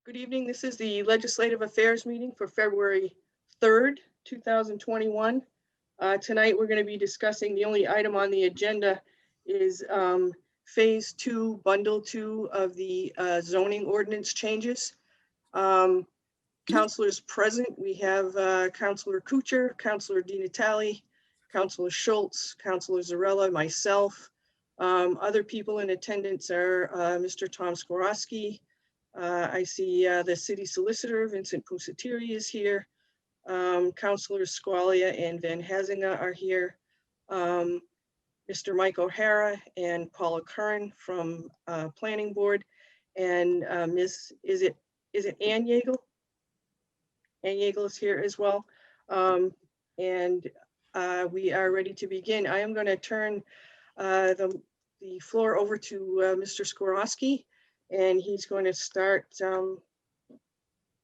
Good evening. This is the Legislative Affairs meeting for February 3rd, 2021. Tonight, we're going to be discussing, the only item on the agenda is Phase 2, Bundle 2 of the zoning ordinance changes. Councilors present, we have Councilor Kuchar, Councilor DiNatale, Councilor Schultz, Councilor Zarella, myself. Other people in attendance are Mr. Tom Skorosky. I see the city solicitor, Vincent Pusatiri, is here. Councilors Squalia and Van Hazinga are here. Mr. Mike O'Hara and Paula Curran from Planning Board, and is it Ann Yeagle? Ann Yeagle is here as well. And we are ready to begin. I am going to turn the floor over to Mr. Skorosky, and he's going to start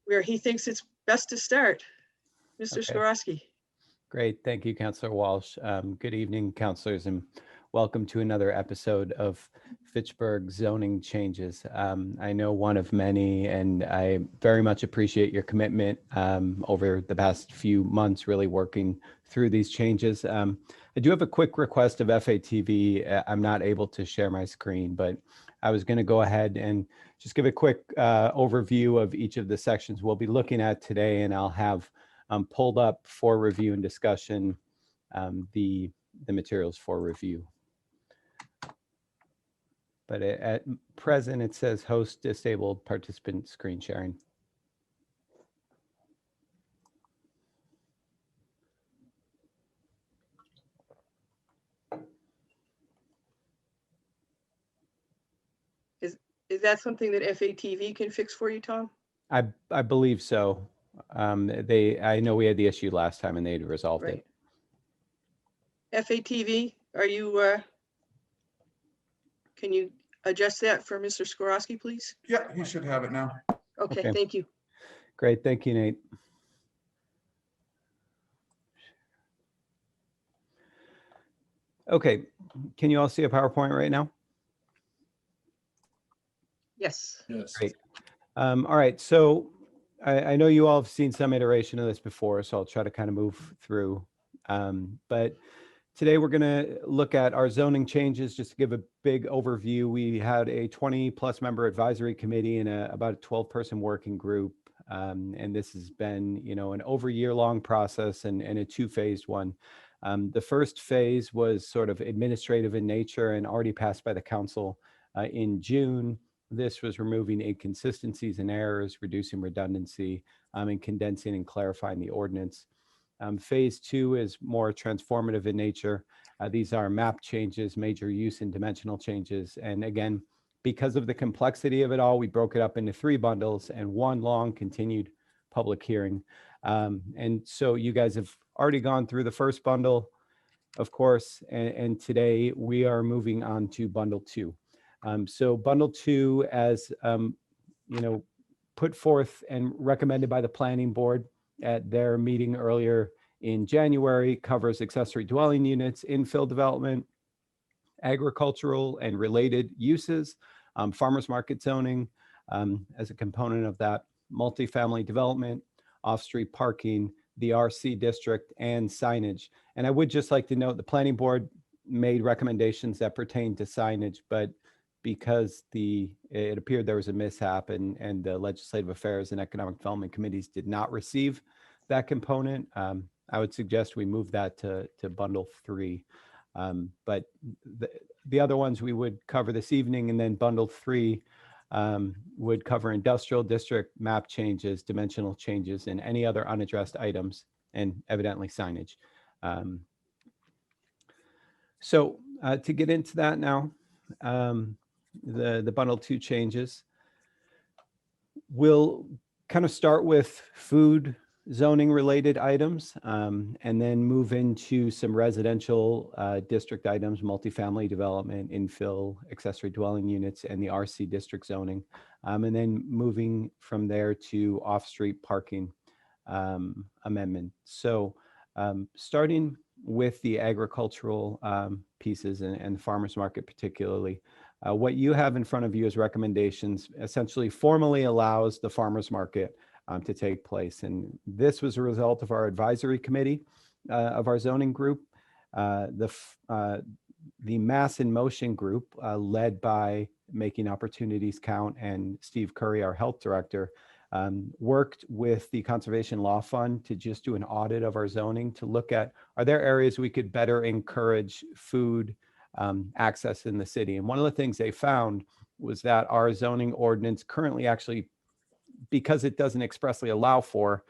where he thinks it's best to start. Mr. Skorosky. Great. Thank you, Councilor Walsh. Good evening, councilors, and welcome to another episode of Fitchburg Zoning Changes. I know one of many, and I very much appreciate your commitment over the past few months, really working through these changes. I do have a quick request of FATV. I'm not able to share my screen, but I was going to go ahead and just give a quick overview of each of the sections we'll be looking at today, and I'll have pulled up for review and discussion the materials for review. But at present, it says host disabled participant screen sharing. Is that something that FATV can fix for you, Tom? I believe so. I know we had the issue last time and they had resolved it. FATV, are you, can you adjust that for Mr. Skorosky, please? Yeah, he should have it now. Okay, thank you. Great, thank you, Nate. Okay, can you all see a PowerPoint right now? Yes. Yes. Great. All right, so I know you all have seen some iteration of this before, so I'll try to kind of move through. But today we're going to look at our zoning changes. Just to give a big overview, we had a 20+ member advisory committee and about a 12-person working group. And this has been, an over year-long process and a two-phased one. The first phase was sort of administrative in nature and already passed by the council in June. This was removing inconsistencies and errors, reducing redundancy, and condensing and clarifying the ordinance. Phase 2 is more transformative in nature. These are map changes, major use and dimensional changes. And again, because of the complexity of it all, we broke it up into 3 bundles and 1 long continued public hearing. And so you guys have already gone through the first bundle, of course, and today we are moving on to bundle 2. So bundle 2, as put forth and recommended by the planning board at their meeting earlier in January, covers accessory dwelling units, infill development, agricultural and related uses, farmers market zoning as a component of that, multifamily development, off-street parking, the RC district, and signage. And I would just like to note the planning board made recommendations that pertain to signage, but because it appeared there was a mishap and the Legislative Affairs and Economic Development Committees did not receive that component, I would suggest we move that to bundle 3. But the other ones we would cover this evening, and then bundle 3 would cover industrial district map changes, dimensional changes, and any other unaddressed items, and evidently signage. So to get into that now, the bundle 2 changes. We'll kind of start with food zoning related items and then move into some residential district items, multifamily development, infill, accessory dwelling units, and the RC district zoning. And then moving from there to off-street parking amendment. So starting with the agricultural pieces and the farmers market particularly, What you have in front of you as recommendations essentially formally allows the farmers market to take place. And this was a result of our advisory committee of our zoning group. The Mass in Motion group, led by Making Opportunities Count and Steve Curry, our health director, worked with the Conservation Law Fund to just do an audit of our zoning to look at, are there areas we could better encourage food access in the city? And one of the things they found was that our zoning ordinance currently actually, because it doesn't expressly allow for,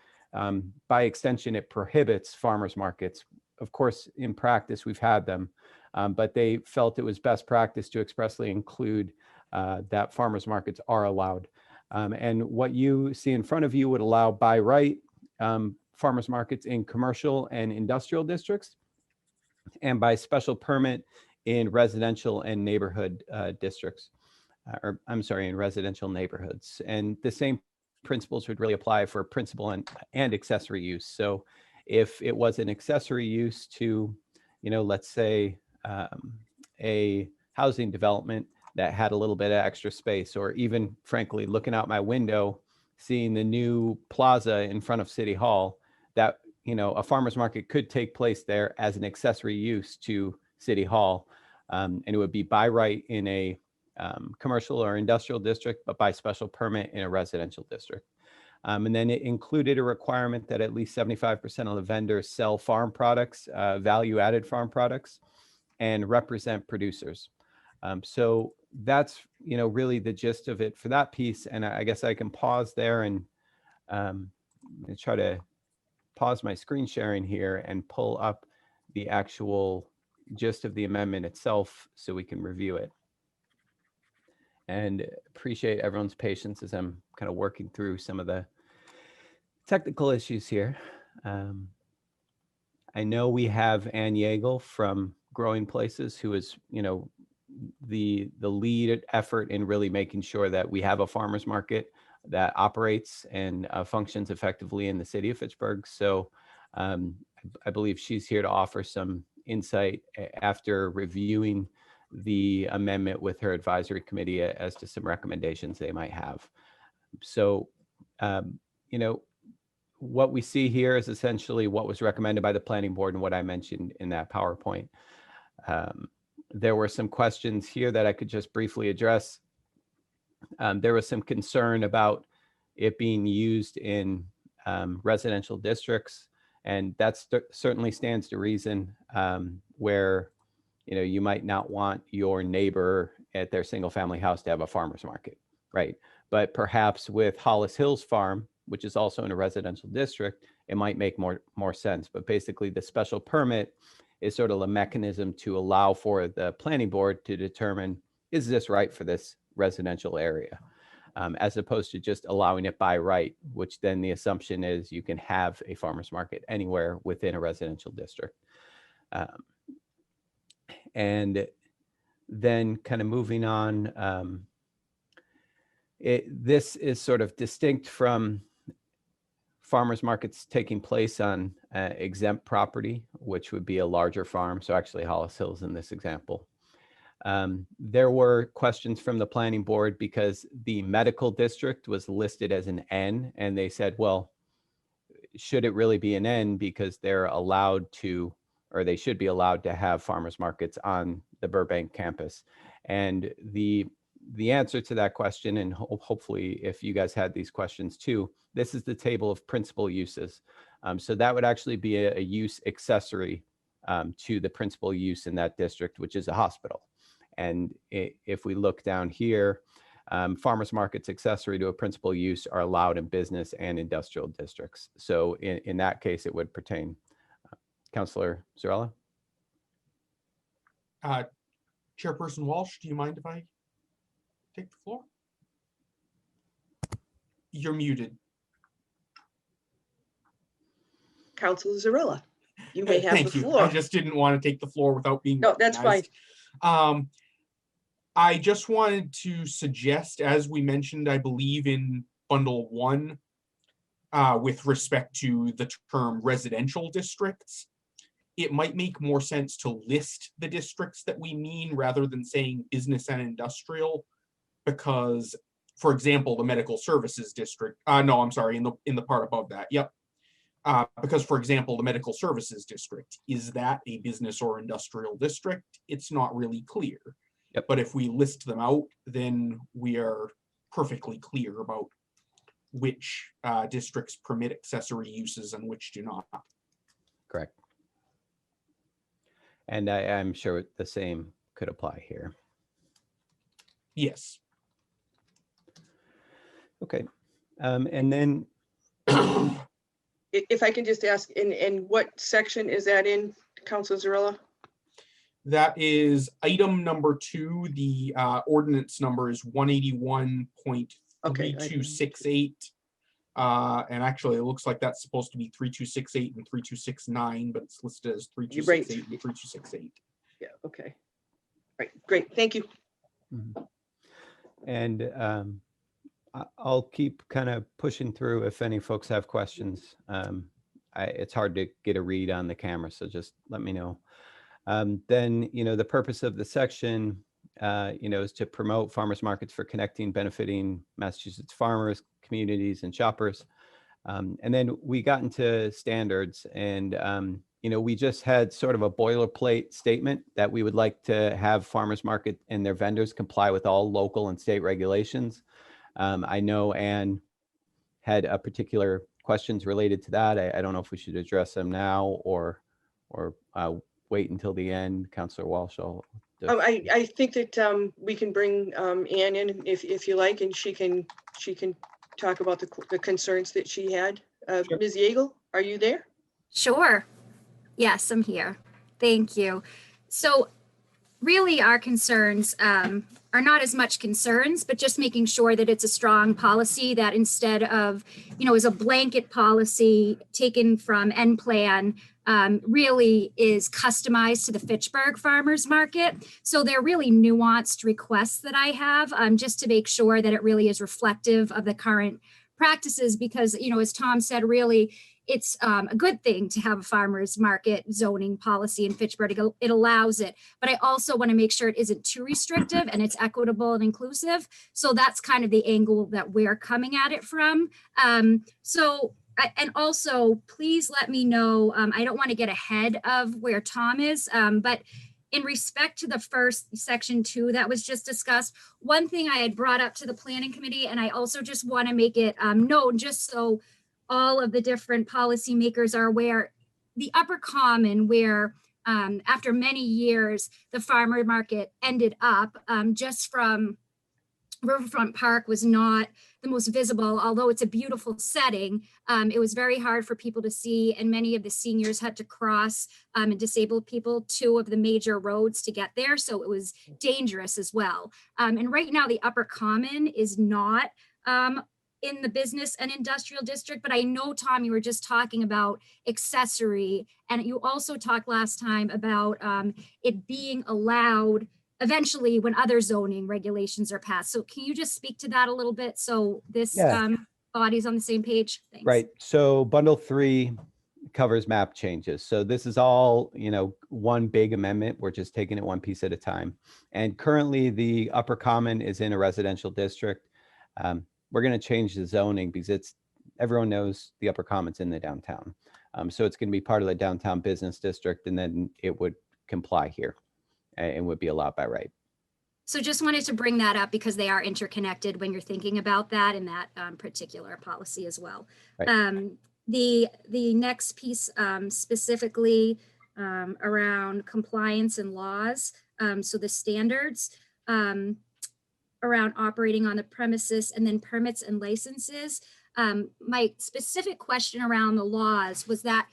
by extension, it prohibits farmers markets. Of course, in practice, we've had them, but they felt it was best practice to expressly include that farmers markets are allowed. And what you see in front of you would allow by right farmers markets in commercial and industrial districts, and by special permit in residential and neighborhood districts, or I'm sorry, in residential neighborhoods. And the same principles would really apply for principal and accessory use. So if it was an accessory use to, let's say a housing development that had a little bit of extra space, or even frankly, looking out my window, seeing the new plaza in front of City Hall, that, a farmer's market could take place there as an accessory use to City Hall. And it would be by right in a commercial or industrial district, but by special permit in a residential district. And then it included a requirement that at least 75% of the vendors sell farm products, value-added farm products, and represent producers. So that's, really the gist of it for that piece. And I guess I can pause there and try to pause my screen sharing here and pull up the actual gist of the amendment itself so we can review it. And appreciate everyone's patience as I'm kind of working through some of the technical issues here. I know we have Ann Yeagle from Growing Places, who is, the lead effort in really making sure that we have a farmers market that operates and functions effectively in the city of Fitchburg. So I believe she's here to offer some insight after reviewing the amendment with her advisory committee as to some recommendations they might have. So, what we see here is essentially what was recommended by the planning board and what I mentioned in that PowerPoint. There were some questions here that I could just briefly address. There was some concern about it being used in residential districts, and that certainly stands to reason, where you might not want your neighbor at their single family house to have a farmer's market, right? But perhaps with Hollis Hills Farm, which is also in a residential district, it might make more sense. But basically the special permit is sort of a mechanism to allow for the planning board to determine, is this right for this residential area? As opposed to just allowing it by right, which then the assumption is you can have a farmer's market anywhere within a residential district. And then kind of moving on, this is sort of distinct from farmers markets taking place on exempt property, which would be a larger farm. So actually Hollis Hills in this example. There were questions from the planning board because the medical district was listed as an N, and they said, well, should it really be an N because they're allowed to, or they should be allowed to have farmers markets on the Burbank campus? And the answer to that question, and hopefully if you guys had these questions too, this is the table of principal uses. So that would actually be a use accessory to the principal use in that district, which is a hospital. And if we look down here, farmers markets accessory to a principal use are allowed in business and industrial districts. So in that case, it would pertain. Councilor Zarella? Chairperson Walsh, do you mind if I take the floor? You're muted. Councilor Zarella, you may have Thank the you. floor. I just didn't want to take the floor without being No, that's fine. recognized. I just wanted to suggest, as we mentioned, I believe in bundle 1, with respect to the term residential districts, it might make more sense to list the districts that we mean rather than saying business and industrial, because, for example, the medical services district, no, I'm sorry, in the part above that, yep. Because, for example, the medical services district, is that a business or industrial district? It's not really clear. Yep. But if we list them out, then we are perfectly clear about which districts permit accessory uses and which do not. Correct. And I'm sure the same could apply here. Yes. Okay. And then If I can just ask, in what section is that in, Councilor Zarella? That is item number 2. The ordinance number is 181.3268. And actually, it looks like that's supposed to be 3268 and 3269, but it's listed as 3268 and 3268. Yeah, okay. Right, great, thank you. Mhm. And I'll keep kind of pushing through if any folks have questions. It's hard to get a read on the camera, so just let me know. Then, the purpose of the section, is to promote farmers markets for connecting, benefiting Massachusetts farmers, communities, and shoppers. And then we got into standards, and we just had sort of a boilerplate statement that we would like to have farmers market and their vendors comply with all local and state regulations. I know Anne had a particular questions related to that. I don't know if we should address them now or wait until the end. Councillor Walsh. I think that we can bring Anne in if you like, and she can talk about the concerns that she had. Sure. Ms. Yeagle, are you there? Sure. Yes, I'm here. Thank you. So really our concerns are not as much concerns, but just making sure that it's a strong policy that instead of, is a blanket policy taken from NPlan, really is customized to the Fitchburg Farmers Market. So they're really nuanced requests that I have just to make sure that it really is reflective of the current practices, because, as Tom said, really, it's a good thing to have a farmers market zoning policy in Fitchburg. It allows it, but I also want to make sure it isn't too restrictive and it's equitable and inclusive. So that's kind of the angle that we're coming at it from. And also, please let me know, I don't want to get ahead of where Tom is, but in respect to the first section 2 that was just discussed, one thing I had brought up to the planning committee, and I also just want to make it known, just so all of the different policymakers are aware, the Upper Common, where after many years, the farmer market ended up just from Riverfront Park was not the most visible, although it's a beautiful setting. It was very hard for people to see, and many of the seniors had to cross, and disabled people, 2 of the major roads to get there. So it was dangerous as well. And right now the Upper Common is not in the business and industrial district, but I know, Tom, you were just talking about accessory, and you also talked last time about it being allowed eventually when other zoning regulations are passed. So can you just speak to that a little bit so this body's on the same page? Thanks. Right. So bundle 3 covers map changes. So this is all, one big amendment. We're just taking it one piece at a time. And currently the Upper Common is in a residential district. We're going to change the zoning because everyone knows the Upper Common's in the downtown. So it's going to be part of the downtown business district, and then it would comply here and would be allowed by right. So just wanted to bring that up because they are interconnected when you're thinking about that in that particular policy as well. Right. The next piece specifically around compliance and laws. So the standards around operating on the premises, and then permits and licenses. My specific question around the laws was that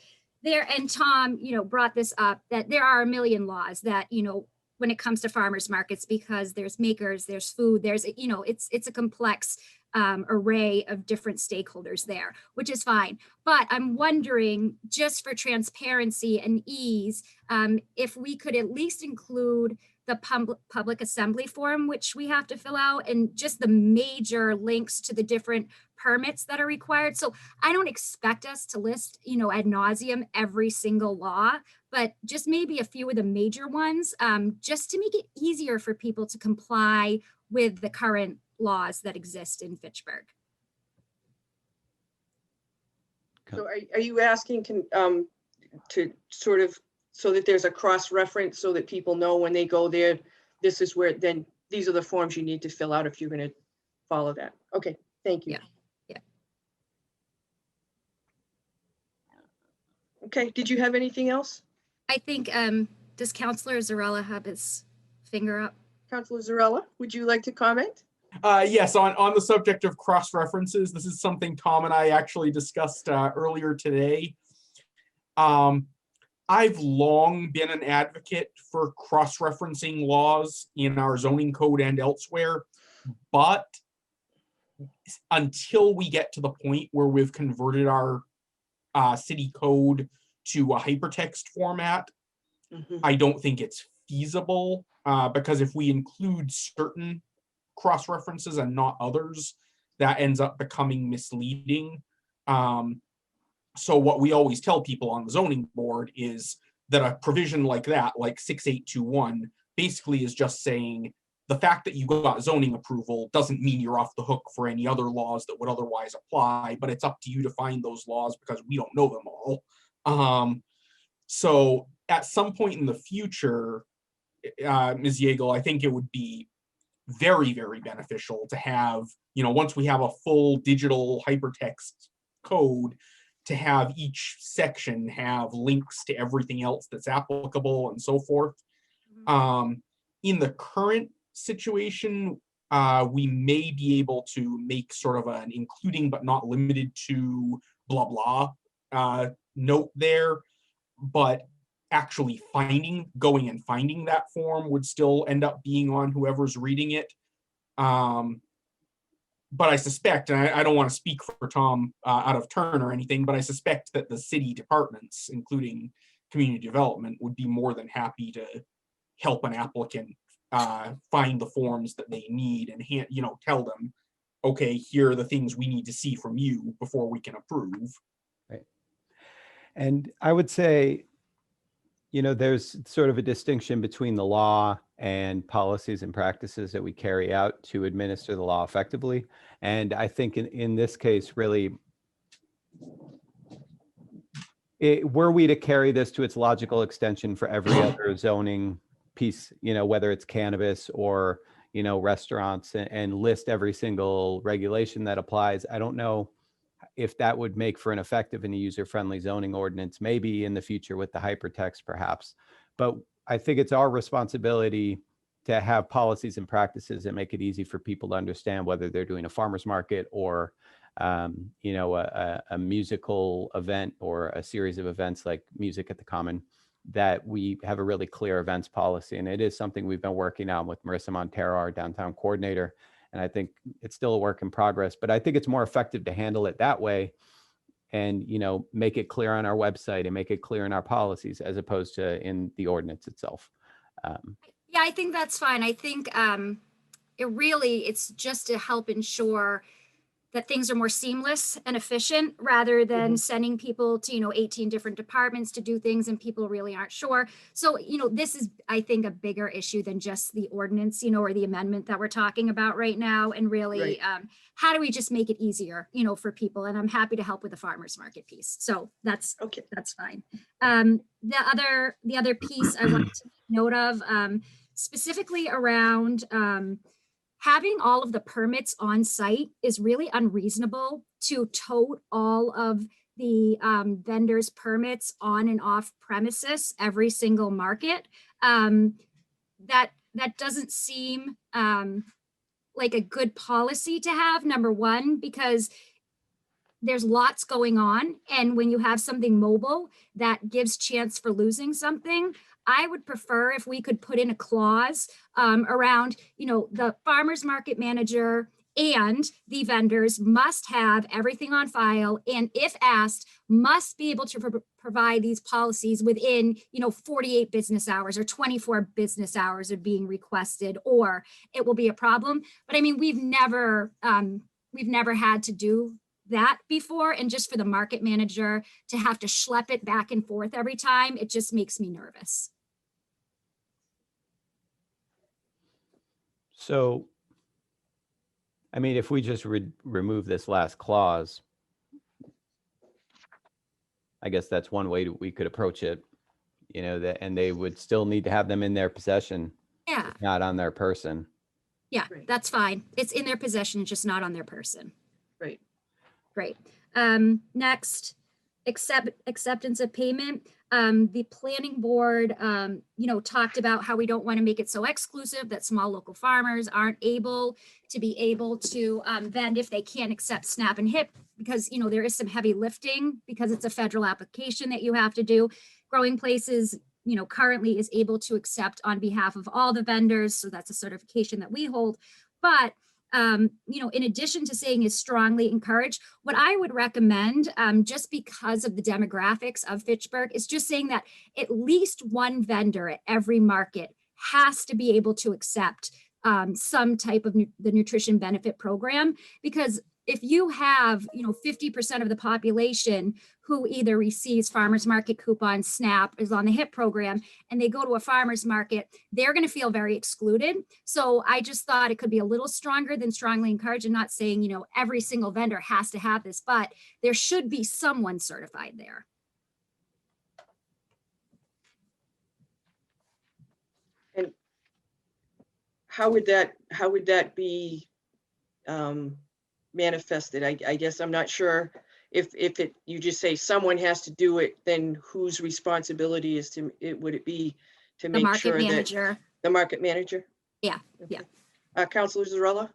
there, and Tom, brought this up, that there are a million laws that, when it comes to farmers markets, because there's makers, there's food, there's, it's a complex array of different stakeholders there, which is fine. But I'm wondering, just for transparency and ease, if we could at least include the public assembly form, which we have to fill out, and just the major links to the different permits that are required. So I don't expect us to list, ad nauseum every single law, but just maybe a few of the major ones, just to make it easier for people to comply with the current laws that exist in Fitchburg. So are you asking to sort of, so that there's a cross-reference so that people know when they go there, this is where, then these are the forms you need to fill out if you're going to follow that. Okay, thank you. Yeah. Yeah. Okay, did you have anything else? I think, does Councillor Zarella have his finger up? Councilor Zarella, would you like to comment? Yes, on the subject of cross-references, this is something Tom and I actually discussed earlier today. I've long been an advocate for cross-referencing laws in our zoning code and elsewhere, but until we get to the point where we've converted our city code to a hypertext format, I don't think it's feasible, because if we include certain cross-references and not others, that ends up becoming misleading. So what we always tell people on the zoning board is that a provision like that, like 6821, basically is just saying the fact that you got zoning approval doesn't mean you're off the hook for any other laws that would otherwise apply, but it's up to you to find those laws because we don't know them all. So at some point in the future, Ms. Yeagle, I think it would be very, very beneficial to have, once we have a full digital hypertext code, to have each section have links to everything else that's applicable and so forth. In the current situation, we may be able to make sort of an including but not limited to blah blah note there, but actually going and finding that form would still end up being on whoever's reading it. But I suspect, and I don't want to speak for Tom out of turn or anything, but I suspect that the city departments, including community development, would be more than happy to help an applicant find the forms that they need and tell them, okay, here are the things we need to see from you before we can approve. Right. And I would say, there's sort of a distinction between the law and policies and practices that we carry out to administer the law effectively. And I think in this case, really, were we to carry this to its logical extension for every other zoning piece, whether it's cannabis or, restaurants, and list every single regulation that applies, I don't know if that would make for an effective and user-friendly zoning ordinance, maybe in the future with the hypertext perhaps. But I think it's our responsibility to have policies and practices that make it easy for people to understand whether they're doing a farmer's market or, a musical event or a series of events like Music at the Common, that we have a really clear events policy. And it is something we've been working on with Marissa Montero, our downtown coordinator. And I think it's still a work in progress, but I think it's more effective to handle it that way and, make it clear on our website and make it clear in our policies as opposed to in the ordinance itself. Yeah, I think that's fine. I think it's just to help ensure that things are more seamless and efficient rather than sending people to, 18 different departments to do things and people really aren't sure. So, this is, I think, a bigger issue than just the ordinance, or the amendment that we're talking about right now. And really, how do we just make it easier, for people? And I'm happy to help with the farmer's market piece. So that's okay. That's fine. The other piece I wanted to make note of, specifically around having all of the permits on site is really unreasonable to tote all of the vendors' permits on and off premises every single market. That doesn't seem like a good policy to have, number one, because there's lots going on. And when you have something mobile that gives chance for losing something, I would prefer if we could put in a clause around, the farmer's market manager And the vendors must have everything on file, and if asked, must be able to provide these policies within, 48 business hours or 24 business hours of being requested, or it will be a problem. But I mean, we've never had to do that before. And just for the market manager to have to schlep it back and forth every time, it just makes me nervous. So, I mean, if we just remove this last clause, I guess that's one way we could approach it, and they would still need to have them in their possession, Yeah, not on their person. yeah, Right. that's fine. It's in their possession, just not on their person. Right. Great. Next, acceptance of payment. The planning board, talked about how we don't want to make it so exclusive that small local farmers aren't able to vend if they can't accept SNAP and HIP, because, there is some heavy lifting because it's a federal application that you have to do. Growing Places, currently is able to accept on behalf of all the vendors. So that's a certification that we hold. But in addition to saying is strongly encouraged, what I would recommend, just because of the demographics of Fitchburg, is just saying that at least one vendor at every market has to be able to accept some type of the nutrition benefit program. Because if you have, 50% of the population who either receives farmers market coupons, SNAP, is on the HIP program, and they go to a farmers market, they're going to feel very excluded. So I just thought it could be a little stronger than strongly encouraged, and not saying, every single vendor has to have this, but there should be someone certified there. And how would that be manifested? I guess I'm not sure if you just say someone has to do it, then whose responsibility would it be to The make market sure that manager. the market manager? Yeah, Okay. yeah. Councilor Zarella?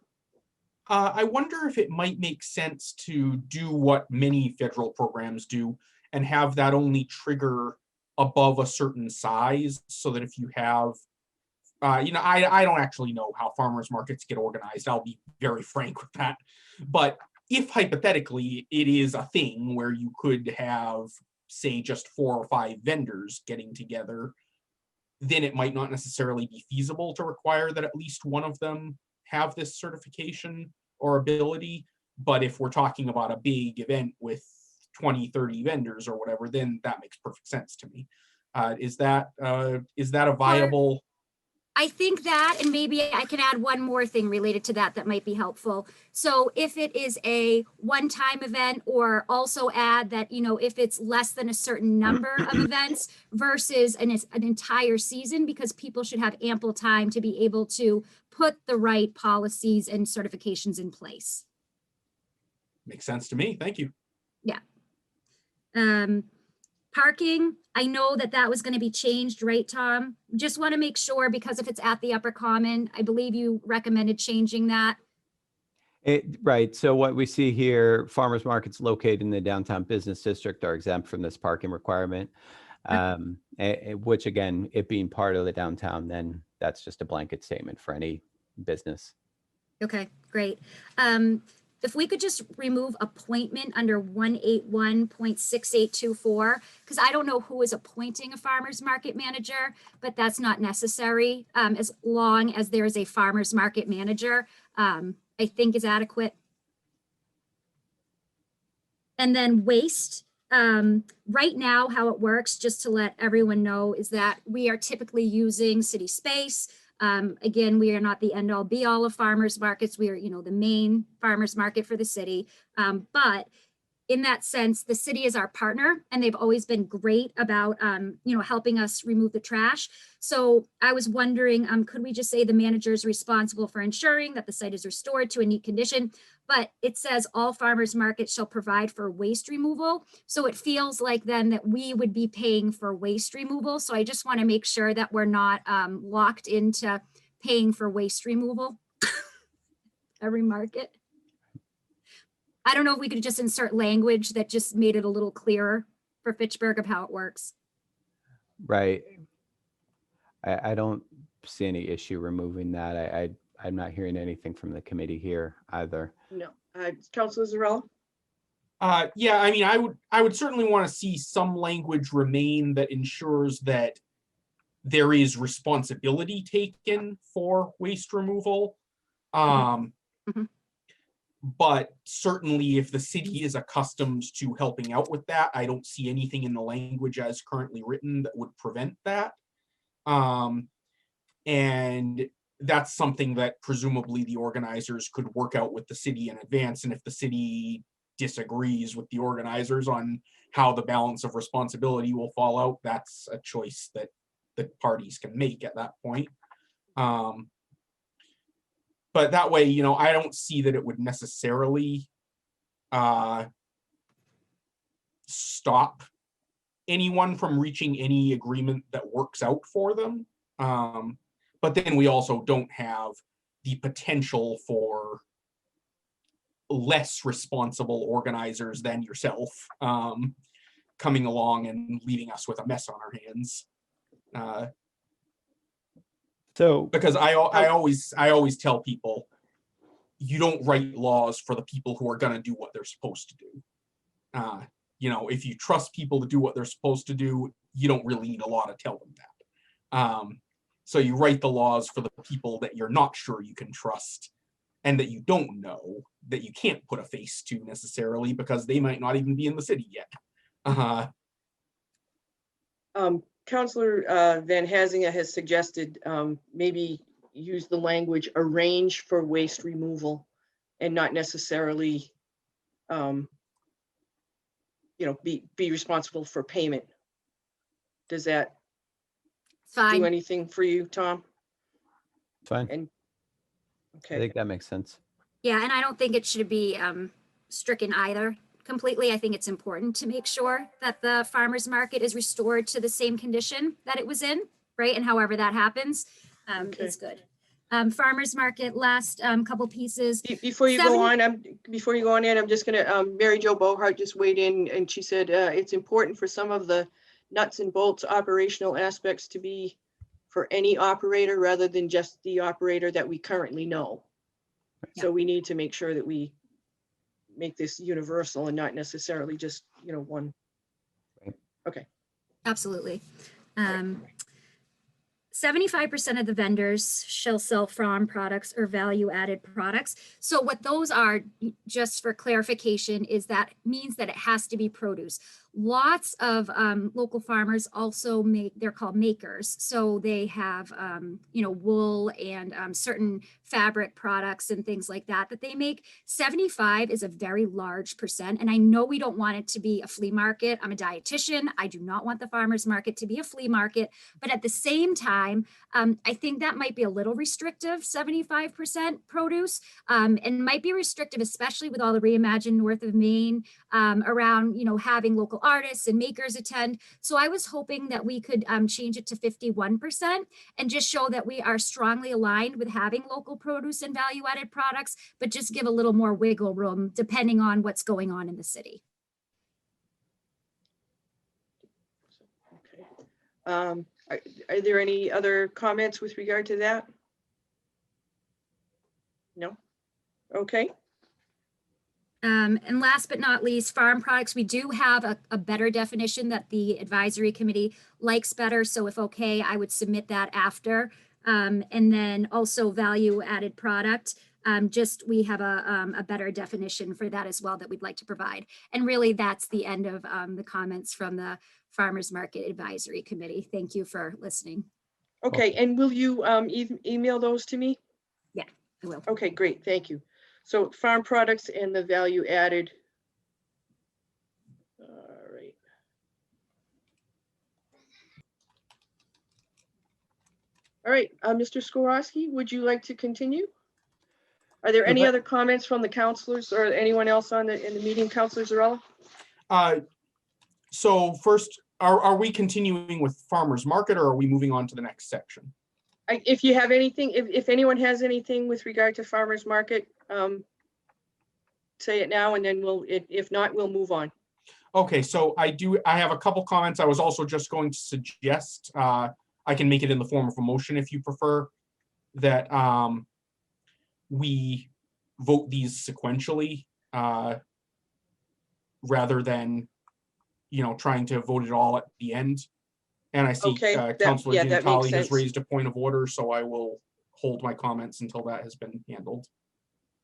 I wonder if it might make sense to do what many federal programs do and have that only trigger above a certain size, so that if you have, I don't actually know how farmers markets get organized. I'll be very frank with that. But if hypothetically it is a thing where you could have, say, just 4 or 5 vendors getting together, then it might not necessarily be feasible to require that at least one of them have this certification or ability. But if we're talking about a big event with 20, 30 vendors or whatever, then that makes perfect sense to me. Is that a viable? I think that, and maybe I can add one more thing related to that might be helpful. So if it is a one-time event, or also add that, if it's less than a certain number of events versus an entire season, because people should have ample time to be able to put the right policies and certifications in place. Makes sense to me. Thank you. Yeah. Parking, I know that was going to be changed, right, Tom? Just want to make sure, because if it's at the Upper Common, I believe you recommended changing that. Right. So what we see here, farmers markets located in the downtown business district are exempt from this parking requirement, which again, it being part of the downtown, then that's just a blanket statement for any business. Okay, great. If we could just remove appointment under 181.6824, because I don't know who is appointing a farmer's market manager, but that's not necessary, as long as there is a farmer's market manager, I think is adequate. And then waste, right now, how it works, just to let everyone know, is that we are typically using city space. Again, we are not the end all be all of farmers markets. We are, the main farmers market for the city. But in that sense, the city is our partner, and they've always been great about, helping us remove the trash. So I was wondering, could we just say the manager is responsible for ensuring that the site is restored to a neat condition? But it says all farmers markets shall provide for waste removal. So it feels like then that we would be paying for waste removal. So I just want to make sure that we're not locked into paying for waste removal every market. I don't know if we could just insert language that just made it a little clearer for Fitchburg of how it works. Right. I don't see any issue removing that. I'm not hearing anything from the committee here either. No. Councilor Zarella? Yeah, I mean, I would certainly want to see some language remain that ensures that there is responsibility taken for waste removal. Mhm. But certainly if the city is accustomed to helping out with that, I don't see anything in the language as currently written that would prevent that. And that's something that presumably the organizers could work out with the city in advance. And if the city disagrees with the organizers on how the balance of responsibility will fall out, that's a choice that the parties can make at that point. But that way, you know, I don't see that it would necessarily stop anyone from reaching any agreement that works out for them. But then we also don't have the potential for less responsible organizers than yourself coming along and leaving us with a mess on our hands. Because I always tell people, you don't write laws for the people who are going to do what they're supposed to do. You know, if you trust people to do what they're supposed to do, you don't really need a law to tell them that. So you write the laws for the people that you're not sure you can trust and that you don't know, that you can't put a face to necessarily because they might not even be in the city yet. Councillor Van Hazinga has suggested maybe use the language arrange for waste removal and not necessarily, you know, be responsible for payment. Does that Fine. do anything for you, Tom? Fine. And I okay, think that makes sense. Yeah, and I don't think it should be stricken either completely. I think it's important to make sure that the farmer's market is restored to the same condition that it was in, right? And however that happens, Okay. is good. Farmer's market, last couple pieces. before you go on, before you go on in, I'm just gonna, Mary Jo Bohart just weighed in and she said it's important for some of the nuts and bolts operational aspects to be for any operator rather than just the operator that we currently know. So we need to make sure that we make this universal and not necessarily just, you know, one. Right. Okay. Absolutely. 75% of the vendors shall sell farm products or value-added products. So what those are, just for clarification, is that means that it has to be produce. Lots of local farmers also they're called makers. So they have, you know, wool and certain fabric products and things like that they make. 75 is a very large percent. And I know we don't want it to be a flea market. I'm a dietitian. I do not want the farmer's market to be a flea market. But at the same time, I think that might be a little restrictive, 75% produce, and might be restrictive, especially with all the Reimagine North of Maine around, you know, having local artists and makers attend. So I was hoping that we could change it to 51% and just show that we are strongly aligned with having local produce and value-added products, but just give a little more wiggle room depending on what's going on in the city. Okay. Are there any other comments with regard to that? No? Okay. And last but not least, farm products, we do have a better definition that the advisory committee likes better. So if okay, I would submit that after. And then also value added product. We have a better definition for that as well that we'd like to provide. And really that's the end of the comments from the Farmers Market Advisory Committee. Thank you for listening. Okay, and will you email those to me? Yeah, I will. Okay, great, thank you. So farm products and the value added. All right. All right, Mr. Skorowski, would you like to continue? Are there any other comments from the counselors or anyone else in the meeting, Counselor Zarella? So first, are we continuing with farmers market or are we moving on to the next section? If you have anything, if anyone has anything with regard to farmers market, say it now and then if not, we'll move on. Okay, so I have a couple comments. I was also just going to suggest, I can make it in the form of a motion if you prefer, that we vote these sequentially, rather than, trying to vote it all at the end. And I see Okay, Councilor yeah, that makes Dinatali has sense. raised a point of order, so I will hold my comments until that has been handled.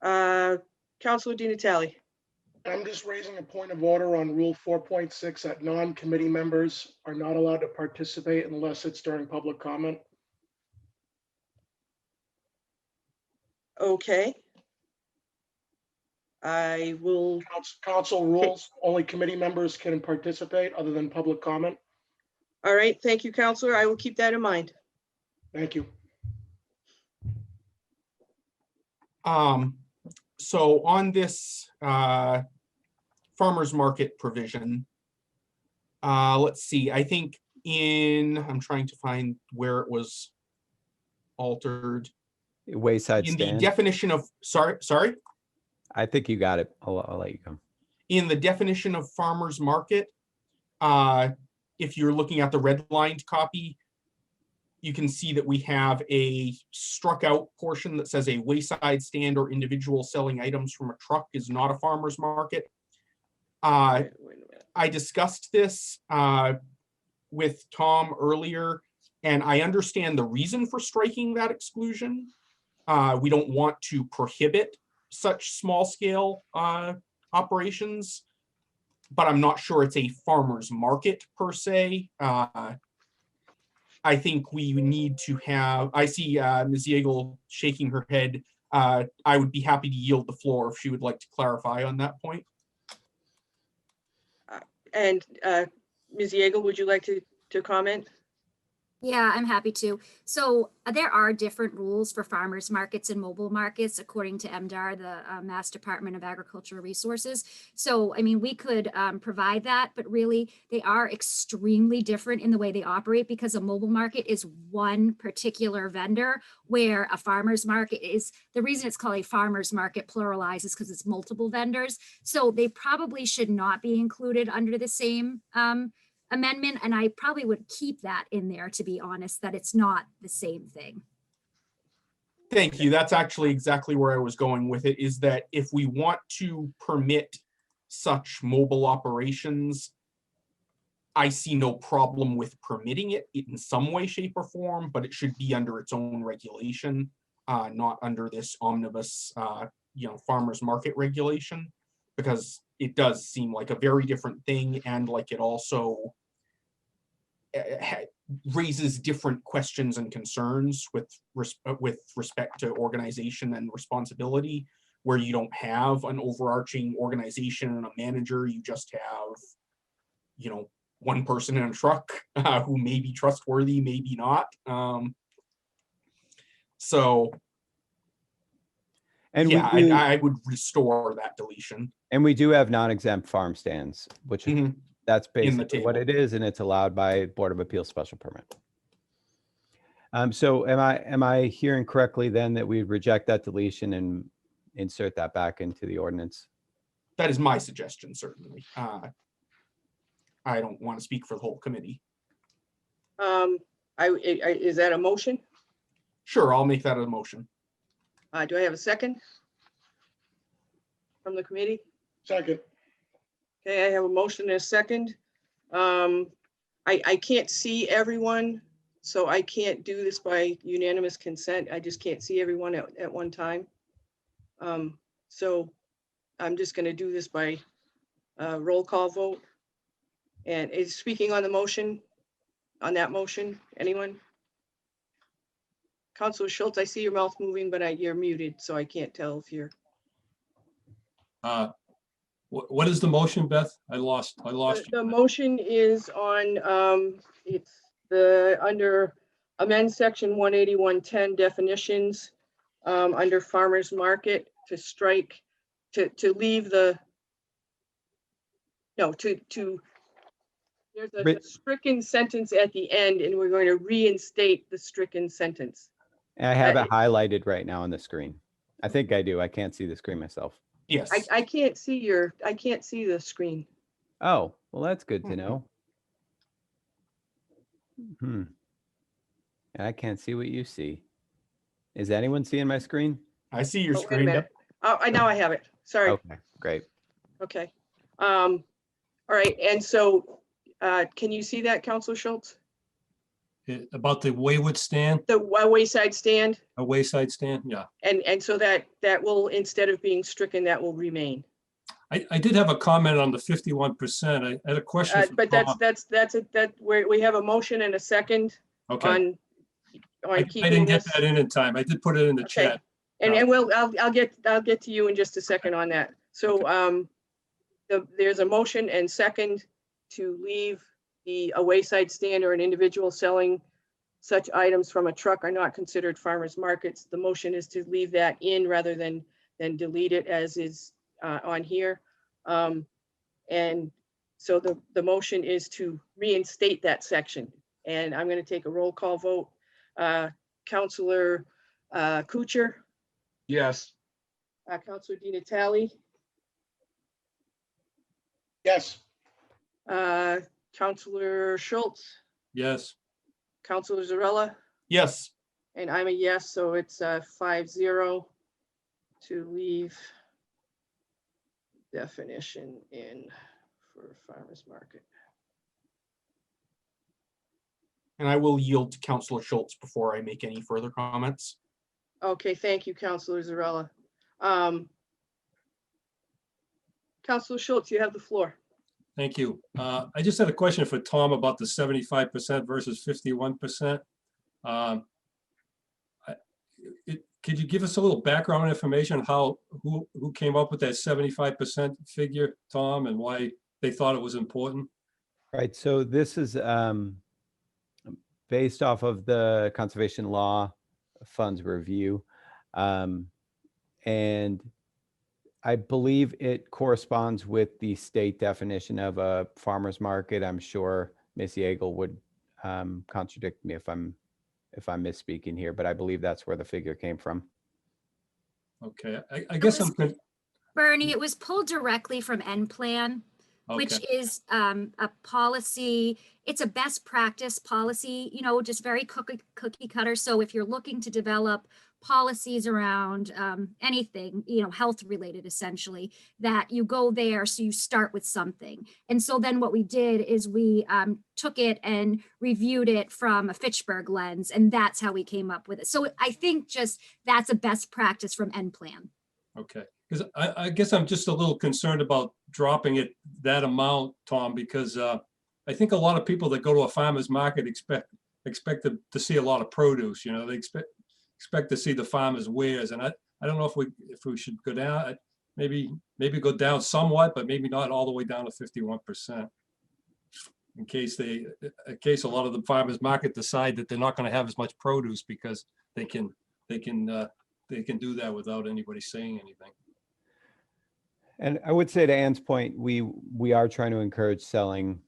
Councilor Dinatali. I'm just raising a point of order on Rule 4.6 that non-committee members are not allowed to participate unless it's during public comment. Okay. I will, Council rules, only committee members can participate other than public comment. all right, thank you, Counselor. I will keep that in mind. Thank you. So on this farmer's market provision, let's see, I think I'm trying to find where it was altered. Wayside In the stand. definition of, sorry? I think you got it. I'll let you go. In the definition of farmer's market, if you're looking at the redlined copy, you can see that we have a struck out portion that says a wayside stand or individual selling items from a truck is not a farmer's market. Wait a minute. I discussed this with Tom earlier, and I understand the reason for striking that exclusion. We don't want to prohibit such small scale operations, but I'm not sure it's a farmer's market per se. I think we need to have, I see Ms. Yeagle shaking her head. I would be happy to yield the floor if she would like to clarify on that point. And Ms. Yeagle, would you like to comment? Yeah, I'm happy to. So there are different rules for farmers markets and mobile markets according to MDR, the Mass Department of Agricultural Resources. So, I mean, we could provide that, but really they are extremely different in the way they operate because a mobile market is one particular vendor where a farmer's market is, the reason it's called a farmer's market pluralized is because it's multiple vendors. So they probably should not be included under the same amendment, and I probably would keep that in there, to be honest, that it's not the same thing. Thank you. That's actually exactly where I was going with it, is that if we want to permit such mobile operations, I see no problem with permitting it in some way, shape, or form, but it should be under its own regulation, not under this omnibus, farmers market regulation, because it does seem like a very different thing, and like it also raises different questions and concerns with respect to organization and responsibility, where you don't have an overarching organization and a manager. You just have, one person in a truck who may be trustworthy, maybe not. And yeah, we do, I would restore that deletion. and we do have non-exempt farm stands, which is, that's basically what table. it is, and it's allowed by Board of Appeals special permit. So am I hearing correctly then that we reject that deletion and insert that back into the ordinance? That is my suggestion, certainly. I don't want to speak for the whole committee. Is that a motion? Sure, I'll make that a motion. Do I have a second from the committee? Second. Okay, I have a motion and a second. I can't see everyone, so I can't do this by unanimous consent. I just can't see everyone at one time. So I'm just going to do this by roll call vote. And is speaking on the motion, on that motion, anyone? Councilor Schultz, I see your mouth moving, but you're muted, so I can't tell if you're. What is the motion, Beth? I lost you. The motion is on, it's under amend section 18110 definitions, under farmer's market to strike, to leave the, no, there's a stricken sentence at the end, and we're going to reinstate the stricken sentence. And I have it highlighted right now on the screen. I think I do. I can't see the screen myself. Yes. I can't see I can't see the screen. Oh, well, that's good to know. I can't see what you see. Is anyone seeing my screen? I see your Oh, wait a screen. minute. Oh, now I have it. Sorry. Okay, great. Okay. All right. And so can you see that, Councilor Schultz? About the wayward stand, The wayside stand? a wayside stand, yeah. And so that will, instead of being stricken, that will remain. I did have a comment on the 51%. I had a question. for But Tom. we have a motion and a second Okay, on I keeping didn't get this. that in time. I did put it in the Okay. chat. And I'll get to you in just a second on that. So there's a motion and second to leave a wayside stand or an individual selling such items from a truck are not considered farmers markets. The motion is to leave that in rather than delete it as is on here. And so the motion is to reinstate that section. And I'm going to take a roll call vote. Councilor Kuchar, Yes. Councilor Di Natale, Yes. Councilor Schultz, Yes, Councilor Zarella, Yes. and I'm a yes, so it's 5-0 to leave definition in for farmers market. And I will yield to Councilor Schultz before I make any further comments. Okay, thank you, Councilor Zarella. Councilor Schultz, you have the floor. thank you. I just had a question for Tom about the 75% versus 51%. Could you give us a little background information on who came up with that 75% figure, Tom, and why they thought it was important? Right, so this is based off of the Conservation Law Funds review. And I believe it corresponds with the state definition of a farmer's market. I'm sure Ms. Yeagle would contradict me if I'm misspeaking here, but I believe that's where the figure came from. Okay, I guess I'm good. Bernie, it was pulled directly from NPlan, which Okay, is a policy. It's a best practice policy, just very cookie cutter. So if you're looking to develop policies around anything, health related, essentially, that you go there. So you start with something. And so then what we did is we took it and reviewed it from a Fitchburg lens, and that's how we came up with it. So I think just that's a best practice from NPlan. okay. Because I guess I'm just a little concerned about dropping it that amount, Tom, because I think a lot of people that go to a farmer's market expect to see a lot of produce. They expect to see the farmer's wares, and I don't know if we should go down, maybe go down somewhat, but maybe not all the way down to 51%. In case a lot of the farmers market decide that they're not going to have as much produce because they can do that without anybody saying anything. And I would say, to Ann's point, we are trying to encourage selling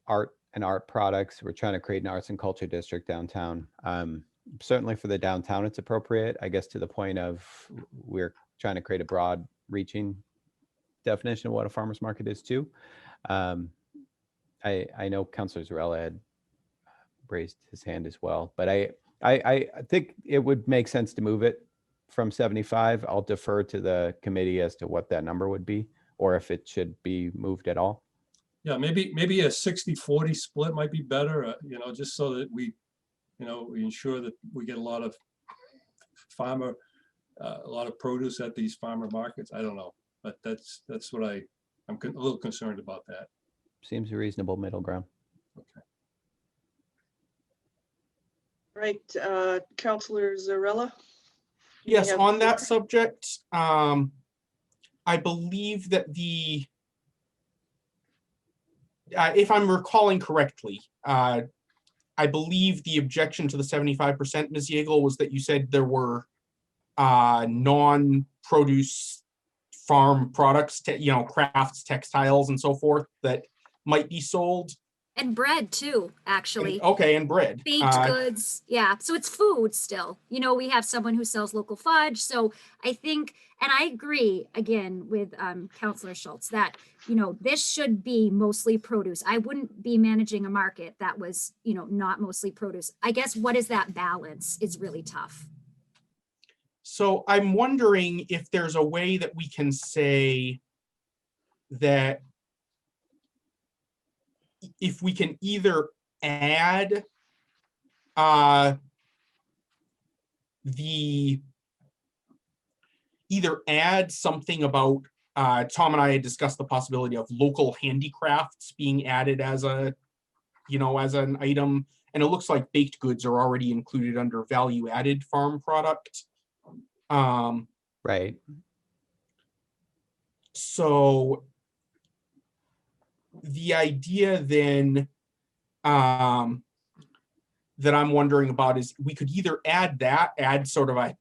art and art products. We're trying to create an arts and culture district downtown. Certainly for the downtown, it's appropriate, I guess, to the point of we're trying to create a broad reaching definition of what a farmer's market is too. I know Councilor Zarella had raised his hand as well, but I think it would make sense to move it from 75. I'll defer to the committee as to what that number would be, or if it should be moved at all. Yeah, maybe a 60-40 split might be better, just so that we ensure that we get a lot of produce at these farmer markets. I don't know, but that's what I'm a little concerned about that. Seems a reasonable middle ground. Okay. Right, Councilor Zarella? Yes, have on the that floor. subject, I believe that if I'm recalling correctly, I believe the objection to the 75%, Ms. Yeagle, was that you said there were non-produce farm products, crafts, textiles, and so forth that might be sold. And bread too, actually. Okay, and bread. Baked goods, yeah. So it's food still. We have someone who sells local fudge. So I think, and I agree again with Councilor Schultz that, this should be mostly produce. I wouldn't be managing a market that was, not mostly produce. I guess what is that balance is really tough. So I'm wondering if there's a way that we can say that if we can either add something about Tom and I had discussed the possibility of local handicrafts being added as a, as an item, and it looks like baked goods are already included under value added farm product. Right. So the idea then that I'm wondering about is we could either add sort of a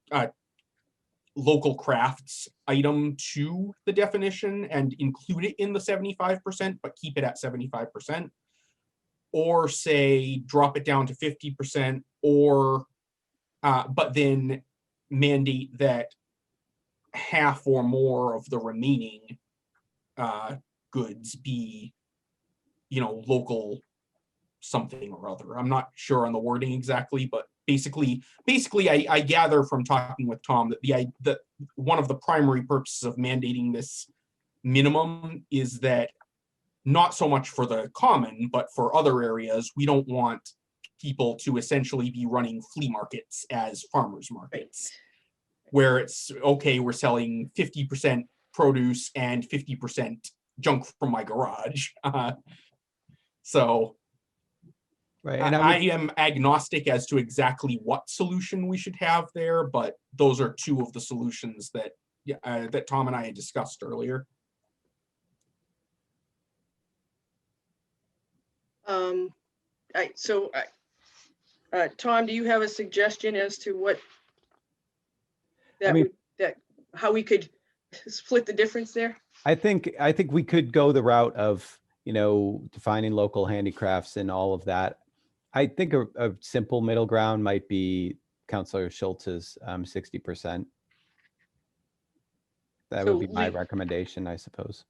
local crafts item to the definition and include it in the 75%, but keep it at 75%, or say drop it down to 50%, or but then mandate that half or more of the remaining goods be, local something or other. I'm not sure on the wording exactly, but basically I gather from talking with Tom that that one of the primary purposes of mandating this minimum is that not so much for the common, but for other areas, we don't want people to essentially be running flea markets as farmers markets, where it's okay, we're selling 50% produce and 50% junk from my garage. So Right. and And I am agnostic as to exactly what solution we should have there, but those are two of the solutions that that Tom and I had discussed earlier. Tom, do you have a suggestion as to what mean- how we could split the difference there? I think we could go the route of, defining local handicrafts and all of that. I think a simple middle ground might be Councillor Schultz's 60%. That So would be my recommendation, I suppose.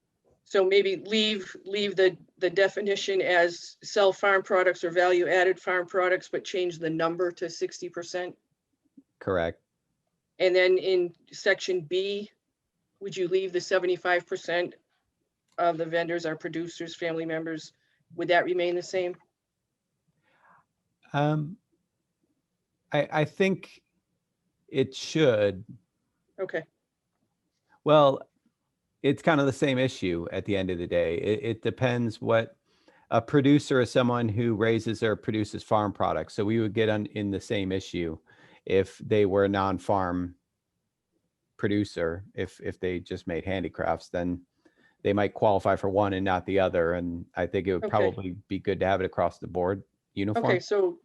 So maybe leave the definition as sell farm products or value added farm products, but change the number to 60%. Correct. And then in section B, would you leave the 75% of the vendors are producers, family members? Would that remain the same? I think it should. Okay. Well, it's kind of the same issue at the end of the day. It depends what a producer is, someone who raises or produces farm products. So we would get in the same issue if they were a non-farm producer. If they just made handicrafts, then they might qualify for one and not the other. And I think it would probably be good to have it across the board uniform. Okay, so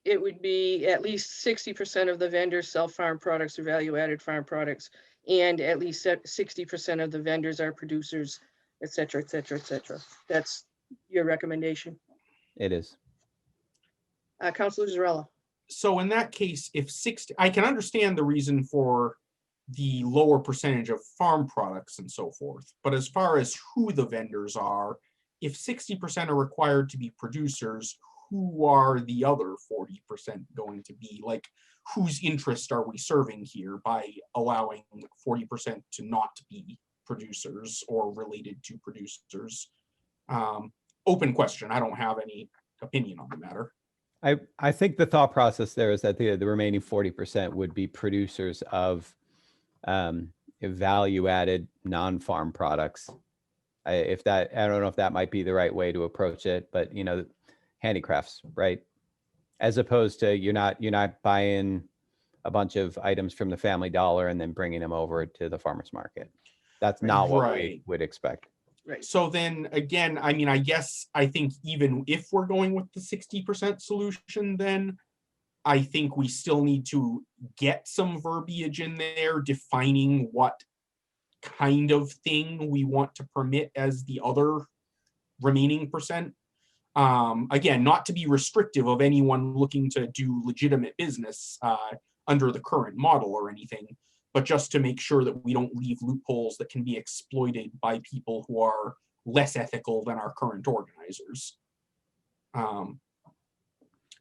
it would be at least 60% of the vendors sell farm products or value added farm products, and at least 60% of the vendors are producers, et cetera, et cetera, et cetera. That's your recommendation. It is. Councilor Zarella. So in that case, if 60, I can understand the reason for the lower percentage of farm products and so forth. But as far as who the vendors are, if 60% are required to be producers, who are the other 40% going to be? Like, whose interest are we serving here by allowing 40% to not be producers or related to producers? Open question. I don't have any opinion on the matter. I think the thought process there is that the remaining 40% would be producers of value-added non-farm products. I don't know if that might be the right way to approach it, but handicrafts, right? As opposed to you're not buying a bunch of items from the Family Dollar and then bringing them over to the farmer's market. That's not what we would expect. Right. So then again, I mean, I think even if we're going with the 60% solution, then I think we still need to get some verbiage in there defining what kind of thing we want to permit as the other remaining percent. Again, not to be restrictive of anyone looking to do legitimate business under the current model or anything, but just to make sure that we don't leave loopholes that can be exploited by people who are less ethical than our current organizers.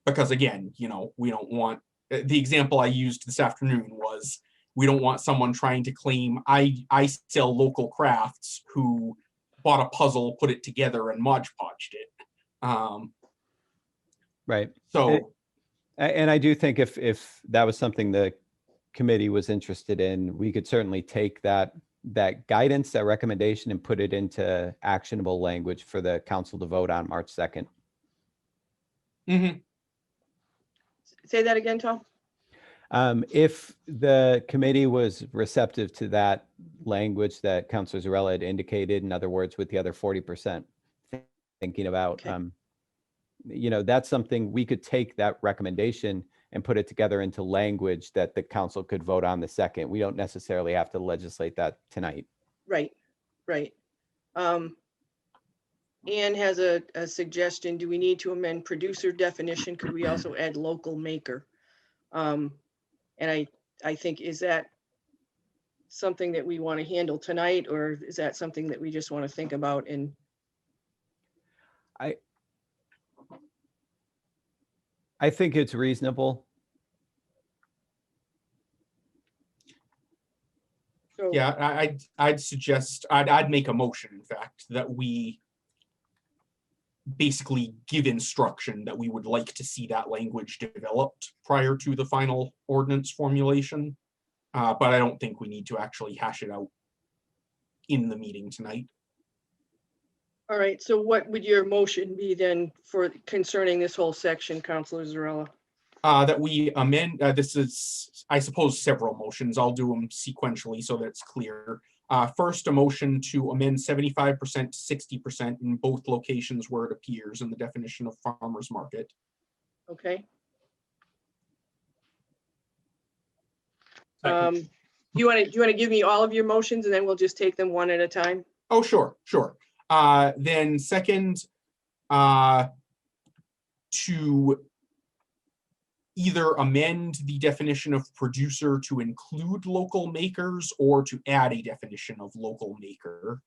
Because again, we don't want, the example I used this afternoon was we don't want someone trying to claim I sell local crafts who bought a puzzle, put it together, and Mod Podged it. Right. So And I do think if that was something the committee was interested in, we could certainly take that guidance, that recommendation, and put it into actionable language for the council to vote on March 2nd. mhm. Say that again, Tom? If the committee was receptive to that language that Councilor Zarella had indicated, in other words, with the other 40%, thinking about, Okay. that's something we could take that recommendation and put it together into language that the council could vote on the 2nd. We don't necessarily have to legislate that tonight. Right, right. Anne has a suggestion. Do we need to amend producer definition? Could we also add local maker? And I think, is that something that we want to handle tonight, or is that something that we just want to think about? And I think it's reasonable. so, Yeah, I'd suggest, I'd make a motion, in fact, that we basically give instruction that we would like to see that language developed prior to the final ordinance formulation. But I don't think we need to actually hash it out in the meeting tonight. all right, so what would your motion be then for concerning this whole section, Councilor Zarella? That we amend, this is, I suppose, several motions. I'll do them sequentially so that it's clear. First, a motion to amend 75% to 60% in both locations where it appears in the definition of farmer's market. Okay. Second. Do you want to give me all of your motions and then we'll just take them one at a time? Oh, sure. Then second, to either amend the definition of producer to include local makers or to add a definition of local maker.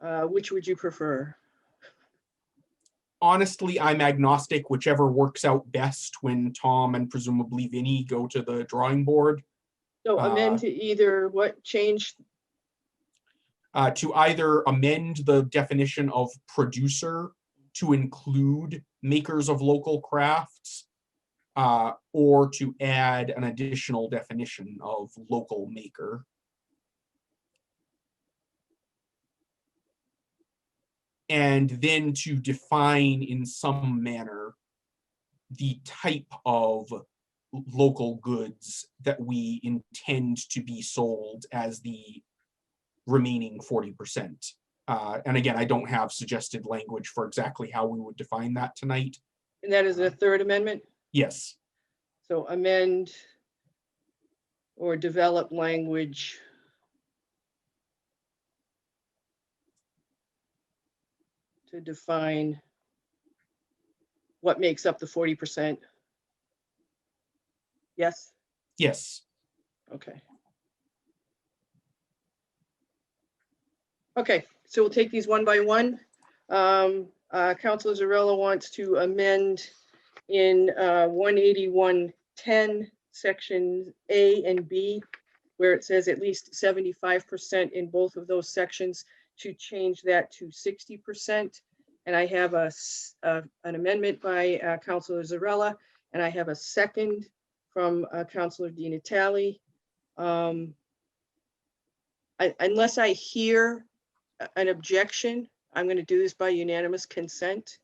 Which would you prefer? Honestly, I'm agnostic, whichever works out best when Tom and presumably Vinny go to the drawing board. So amend to either what change? To either amend the definition of producer to include makers of local crafts, or to add an additional definition of local maker. And then to define in some manner the type of local goods that we intend to be sold as the remaining 40%. And again, I don't have suggested language for exactly how we would define that tonight. And that is the third amendment? Yes. So amend or develop language to define what makes up the 40%. Yes? Yes. Okay. Okay, so we'll take these one by one. Councilor Zarella wants to amend in 18110, sections A and B, where it says at least 75% in both of those sections, to change that to 60%. And I have an amendment by Councilor Zarella, and I have a second from Councilor Di Natale. Unless I hear an objection, I'm going to do this by unanimous consent.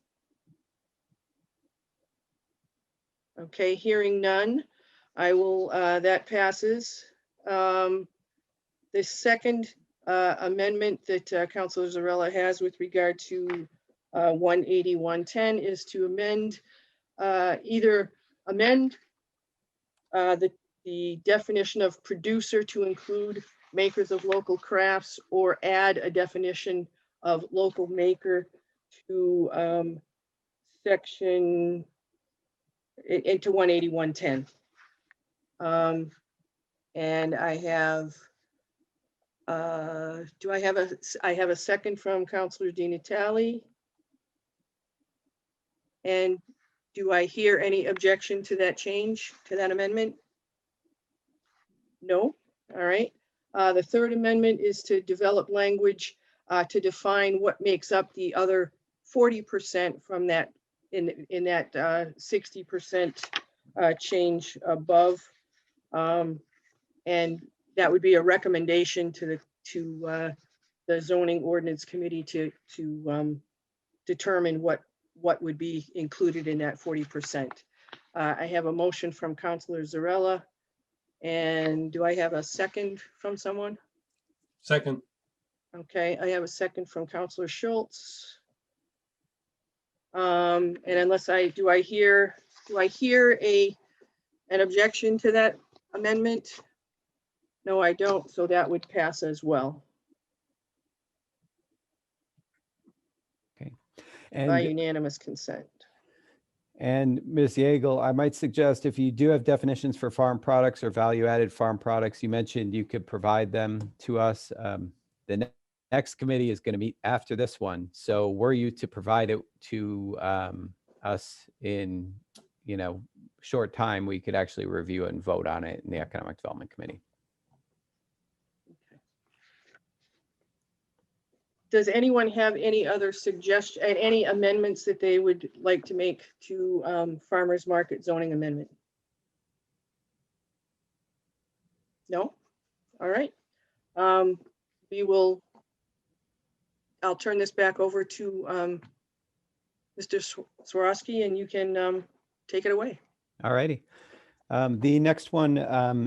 Okay, hearing none, I will, that passes. The second amendment that Councilor Zarella has with regard to 18110 is to amend, either amend the definition of producer to include makers of local crafts, or add a definition of local maker to section into 18110. And I have, I have a second from Councilor Di Natale. And Do I hear any objection to that change, to that amendment? No, all right. The third amendment is to develop language to define what makes up the other 40% from that, in that 60% change above. And that would be a recommendation to the zoning ordinance committee to determine what would be included in that 40%. I have a motion from Councilor Zarella. And do I have a second from someone? Second, Okay, I have a second from Councilor Schultz. And unless do I hear an objection to that amendment? No, I don't, so that would pass as well by And unanimous consent. And Ms. Yeagle, I might suggest if you do have definitions for farm products or value-added farm products, you mentioned you could provide them to us. The next committee is going to meet after this one. So were you to provide it to us in, short time, we could actually review it and vote on it in the Economic Development Committee. Does anyone have any other suggestion, any amendments that they would like to make to farmers market zoning amendment? No? All right. I'll turn this back over to Mr. Swarovski, and you can take it away. All righty. The next one,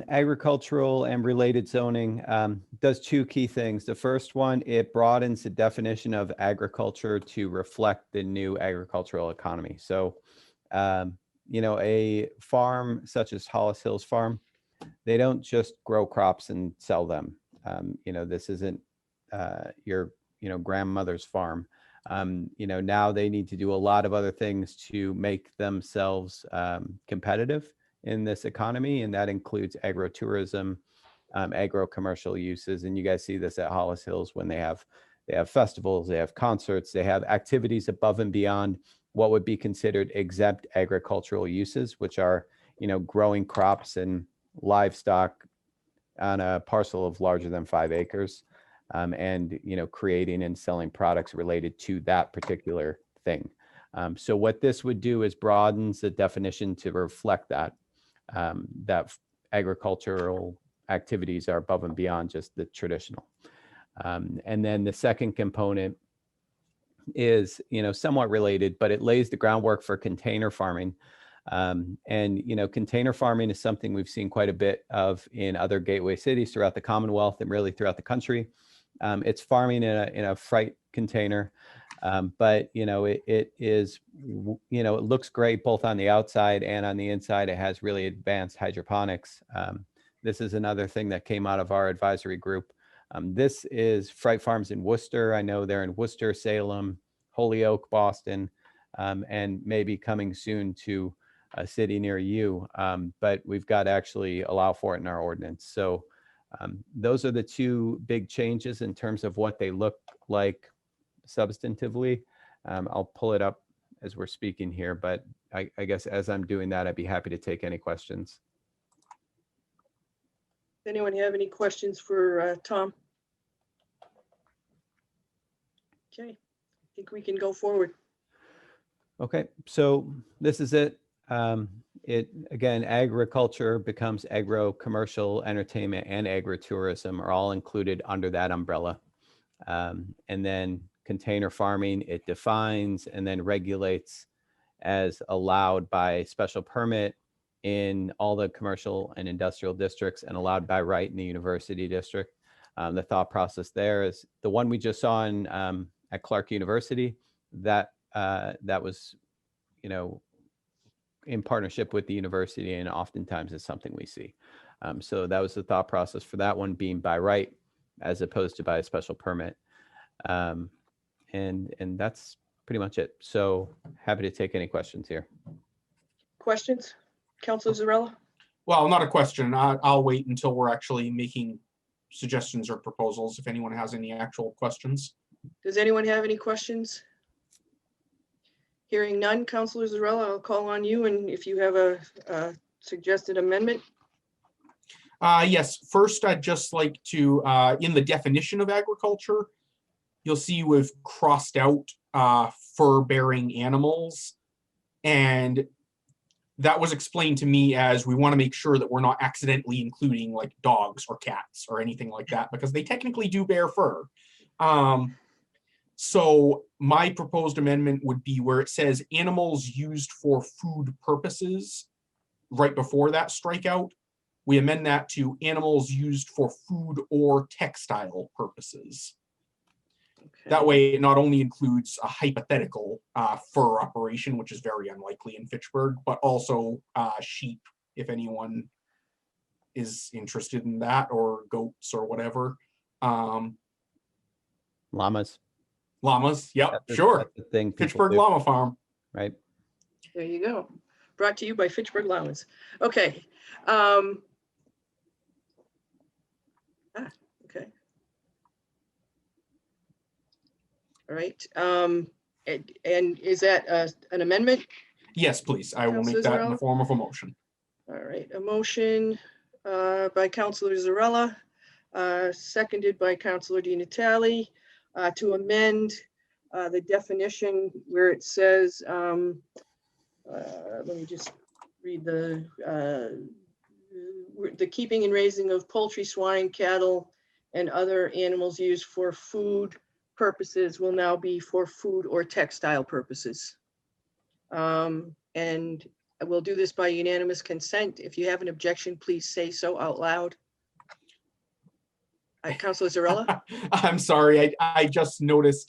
agricultural and related zoning, does two key things. The first one, it broadens the definition of agriculture to reflect the new agricultural economy. So, a farm such as Hollis Hills Farm, they don't just grow crops and sell them. This isn't your, grandmother's farm. Now they need to do a lot of other things to make themselves competitive in this economy, and that includes agro-tourism, agro-commercial uses. And you guys see this at Hollis Hills when they have festivals, they have concerts, they have activities above and beyond what would be considered exempt agricultural uses, which are, growing crops and livestock on a parcel of larger than 5 acres, and, creating and selling products related to that particular thing. So what this would do is broadens the definition to reflect that agricultural activities are above and beyond just the traditional. And then the second component is, somewhat related, but it lays the groundwork for container farming. Container farming is something we've seen quite a bit of in other gateway cities throughout the Commonwealth and really throughout the country. It's farming in a freight container. But it is, it looks great both on the outside and on the inside. It has really advanced hydroponics. This is another thing that came out of our advisory group. This is Fright Farms in Worcester. I know they're in Worcester, Salem, Holyoke, Boston, and maybe coming soon to a city near you. But we've got to actually allow for it in our ordinance. So those are the two big changes in terms of what they look like substantively. I'll pull it up as we're speaking here, but I guess as I'm doing that, I'd be happy to take any questions. Does anyone have any questions for Tom? Okay, I think we can go forward. Okay, so this is it. Again, agriculture becomes agro-commercial, entertainment, and agro-tourism are all included under that umbrella. And then container farming, it defines and then regulates as allowed by special permit in all the commercial and industrial districts and allowed by right in the university district. The thought process there is the one we just saw in, at Clark University, that was, in partnership with the university, and oftentimes is something we see. So that was the thought process for that one, being by right as opposed to by a special permit. And that's pretty much it. So happy to take any questions here. Questions? Councilor Zarella? Well, not a question. I'll wait until we're actually making suggestions or proposals if anyone has any actual questions. Does anyone have any questions? Hearing none, Counselor Zarella, I'll call on you, and if you have a suggested amendment. Yes, first I'd just like to, in the definition of agriculture, you'll see we've crossed out fur-bearing animals. And that was explained to me as we want to make sure that we're not accidentally including like dogs or cats or anything like that, because they technically do bear fur. So my proposed amendment would be where it says animals used for food purposes, right before that strikeout, we amend that to animals used for food or textile purposes. Okay. That way, it not only includes a hypothetical fur operation, which is very unlikely in Fitchburg, but also sheep, if anyone is interested in that, or goats or whatever. Llamas. Llamas, yep, That's sure. the thing. people Fitchburg do, Llama Farm. Right. There you go. Brought to you by Fitchburg Llamas. Okay. Okay. All right. And is that an amendment? Yes, please. I will make Councilor that in the Zarella? form of a motion. All right. A motion by Counselor Zarella, seconded by Counselor Di Natale, to amend the definition where it says, let me just read the keeping and raising of poultry, swine, cattle, and other animals used for food purposes will now be for food or textile purposes. And we'll do this by unanimous consent. If you have an objection, please say so out loud. Councilor Zarella? I'm sorry, I just noticed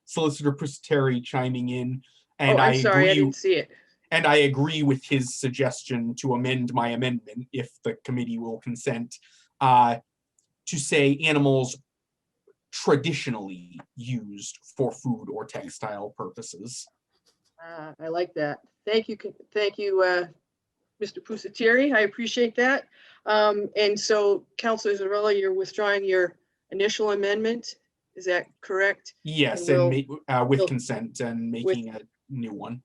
Solicitor Pusateri chiming in, and Oh, I'm sorry, I didn't see it. And I agree with his suggestion to amend my amendment, if the committee will consent, to say animals traditionally used for food or textile purposes. I like that. Thank you, Mr. Pusateri. I appreciate that. And so, Councilor Zarella, you're withdrawing your initial amendment. Is that correct? Yes, And and with consent and making a new one.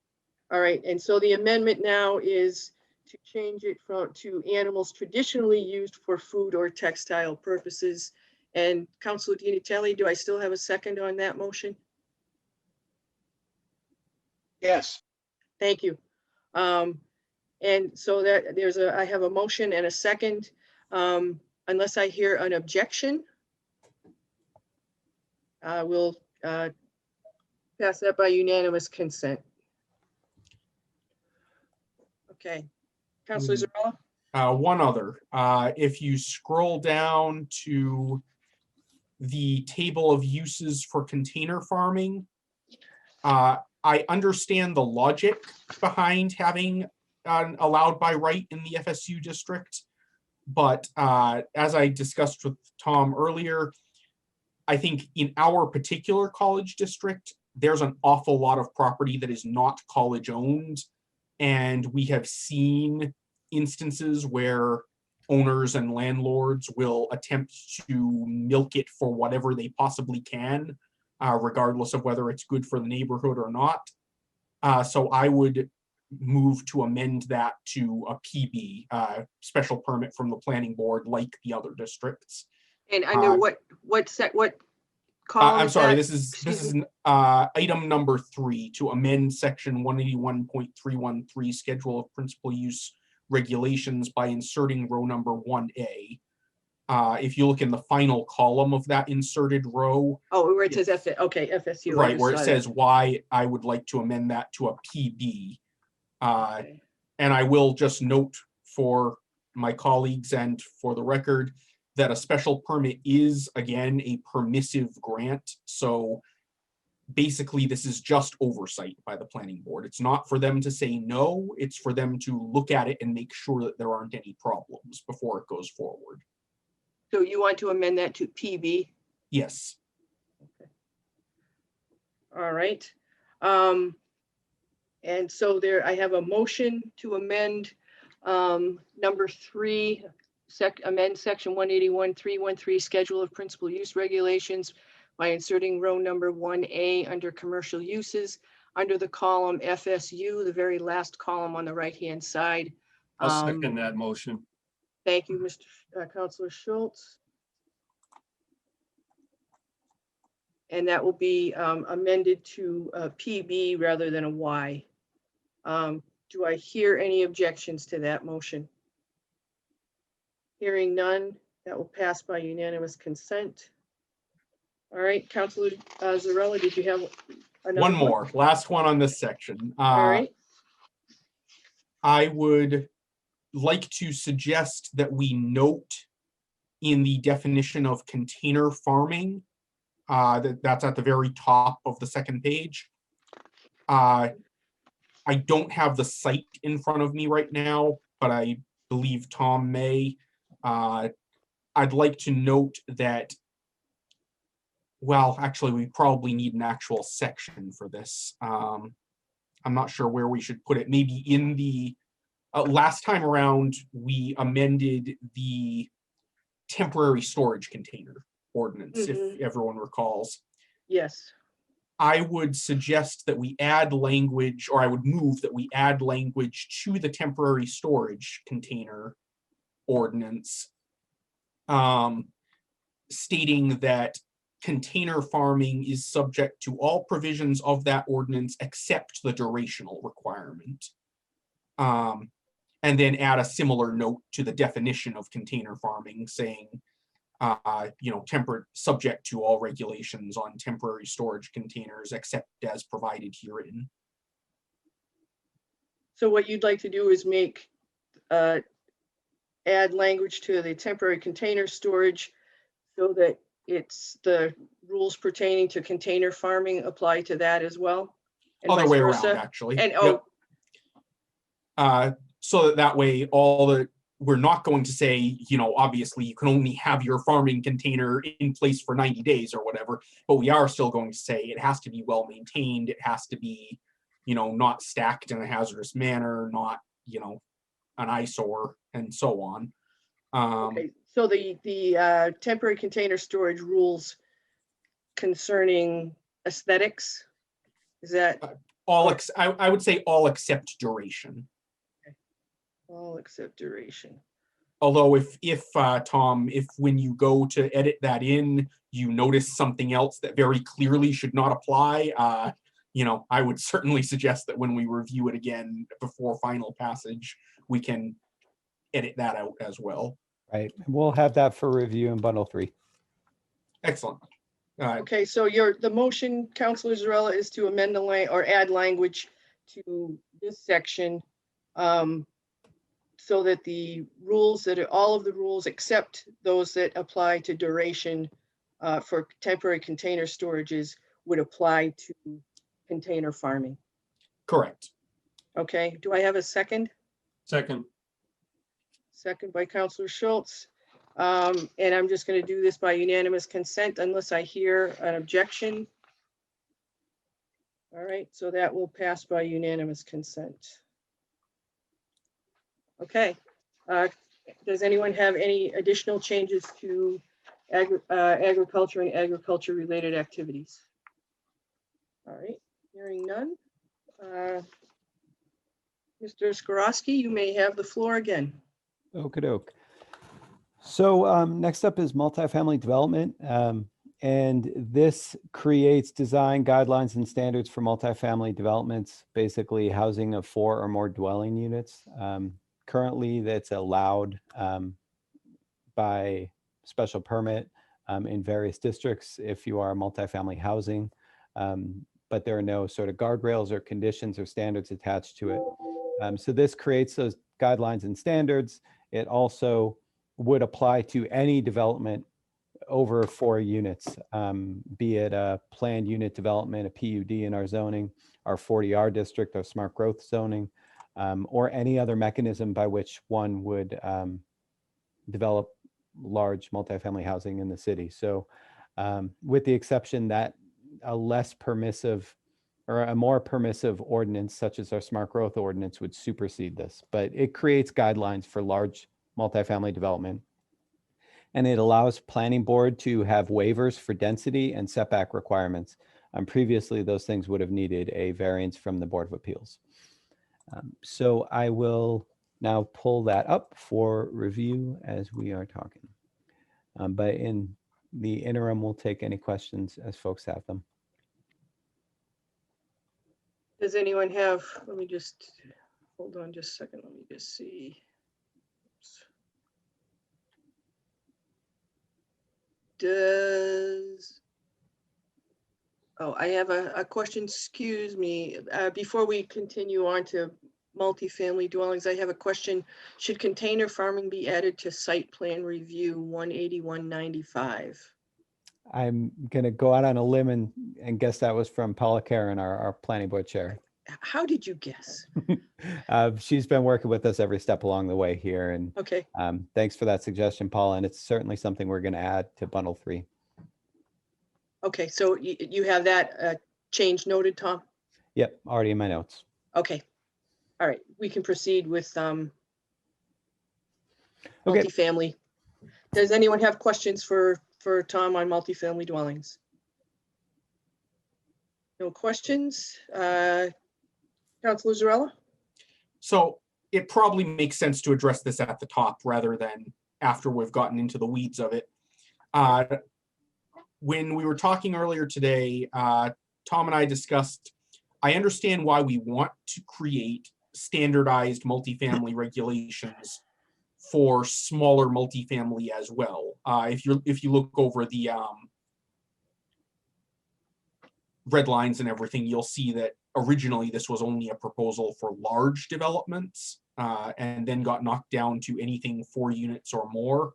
All right. And so the amendment now is to change it to animals traditionally used for food or textile purposes. And Councilor Di Natale, do I still have a second on that motion? Yes. Thank you. And so that I have a motion and a second. Unless I hear an objection, we'll pass that by unanimous consent. Okay. Councilor Zarella? One other, if you scroll down to the table of uses for container farming, I understand the logic behind having allowed by right in the FSU district, but as I discussed with Tom earlier, I think in our particular college district, there's an awful lot of property that is not college owned, and we have seen instances where owners and landlords will attempt to milk it for whatever they possibly can, regardless of whether it's good for the neighborhood or not. So I would move to amend that to a PB, special permit from the planning board, like the other districts. And under what column? I'm sorry, that? this is item number 3, to amend section 181.313 schedule of principal use regulations by inserting row number 1A. If you look in the final column of that inserted row. Oh, where it says FSU. Right, where it says why I would like to amend that to a PB. Okay. And I will just note for my colleagues and for the record that a special permit is, again, a permissive grant. So basically, this is just oversight by the planning board. It's not for them to say no, it's for them to look at it and make sure that there aren't any problems before it goes forward. So you want to amend that to PB? Yes. Okay. All right. And so I have a motion to amend number 3, amend section 181.313 schedule of principal use regulations by inserting row number 1A under commercial uses, under the column FSU, the very last column on the right-hand side. I'll second that motion. Thank you, Councilor Schultz. And that will be amended to a PB rather than a Y. Do I hear any objections to that motion? Hearing none, that will pass by unanimous consent. All right, Councilor Zarella, did you have another One more, last one on this section. All right, I would like to suggest that we note in the definition of container farming, that's at the very top of the second page. I don't have the site in front of me right now, but I believe Tom may. I'd like to note that, well, actually, we probably need an actual section for this. I'm not sure where we should put it. Maybe in the, last time around, we amended the temporary storage container ordinance, if everyone recalls. yes. I would suggest that we add language, or I would move that we add language to the temporary storage container ordinance, stating that container farming is subject to all provisions of that ordinance except the durational requirement. And then add a similar note to the definition of container farming saying, subject to all regulations on temporary storage containers except as provided herein. So what you'd like to do is make, add language to the temporary container storage so that it's the rules pertaining to container farming apply to that as well? And Other vice way versa? around, actually. And, Yep. So that way, we're not going to say, obviously you can only have your farming container in place for 90 days or whatever, but we are still going to say it has to be well maintained. It has to be, not stacked in a hazardous manner, not, an eyesore and so on. okay, so the temporary container storage rules concerning aesthetics, is that I would say all except duration. all except duration? Although if Tom, if when you go to edit that in, you notice something else that very clearly should not apply, I would certainly suggest that when we review it again before final passage, we can edit that out as well. Right. We'll have that for review in bundle 3. Excellent. Okay, so the motion, Councilor Zarella, is to amend or add language to this section so that the rules all of the rules except those that apply to duration for temporary container storages would apply to container farming. Correct. Okay, do I have a second? Second. Second by Councilor Schultz. And I'm just going to do this by unanimous consent unless I hear an objection. All right, so that will pass by unanimous consent. Okay. Does anyone have any additional changes to agriculture and agriculture-related activities? All right, hearing none. Mr. Skorowski, you may have the floor again. Okey-doke. So next up is multifamily development. And this creates design guidelines and standards for multifamily developments, basically housing of 4 or more dwelling units. Currently, that's allowed by special permit in various districts if you are multifamily housing, but there are no sort of guardrails or conditions or standards attached to it. So this creates those guidelines and standards. It also would apply to any development over 4 units, be it a planned unit development, a PUD in our zoning, our 40R district, our smart growth zoning, or any other mechanism by which one would develop large multifamily housing in the city. So with the exception that a less permissive or a more permissive ordinance, such as our smart growth ordinance, would supersede this, but it creates guidelines for large multifamily development. and it allows planning board to have waivers for density and setback requirements. Previously, those things would have needed a variance from the Board of Appeals. So I will now pull that up for review as we are talking. But in the interim, we'll take any questions as folks have them. Does anyone have, let me just, hold on just a second, let me just see. Oops. I have a question, excuse me. Before we continue on to multifamily dwellings, I have a question. Should container farming be added to site plan review 18195? I'm going to go out on a limb and guess that was from Paula Karen, our planning board chair. How did you guess? She's been working with us every step along the way here. And Okay, thanks for that suggestion, Paula. And it's certainly something we're going to add to bundle 3. okay, so you have that change noted, Tom? Yep, already in my notes. Okay, all right, we can proceed with Okay. multifamily. Does anyone have questions for Tom on multifamily dwellings? No questions? Councilor Zarella? So it probably makes sense to address this at the top rather than after we've gotten into the weeds of it. When we were talking earlier today, Tom and I discussed, I understand why we want to create standardized multifamily regulations for smaller multifamily as well. If you look over the red lines and everything, you'll see that originally this was only a proposal for large developments, and then got knocked down to anything 4 units or more.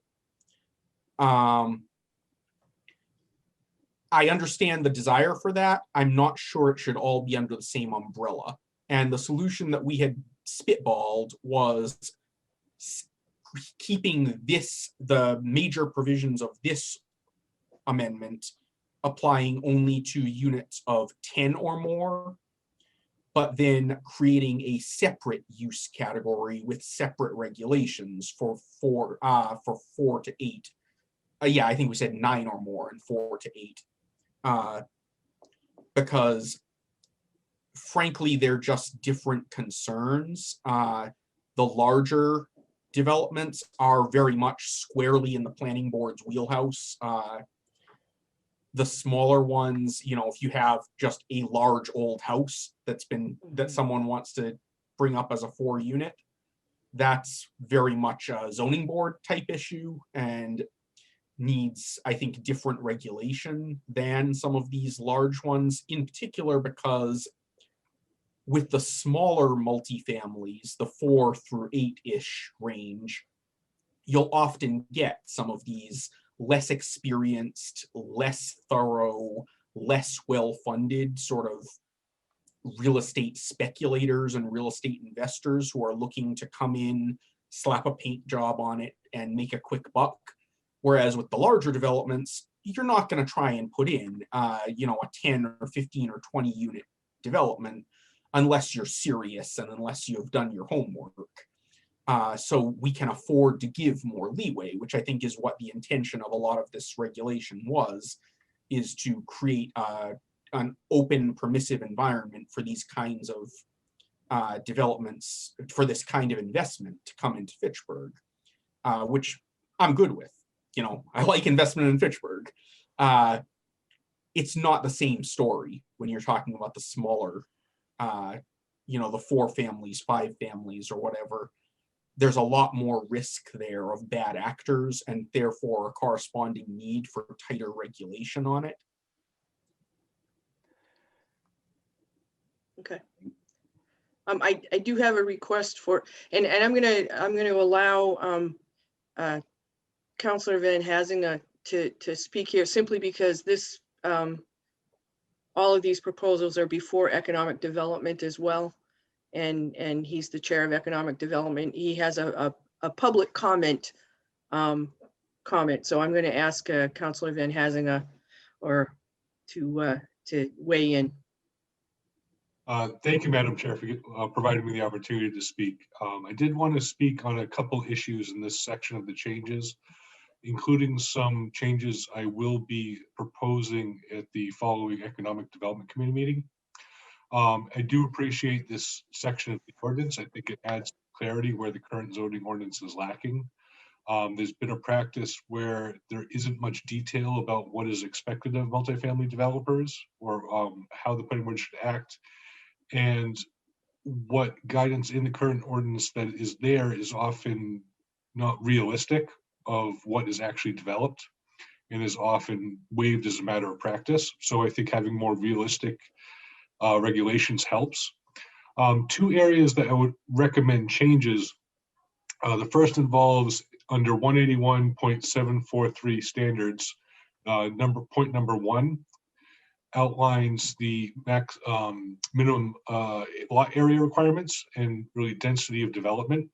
I understand the desire for that. I'm not sure it should all be under the same umbrella. And the solution that we had spitballed was keeping the major provisions of this amendment applying only to units of 10 or more, but then creating a separate use category with separate regulations for 4 to 8. Yeah, I think we said 9 or more and 4 to 8. Because frankly, they're just different concerns. The larger developments are very much squarely in the planning board's wheelhouse. The smaller ones, if you have just a large old house that someone wants to bring up as a 4 unit, that's very much a zoning board type issue and needs, I think, different regulation than some of these large ones, in particular because with the smaller multifamilies, the 4 through 8-ish range, you'll often get some of these less experienced, less thorough, less well-funded sort of real estate speculators and real estate investors who are looking to come in, slap a paint job on it, and make a quick buck. Whereas with the larger developments, you're not going to try and put in, a 10 or 15 or 20 unit development unless you're serious and unless you have done your homework. So we can afford to give more leeway, which I think is what the intention of a lot of this regulation is to create an open, permissive environment for these kinds of developments, for this kind of investment to come into Fitchburg, which I'm good with. I like investment in Fitchburg. It's not the same story when you're talking about the smaller, the 4 families, 5 families, or whatever. There's a lot more risk there of bad actors and therefore a corresponding need for tighter regulation on it. Okay. I do have a request for, and I'm gonna allow Councillor Van Hazinga to speak here simply because this all of these proposals are before economic development as well, and he's the chair of economic development. He has a public comment so I'm going to ask Councillor Van Hazinga to weigh in. Thank you, Madam Chair, for providing me the opportunity to speak. I did want to speak on a couple issues in this section of the changes. including some changes I will be proposing at the following Economic Development Committee meeting. I do appreciate this section of the ordinance. I think it adds clarity where the current zoning ordinance is lacking. There's been a practice where there isn't much detail about what is expected of multifamily developers or how the planning board should act. And what guidance in the current ordinance that is there is often not realistic of what is actually developed and is often waived as a matter of practice. So I think having more realistic regulations helps. Two areas that I would recommend changes. The first involves under 181.743 standards, point number 1 outlines the minimum lot area requirements and really density of development.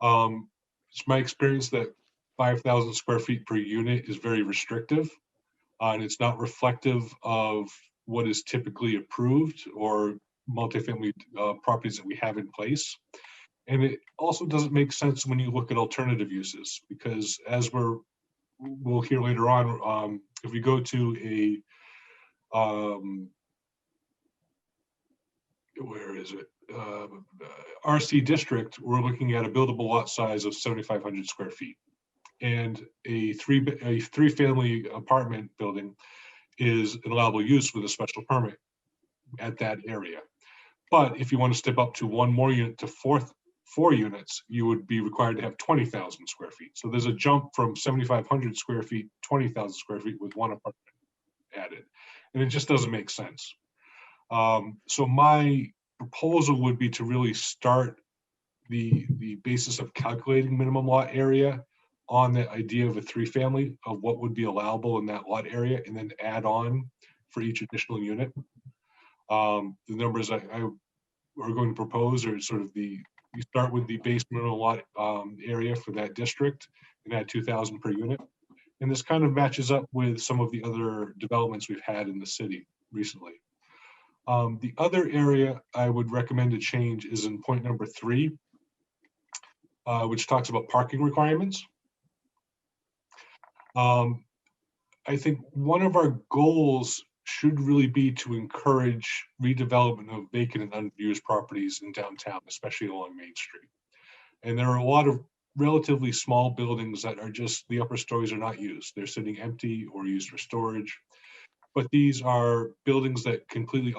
It's my experience that 5,000 square feet per unit is very restrictive, and it's not reflective of what is typically approved or multifamily properties that we have in place. And it also doesn't make sense when you look at alternative uses, because as we'll hear later on, if we go to a where is it? RC district, we're looking at a buildable lot size of 7,500 square feet. And a three-family apartment building is an allowable use with a special permit at that area. But if you want to step up to one more unit to four units, you would be required to have 20,000 square feet. So there's a jump from 7,500 square feet, 20,000 square feet with one apartment added. And it just doesn't make sense. So my proposal would be to really start the basis of calculating minimum lot area on the idea of a three-family of what would be allowable in that lot area, and then add on for each additional unit. The numbers I are going to propose are sort of you start with the base minimum lot area for that district and add 2,000 per unit. And this kind of matches up with some of the other developments we've had in the city recently. The other area I would recommend to change is in point number 3, which talks about parking requirements. I think one of our goals should really be to encourage redevelopment of vacant and unused properties in downtown, especially along Main Street. And there are a lot of relatively small buildings that are just, the upper stories are not used. They're sitting empty or used for storage. But these are buildings that completely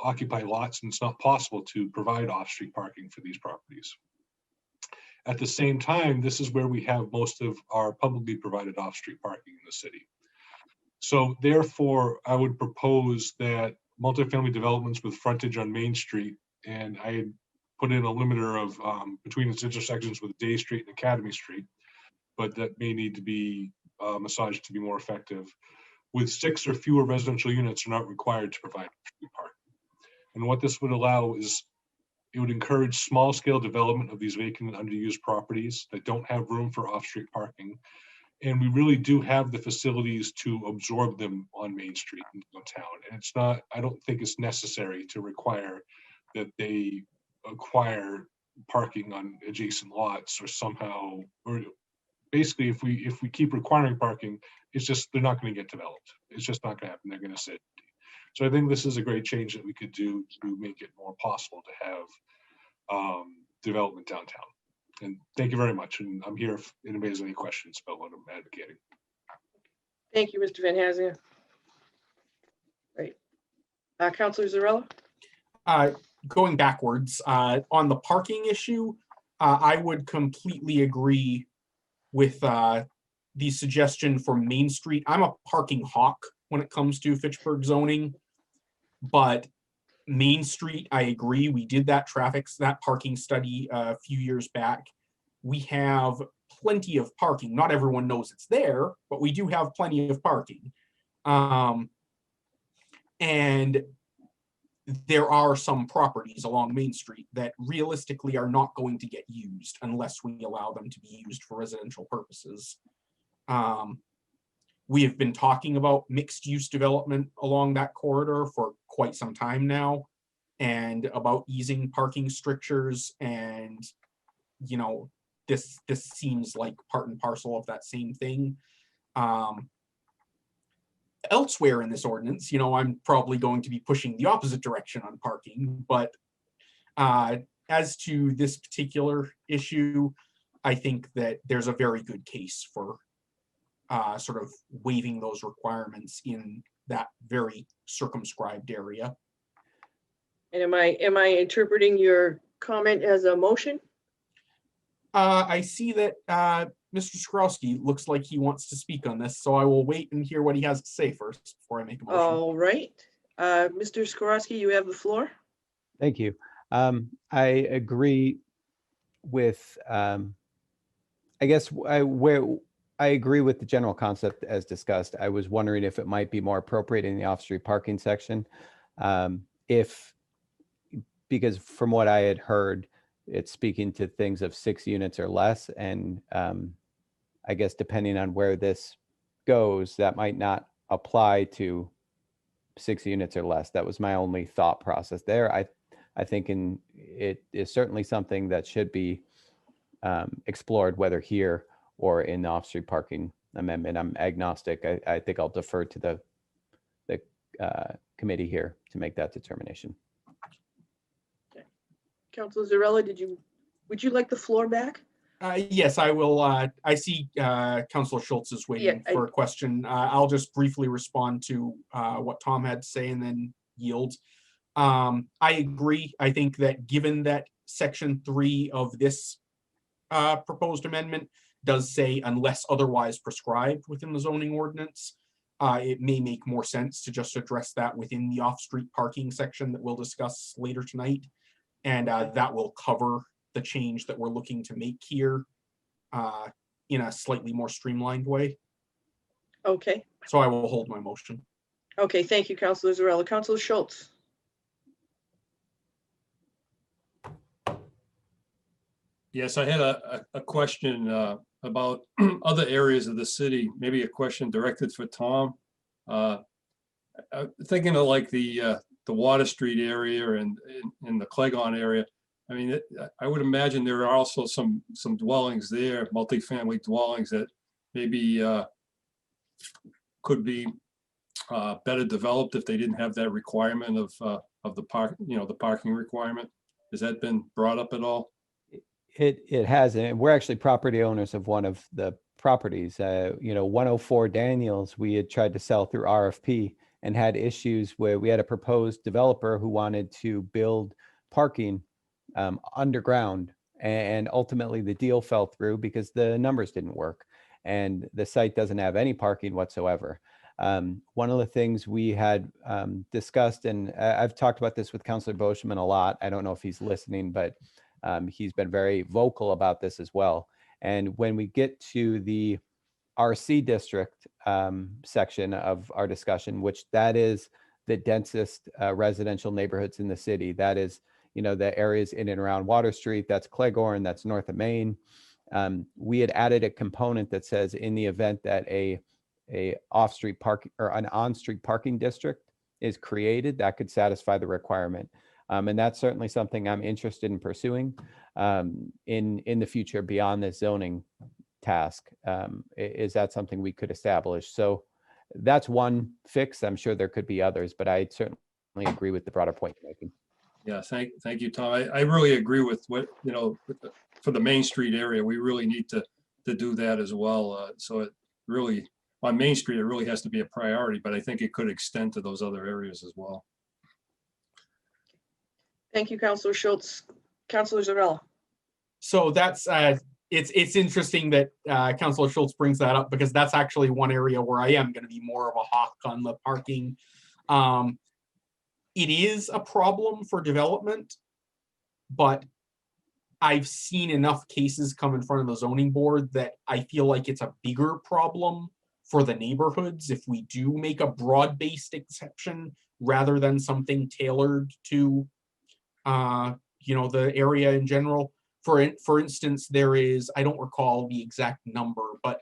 occupy lots, and it's not possible to provide off-street parking for these properties. At the same time, this is where we have most of our publicly provided off-street parking in the city. So therefore, I would propose that multifamily developments with frontage on Main Street, and I had put in a limiter of between its intersections with Day Street and Academy Street, but that may need to be massaged to be more effective. With 6 or fewer residential units are not required to provide parking. And what this would allow is, it would encourage small scale development of these vacant and underused properties that don't have room for off-street parking. And we really do have the facilities to absorb them on Main Street in downtown. And it's not, I don't think it's necessary to require that they acquire parking on adjacent lots or somehow, or basically if we keep requiring parking, it's just, they're not going to get developed. It's just not going to happen. They're going to sit. So I think this is a great change that we could do to make it more possible to have development downtown. And thank you very much. And I'm here if anybody has any questions about what I'm advocating. Thank you, Mr. Van Hazinga. Right. Councilor Zarella? Going backwards, on the parking issue, I would completely agree with the suggestion for Main Street. I'm a parking hawk when it comes to Fitchburg zoning, but Main Street, I agree. We did that parking study a few years back. We have plenty of parking. Not everyone knows it's there, but we do have plenty of parking. And there are some properties along Main Street that realistically are not going to get used unless we allow them to be used for residential purposes. We have been talking about mixed use development along that corridor for quite some time now, and about easing parking strictures and, you know, this seems like part and parcel of that same thing. Elsewhere in this ordinance, you know, I'm probably going to be pushing the opposite direction on parking, but as to this particular issue, I think that there's a very good case for sort of waiving those requirements in that very circumscribed area. And am I interpreting your comment as a motion? I see that Mr. Skrowski looks like he wants to speak on this, so I will wait and hear what he has to say first before I make a motion. All right. Mr. Skorowski, you have the floor. Thank you. I agree with, I guess where I agree with the general concept as discussed. I was wondering if it might be more appropriate in the off-street parking section. Because from what I had heard, it's speaking to things of 6 units or less. And I guess depending on where this goes, that might not apply to 6 units or less. That was my only thought process there. I think it is certainly something that should be explored, whether here or in the off-street parking amendment. I'm agnostic. I think I'll defer to the committee here to make that determination. Councilor Zarella, would you like the floor back? Yes, I will. I see Councilor Schultz is waiting for a question. I'll just briefly respond to what Tom had to say and then yield. I agree. I think that given that section 3 of this proposed amendment does say unless otherwise prescribed within the zoning ordinance, it may make more sense to just address that within the off-street parking section that we'll discuss later tonight. And that will cover the change that we're looking to make here in a slightly more streamlined way. Okay. So I will hold my motion. Okay, thank you, Councilor Zarella. Councilor Schultz. Yes, I had a question about other areas of the city, maybe a question directed for Tom. Thinking of like the Water Street area and in the Clegon area. I mean, I would imagine there are also some dwellings there, multifamily dwellings that maybe could be better developed if they didn't have that requirement of the park, the parking requirement. Has that been brought up at all? It hasn't. We're actually property owners of one of the properties. 104 Daniels, we had tried to sell through RFP and had issues where we had a proposed developer who wanted to build parking underground, and ultimately the deal fell through because the numbers didn't work and the site doesn't have any parking whatsoever. One of the things we had discussed, and I've talked about this with Councilor Boschman a lot. I don't know if he's listening, but he's been very vocal about this as well. And when we get to the RC district section of our discussion, which that is the densest residential neighborhoods in the city, that is, the areas in and around Water Street, that's Cleghorn, that's north of Main. We had added a component that says in the event that a off-street park or an on-street parking district is created, that could satisfy the requirement. And that's certainly something I'm interested in pursuing in the future beyond this zoning task. Is that something we could establish? So that's one fix. I'm sure there could be others, but I certainly agree with the broader point you're making. Yeah, thank you, Tom. I really agree with what, for the Main Street area, we really need to do that as well. So it really, on Main Street, it really has to be a priority, but I think it could extend to those other areas as well. Thank you, Councilor Schultz. Councilor Zarella. So that's it's interesting that Councilor Schultz brings that up, because that's actually one area where I am going to be more of a hawk on the parking. It is a problem for development, but I've seen enough cases come in front of the zoning board that I feel like it's a bigger problem for the neighborhoods if we do make a broad-based exception rather than something tailored to the area in general. For instance, there is, I don't recall the exact number, but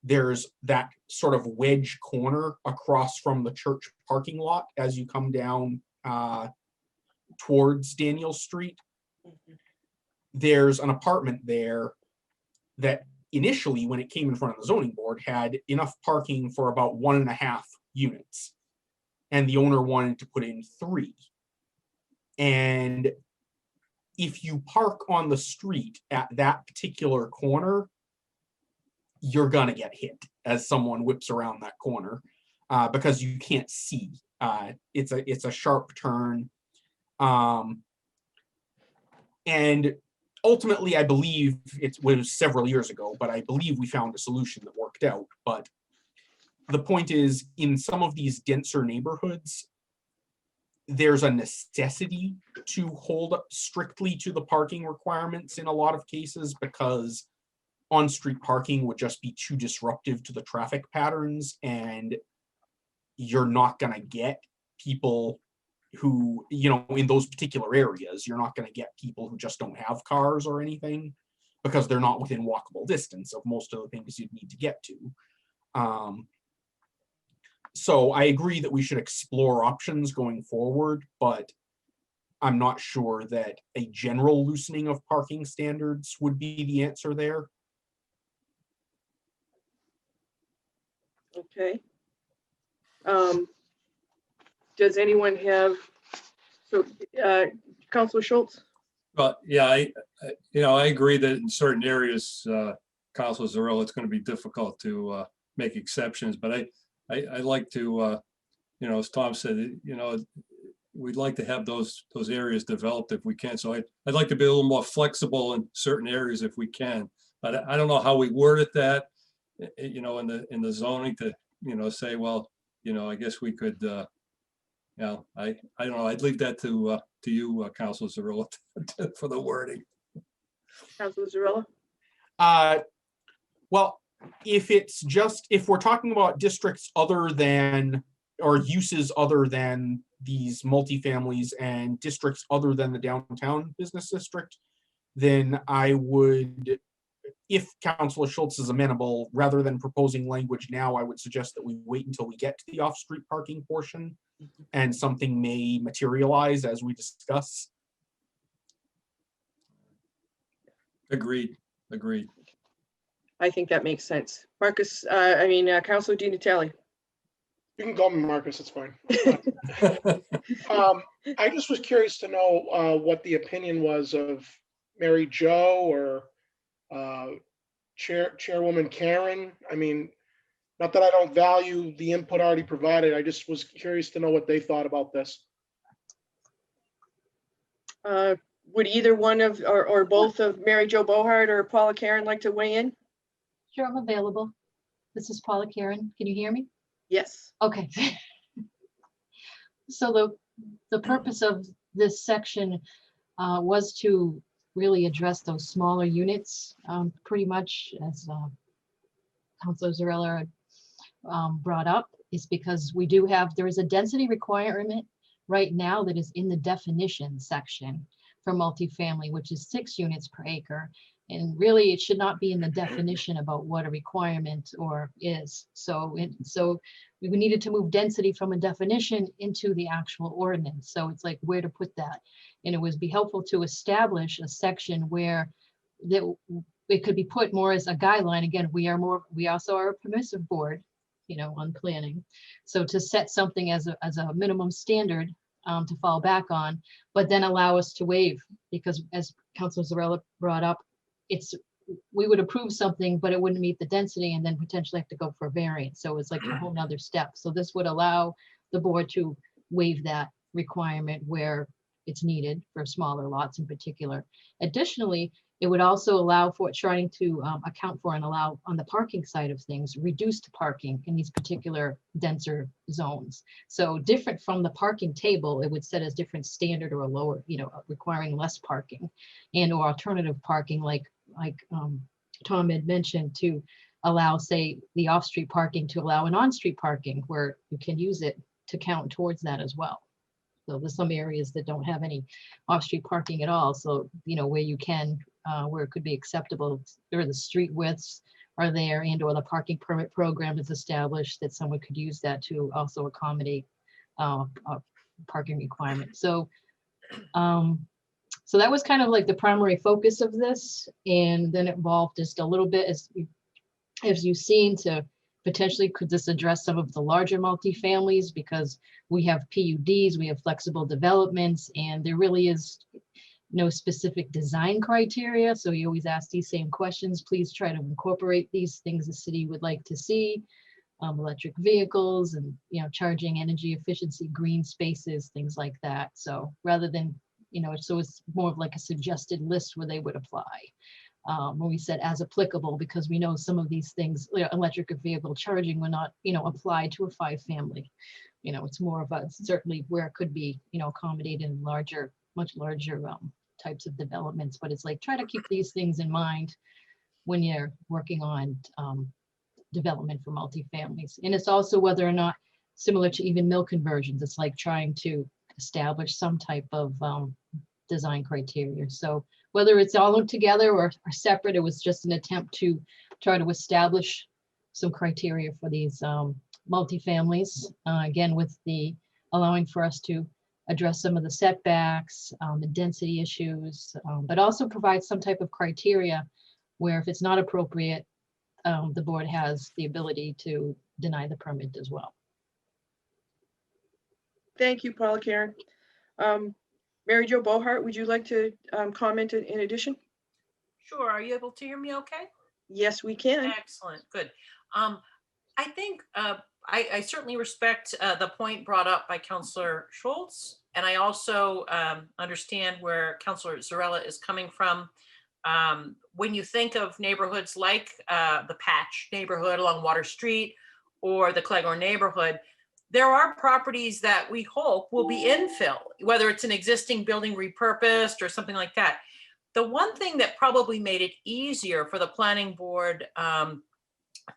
there's that sort of wedge corner across from the church parking lot as you come down towards Daniel Street. there's an apartment there that initially, when it came in front of the zoning board, had enough parking for about 1.5 units. And the owner wanted to put in 3. And if you park on the street at that particular corner, you're gonna get hit as someone whips around that corner because you can't see. It's a sharp turn. And ultimately, I believe it was several years ago, but I believe we found a solution that worked out. But the point is, in some of these denser neighborhoods, there's a necessity to hold up strictly to the parking requirements in a lot of cases, because on-street parking would just be too disruptive to the traffic patterns, and you're not gonna get people who, in those particular areas, you're not gonna get people who just don't have cars or anything, because they're not within walkable distance of most of the things you'd need to get to. So I agree that we should explore options going forward, but I'm not sure that a general loosening of parking standards would be the answer there. Okay. Does anyone have, so Councilor Schultz? But yeah, I agree that in certain areas, Councilor Zarella, it's going to be difficult to make exceptions, but I like to, as Tom said, we'd like to have those areas developed if we can. So I'd like to be a little more flexible in certain areas if we can. But I don't know how we worded that, in the zoning to, say, well, I guess we could, I don't know. I'd leave that to you, Councilor Zarella, for the wording. Councilor Zarella? Well, if we're talking about districts other than, or uses other than these multifamilies and districts other than the downtown business district, then I would, if Councilor Schultz is amenable, rather than proposing language now, I would suggest that we wait until we get to the off-street parking portion, and something may materialize as we discuss. Agreed. I think that makes sense. Marcus, Councilor Di Natale. You can call me Marcus, it's fine. I just was curious to know what the opinion was of Mary Jo or Chairwoman Karen. I mean, not that I don't value the input already provided. I just was curious to know what they thought about this. Would either one of, or both of Mary Jo Bohart or Paula Karen like to weigh in? Sure, I'm available. This is Paula Karen. Can you hear me? Yes. Okay. So the purpose of this section was to really address those smaller units, pretty much as Councilor Zarella brought up, is because there is a density requirement right now that is in the definition section for multifamily, which is 6 units per acre. And really, it should not be in the definition about what a requirement is. So we needed to move density from a definition into the actual ordinance. So it's like where to put that. And it would be helpful to establish a section where it could be put more as a guideline. Again, we also are a permissive board, on planning. So to set something as a minimum standard to fall back on, but then allow us to waive, because as Councilor Zarella brought up, we would approve something, but it wouldn't meet the density and then potentially have to go for a variance. So it's like a whole nother step. So this would allow the board to waive that requirement where it's needed for smaller lots in particular. Additionally, it would also allow for trying to account for and allow on the parking side of things, reduced parking in these particular denser zones. So different from the parking table, it would set as different standard or a lower, requiring less parking and or alternative parking like Tom had mentioned, to allow, say, the off-street parking to allow an on-street parking where you can use it to count towards that as well. So there's some areas that don't have any off-street parking at all. So, where you can, where it could be acceptable, or the street widths are there and or the parking permit program is established, that someone could use that to also accommodate a parking requirement. So So that was kind of like the primary focus of this, and then it evolved just a little bit as you've seen, to potentially could this address some of the larger multifamilies, because we have PUDs, we have flexible developments, and there really is no specific design criteria. So you always ask these same questions. Please try to incorporate these things the city would like to see. Electric vehicles and, charging, energy efficiency, green spaces, things like that. So rather than, so it's more of like a suggested list where they would apply. When we said as applicable, because we know some of these things, electric vehicle charging will not, apply to a 5-family. It's more of a certainly where it could be, accommodated in larger, much larger types of developments. But it's like, try to keep these things in mind when you're working on development for multifamilies. And it's also whether or not, similar to even mill conversions, it's like trying to establish some type of design criteria. So whether it's all together or separate, it was just an attempt to try to establish some criteria for these multifamilies. Again, with the allowing for us to address some of the setbacks, the density issues, but also provide some type of criteria where if it's not appropriate, the board has the ability to deny the permit as well. Thank you, Paula Karen. Mary Jo Bohart, would you like to comment in addition? Sure. Are you able to hear me okay? Yes, we can. Excellent. Good. I think I certainly respect the point brought up by Councillor Schultz, and I also understand where Councillor Zarella is coming from. When you think of neighborhoods like the Patch neighborhood along Water Street or the Cleghorn neighborhood, there are properties that we hope will be infill, whether it's an existing building repurposed or something like that. The one thing that probably made it easier for the planning board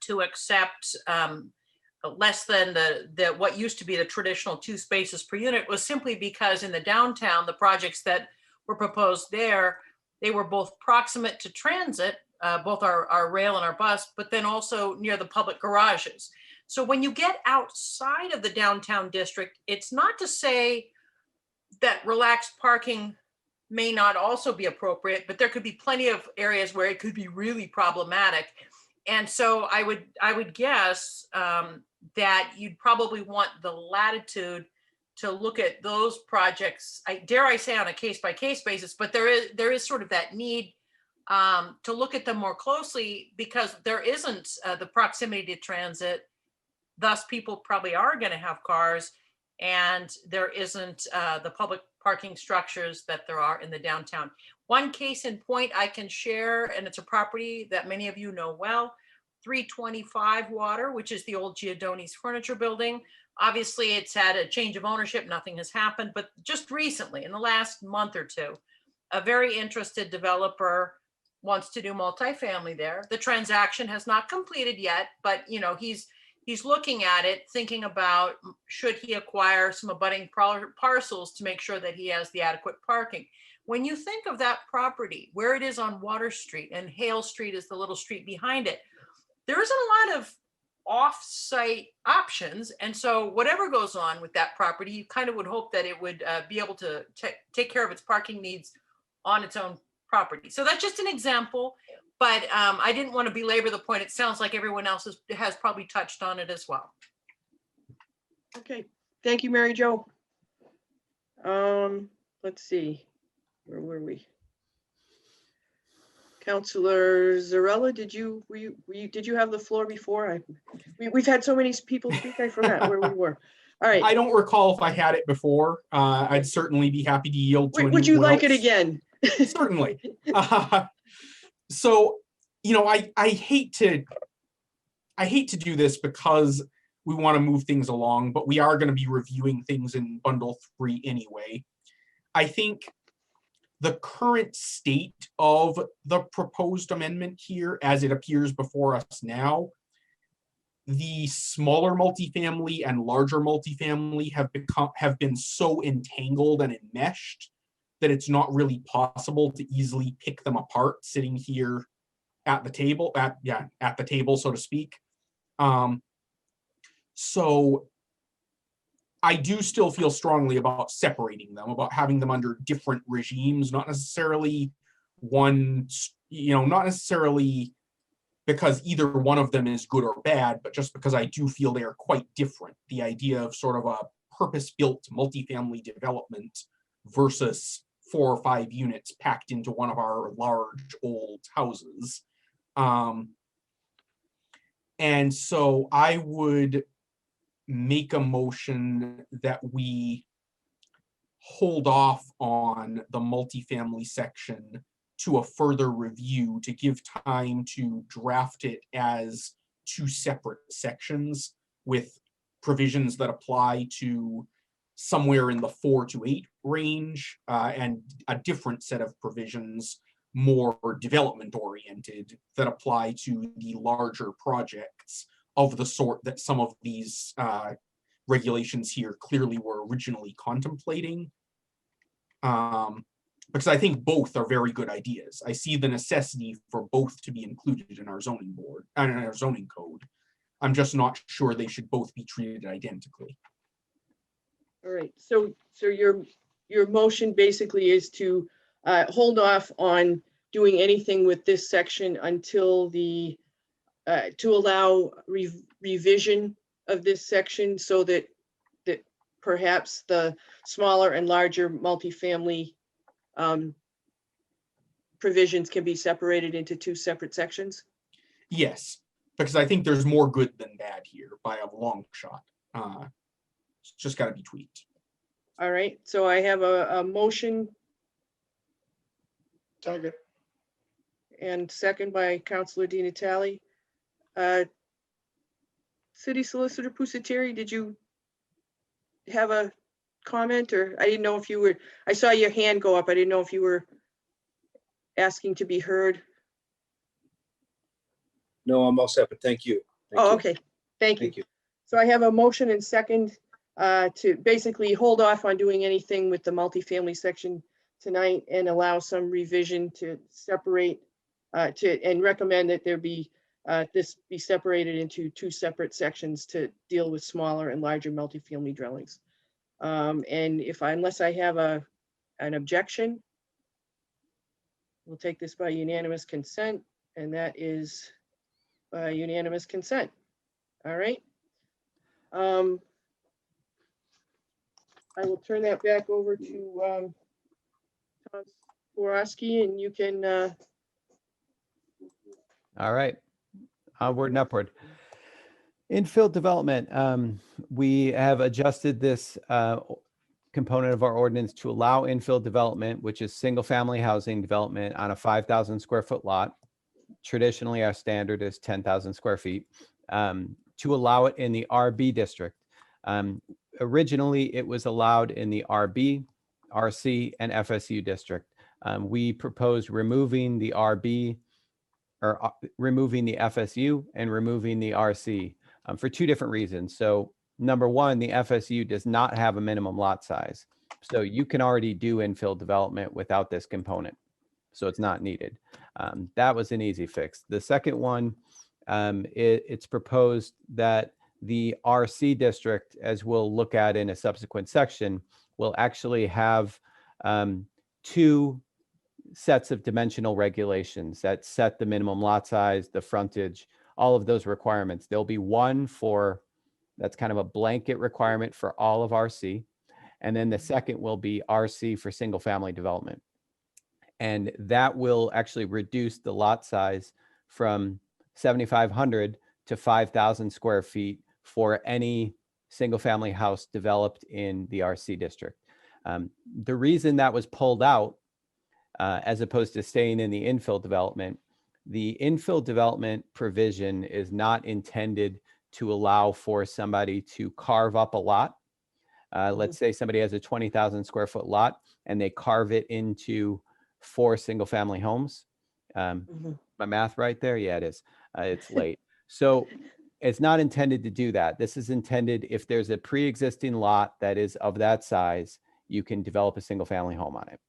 to accept less than the what used to be the traditional 2 spaces per unit was simply because in the downtown, the projects that were proposed there, they were both proximate to transit, both our rail and our bus, but then also near the public garages. So when you get outside of the downtown district, it's not to say that relaxed parking may not also be appropriate, but there could be plenty of areas where it could be really problematic. And so I would guess that you'd probably want the latitude to look at those projects, dare I say on a case-by-case basis, but there is sort of that need to look at them more closely because there isn't the proximity to transit. Thus, people probably are going to have cars, and there isn't the public parking structures that there are in the downtown. One case in point I can share, and it's a property that many of you know well, 325 Water, which is the old Giordoni's Furniture Building. Obviously, it's had a change of ownership. Nothing has happened, but just recently, in the last month or two, a very interested developer wants to do multifamily there. The transaction has not completed yet, but he's looking at it, thinking about should he acquire some abutting parcels to make sure that he has the adequate parking. When you think of that property, where it is on Water Street and Hale Street is the little street behind it, there isn't a lot of off-site options. And so whatever goes on with that property, you kind of would hope that it would be able to take care of its parking needs on its own property. So that's just an example. But I didn't want to belabor the point. It sounds like everyone else has probably touched on it as well. Okay, thank you, Mary Jo. Let's see, where were we? Councillor Zarella, did you have the floor before? We've had so many people speak, I forgot where we were. All right. I don't recall if I had it before. I'd certainly be happy to yield to Would you like else. it again? Certainly. So, I hate to do this because we want to move things along, but we are going to be reviewing things in bundle 3 anyway. I think the current state of the proposed amendment here, as it appears before us now, the smaller multifamily and larger multifamily have been so entangled and enmeshed that it's not really possible to easily pick them apart sitting here at the table, at the table, so to speak. So I do still feel strongly about separating them, about having them under different regimes, not necessarily one, not necessarily because either one of them is good or bad, but just because I do feel they are quite different. The idea of sort of a purpose-built multifamily development versus 4 or 5 units packed into one of our large old houses. And so I would make a motion that we hold off on the multifamily section to a further review to give time to draft it as 2 separate sections with provisions that apply to somewhere in the 4 to 8 range, and a different set of provisions, more development oriented, that apply to the larger projects of the sort that some of these regulations here clearly were originally contemplating. Because I think both are very good ideas. I see the necessity for both to be included in our zoning board and in our zoning code. I'm just not sure they should both be treated identically. All right, so your motion basically is to hold off on doing anything with this section until the, to allow revision of this section so that perhaps the smaller and larger multifamily provisions can be separated into 2 separate sections? Yes, because I think there's more good than bad here by a long shot. It's just got to be tweaked. All right, so I have a motion Second. and second by Councilor Di Natale. City Solicitor Pusateri, did you have a comment, or I didn't know if you were, I saw your hand go up. I didn't know if you were asking to be heard. No, I'm all set, but thank you. Thank Oh, you. okay, thank you. Thank you. So I have a motion and second to basically hold off on doing anything with the multifamily section tonight and allow some revision to separate and recommend that there be this be separated into 2 separate sections to deal with smaller and larger multifamily dwellings. And unless I have an objection, we'll take this by unanimous consent, and that is by unanimous consent. All right. I will turn that back over to Tom Borowski, and you can. All right, onward and upward. Infield development. We have adjusted this component of our ordinance to allow infill development, which is single family housing development on a 5,000 square foot lot. Traditionally, our standard is 10,000 square feet, to allow it in the RB district. Originally, it was allowed in the RB, RC, and FSU district. We proposed removing the RB, or removing the FSU and removing the RC for 2 different reasons. So number one, the FSU does not have a minimum lot size. So you can already do infill development without this component. So it's not needed. That was an easy fix. The second one, it's proposed that the RC district, as we'll look at in a subsequent section, will actually have 2 sets of dimensional regulations that set the minimum lot size, the frontage, all of those requirements. There'll be one that's kind of a blanket requirement for all of RC. And then the second will be RC for single family development. And that will actually reduce the lot size from 7,500 to 5,000 square feet for any single family house developed in the RC district. The reason that was pulled out, as opposed to staying in the infill development, the infill development provision is not intended to allow for somebody to carve up a lot. Let's say somebody has a 20,000 square foot lot and they carve it into 4 single family homes. My math right there? Yeah, it is. It's late. So it's not intended to do that. This is intended if there's a pre-existing lot that is of that size, you can develop a single family home on it.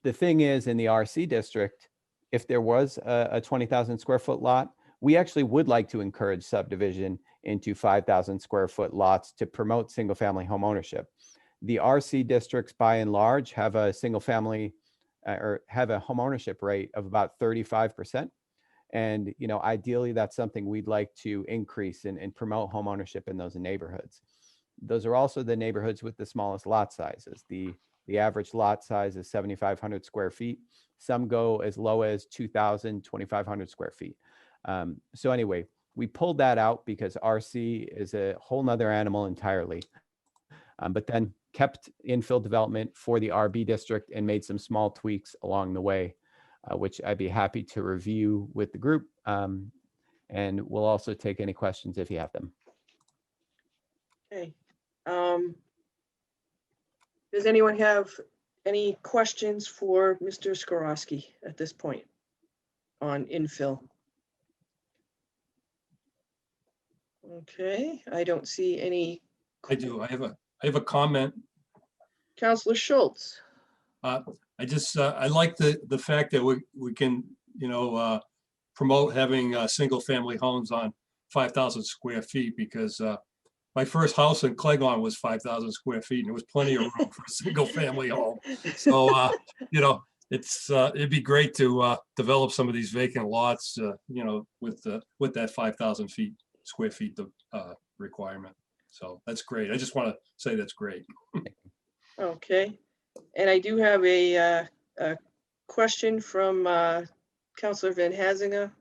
The thing is, in the RC district, if there was a 20,000 square foot lot, we actually would like to encourage subdivision into 5,000 square foot lots to promote single family home ownership. The RC districts by and large have a single family or have a home ownership rate of about 35%. And, you know, ideally that's something we'd like to increase and promote home ownership in those neighborhoods. Those are also the neighborhoods with the smallest lot sizes. The average lot size is 7,500 square feet. Some go as low as 2,000, 2,500 square feet. So anyway, we pulled that out because RC is a whole nother animal entirely. But then kept infill development for the RB district and made some small tweaks along the way, which I'd be happy to review with the group. And we'll also take any questions if you have them. Okay. Does anyone have any questions for Mr. Skorowski at this point on infill? Okay, I don't see any. I do. I have a comment. Councillor Schultz. I like the fact that we can, you know, promote having single family homes on 5,000 square feet, because my first house in Clegon was 5,000 square feet and there was plenty of room for a single family home. So, you know, it'd be great to develop some of these vacant lots, you know, with that 5,000 square feet requirement. So that's great. I just want to say that's great. Okay, and I do have a question from Councillor Van Hazinga,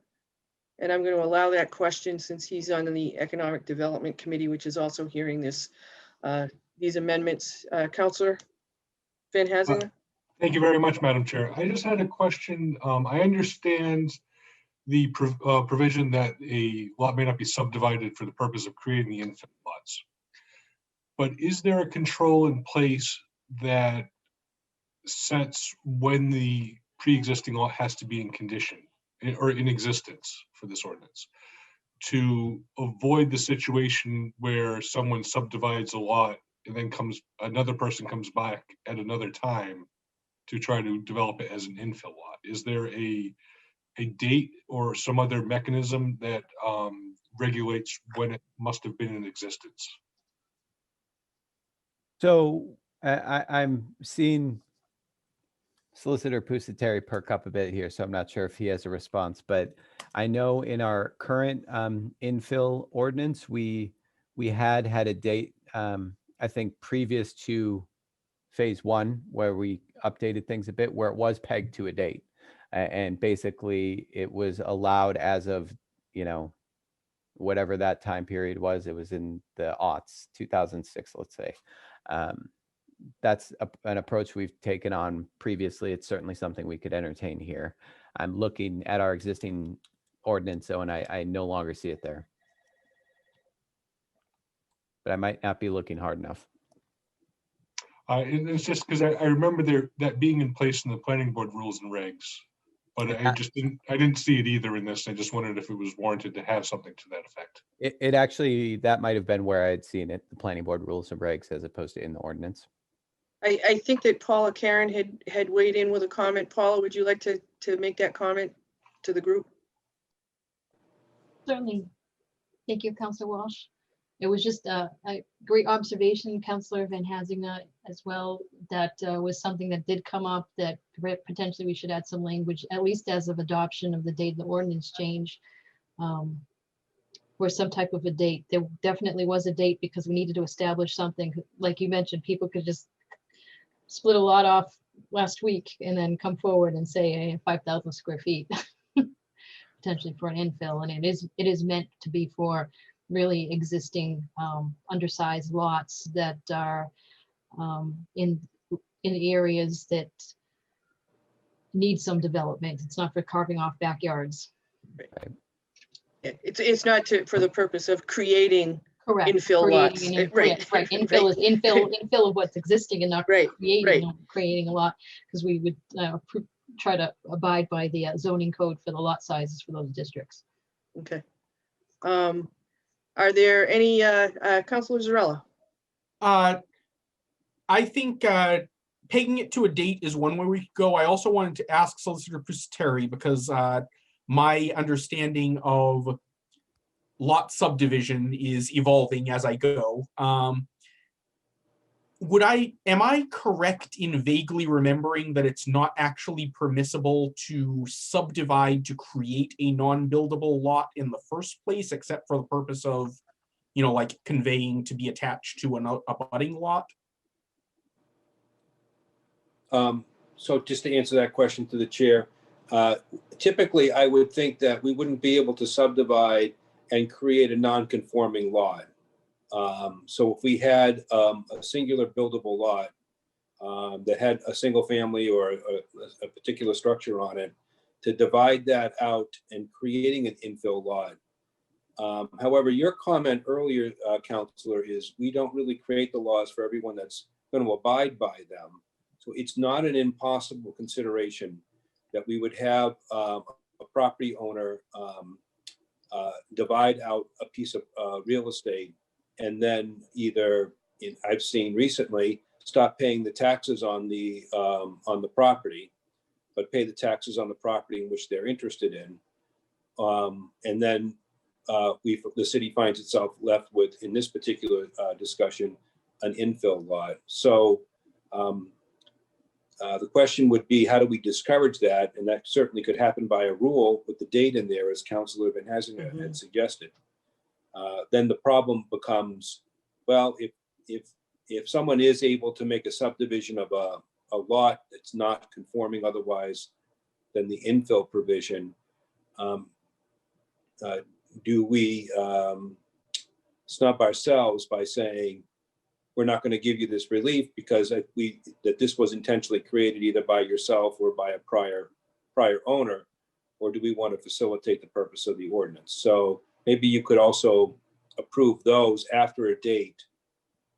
and I'm going to allow that question since he's on the Economic Development Committee, which is also hearing these amendments. Councillor Van Hazinga. Thank you very much, Madam Chair. I just had a question. I understand the provision that a lot may not be subdivided for the purpose of creating the infill lots. But is there a control in place that sets when the pre-existing lot has to be in condition or in existence for this ordinance, to avoid the situation where someone subdivides a lot and then another person comes back at another time to try to develop it as an infill lot? Is there a date or some other mechanism that regulates when it must have been in existence? So I'm seeing Solicitor Pusateri perk up a bit here, so I'm not sure if he has a response, but I know in our current infill ordinance, we had a date, I think previous to phase one, where we updated things a bit, where it was pegged to a date. And basically it was allowed as of, you know, whatever that time period was. It was in the aughts, 2006, let's say. That's an approach we've taken on previously. It's certainly something we could entertain here. I'm looking at our existing ordinance, so, and I no longer see it there. But I might not be looking hard enough. And it's just because I remember that being in place in the planning board rules and regs, but I didn't see it either in this. I just wondered if it was warranted to have something to that effect. It actually, that might have been where I had seen it, the planning board rules and regs, as opposed to in the ordinance. I think that Paula Karen had weighed in with a comment. Paula, would you like to make that comment to the group? Certainly. Thank you, Councillor Walsh. It was just a great observation, Councillor Van Hazinga, as well. That was something that did come up, that potentially we should add some language, at least as of adoption of the date of the ordinance change, or some type of a date. There definitely was a date because we needed to establish something. Like you mentioned, people could just split a lot off last week and then come forward and say, hey, 5,000 square feet, potentially for an infill. And it is meant to be for really existing undersized lots that are in areas that need some development. It's not for carving off backyards. Right. It's not for the purpose of creating Correct. infill lots. Right. Infill is infill of what's existing and not creating a lot, because we would try to abide by the zoning code for the lot sizes for those districts. Okay. Are there any Councillor Zarella? I think pegging it to a date is one way we could go. I also wanted to ask Solicitor Pusateri, because my understanding of lot subdivision is evolving as I go. Am I correct in vaguely remembering that it's not actually permissible to subdivide to create a non-buildable lot in the first place, except for the purpose of, like conveying to be attached to a budding lot? So just to answer that question to the chair, typically I would think that we wouldn't be able to subdivide and create a non-conforming lot. So if we had a singular buildable lot that had a single family or a particular structure on it, to divide that out and creating an infill lot. However, your comment earlier, Councillor, is we don't really create the laws for everyone that's going to abide by them. So it's not an impossible consideration that we would have a property owner divide out a piece of real estate, and then either, I've seen recently, stop paying the taxes on the property, but pay the taxes on the property in which they're interested in. And then the city finds itself left with, in this particular discussion, an infill lot. So the question would be, how do we discourage that? And that certainly could happen by a rule with the date in there, as Councillor Van Hazinga had suggested. Then the problem becomes, well, if someone is able to make a subdivision of a lot that's not conforming otherwise than the infill provision, do we snub ourselves by saying, we're not going to give you this relief because that this was intentionally created either by yourself or by a prior owner, or do we want to facilitate the purpose of the ordinance? So maybe you could also approve those after a date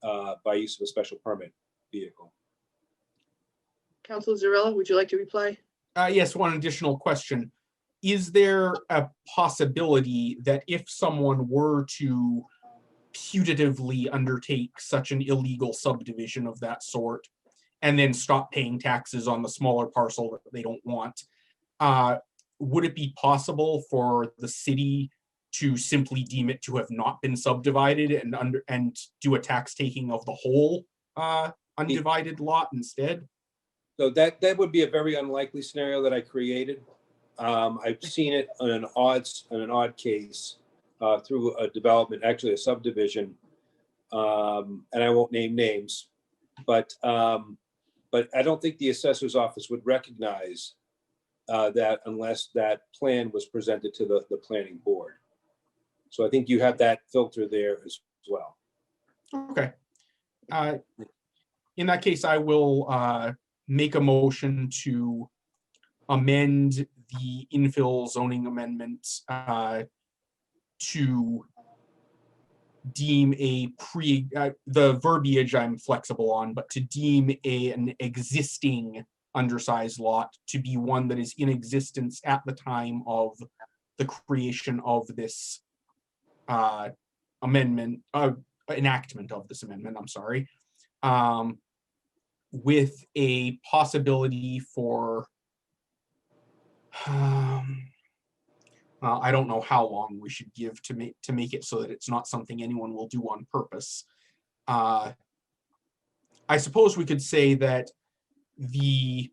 by use of a special permit vehicle. Councilor Zarella, would you like to reply? Yes, one additional question. Is there a possibility that if someone were to putatively undertake such an illegal subdivision of that sort and then stop paying taxes on the smaller parcel that they don't want, would it be possible for the city to simply deem it to have not been subdivided and do a tax taking of the whole undivided lot instead? So that would be a very unlikely scenario that I created. I've seen it on an odd case through a development, actually a subdivision, and I won't name names, but I don't think the assessor's office would recognize that unless that plan was presented to the planning board. So I think you have that filter there as well. Okay. In that case, I will make a motion to amend the infill zoning amendment to deem the verbiage I'm flexible on, but to deem an existing undersized lot to be one that is in existence at the time of the creation of this enactment of this amendment, I'm sorry, with a possibility for I don't know how long we should give to make it so that it's not something anyone will do on purpose. I suppose we could say that the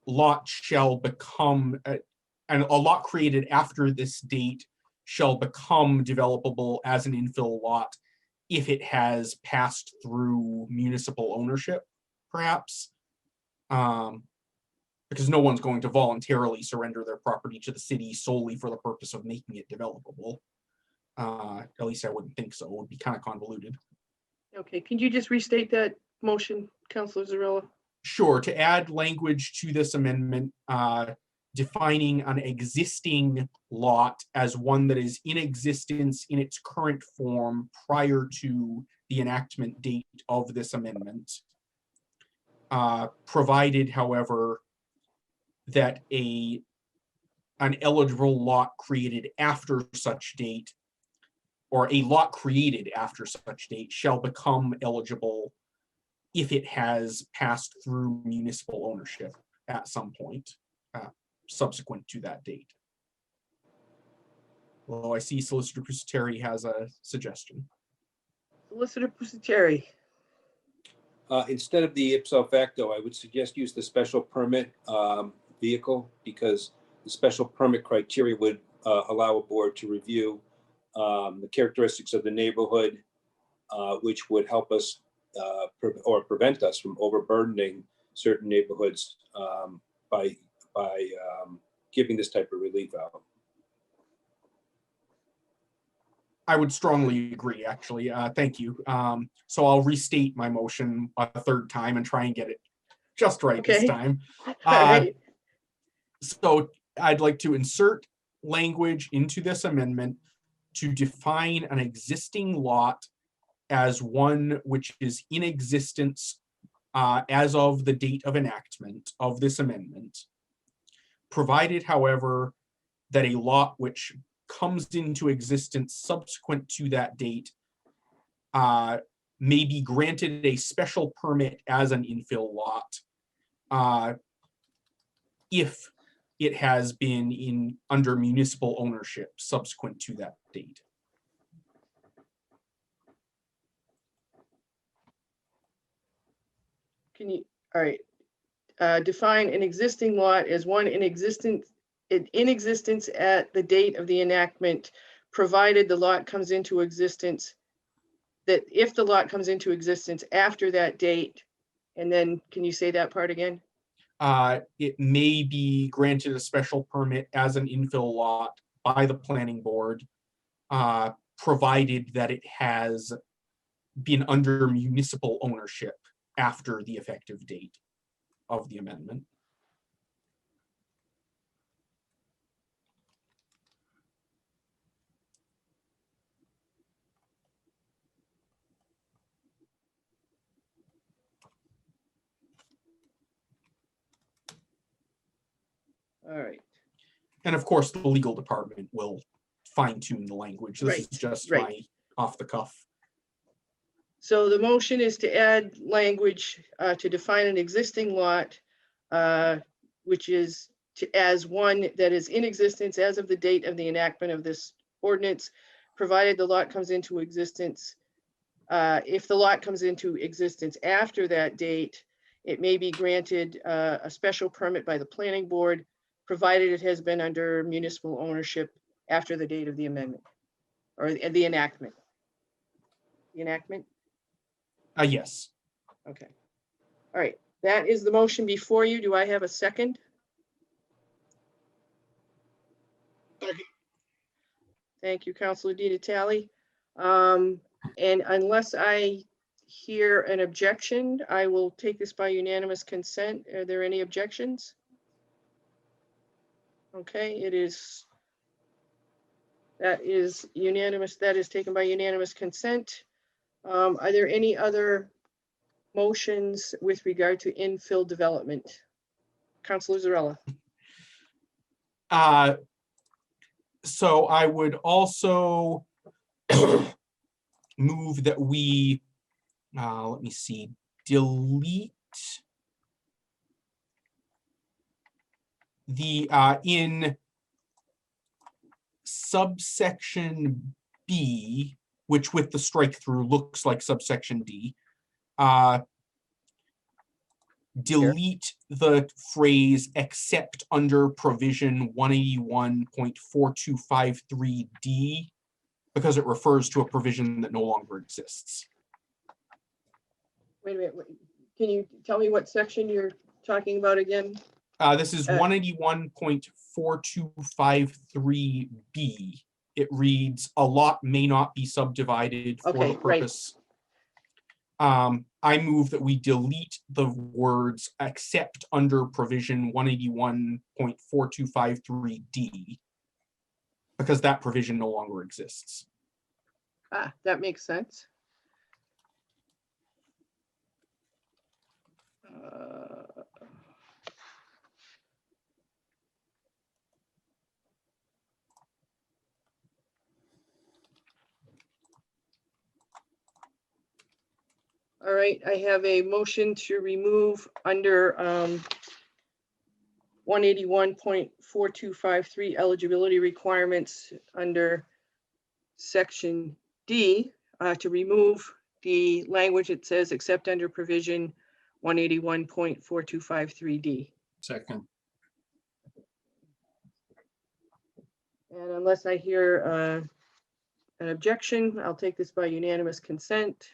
lot shall become, and a lot created after this date shall become developable as an infill lot if it has passed through municipal ownership, perhaps. Because no one's going to voluntarily surrender their property to the city solely for the purpose of making it developable. At least I wouldn't think so. It would be kind of convoluted. Okay, can you just restate that motion, Councilor Zarella? Sure, to add language to this amendment, defining an existing lot as one that is in existence in its current form prior to the enactment date of this amendment. Provided, however, that an eligible lot created after such date, or a lot created after such date, shall become eligible if it has passed through municipal ownership at some point subsequent to that date. Well, I see Solicitor Pusateri has a suggestion. Solicitor Pusateri. Instead of the ipso facto, I would suggest use the special permit vehicle, because the special permit criteria would allow a board to review the characteristics of the neighborhood, which would help us or prevent us from overburdening certain neighborhoods by giving this type of relief out. I would strongly agree, actually. Thank you. So I'll restate my motion a third time and try and get it just right this Okay. time. All right. So I'd like to insert language into this amendment to define an existing lot as one which is in existence as of the date of enactment of this amendment, provided, however, that a lot which comes into existence subsequent to that date may be granted a special permit as an infill lot if it has been under municipal ownership subsequent to that date. Can you, all right. Define an existing lot as one in existence at the date of the enactment, provided the lot comes into existence, that if the lot comes into existence after that date, and then can you say that part again? It may be granted a special permit as an infill lot by the planning board, provided that it has been under municipal ownership after the effective date of the amendment. All right. And of course, the legal department will fine tune the language. This is just my off the cuff. So the motion is to add language to define an existing lot, which is as one that is in existence as of the date of the enactment of this ordinance, provided the lot comes into existence. If the lot comes into existence after that date, it may be granted a special permit by the planning board, provided it has been under municipal ownership after the date of the amendment or the enactment. The enactment? Yes. Okay. All right. That is the motion before you. Do I have a second? Second. Thank you, Councilor Di Natale. And unless I hear an objection, I will take this by unanimous consent. Are there any objections? Okay, that is unanimous. That is taken by unanimous consent. Are there any other motions with regard to infill development? Councilor Zarella. So I would also move that we, let me see, delete the, in subsection B, which with the strike through looks like subsection D, delete the phrase except under provision 181.4253D, because it refers to a provision that no longer exists. Wait a minute. Can you tell me what section you're talking about again? This is 181.4253B. It reads, a lot may not be subdivided for the purpose. I move that we delete the words except under provision 181.4253D, because that provision no longer exists. That makes sense. All right, I have a motion to remove under 181.4253 eligibility requirements under section D, to remove the language that says except under provision 181.4253D. Second. And unless I hear an objection, I'll take this by unanimous consent.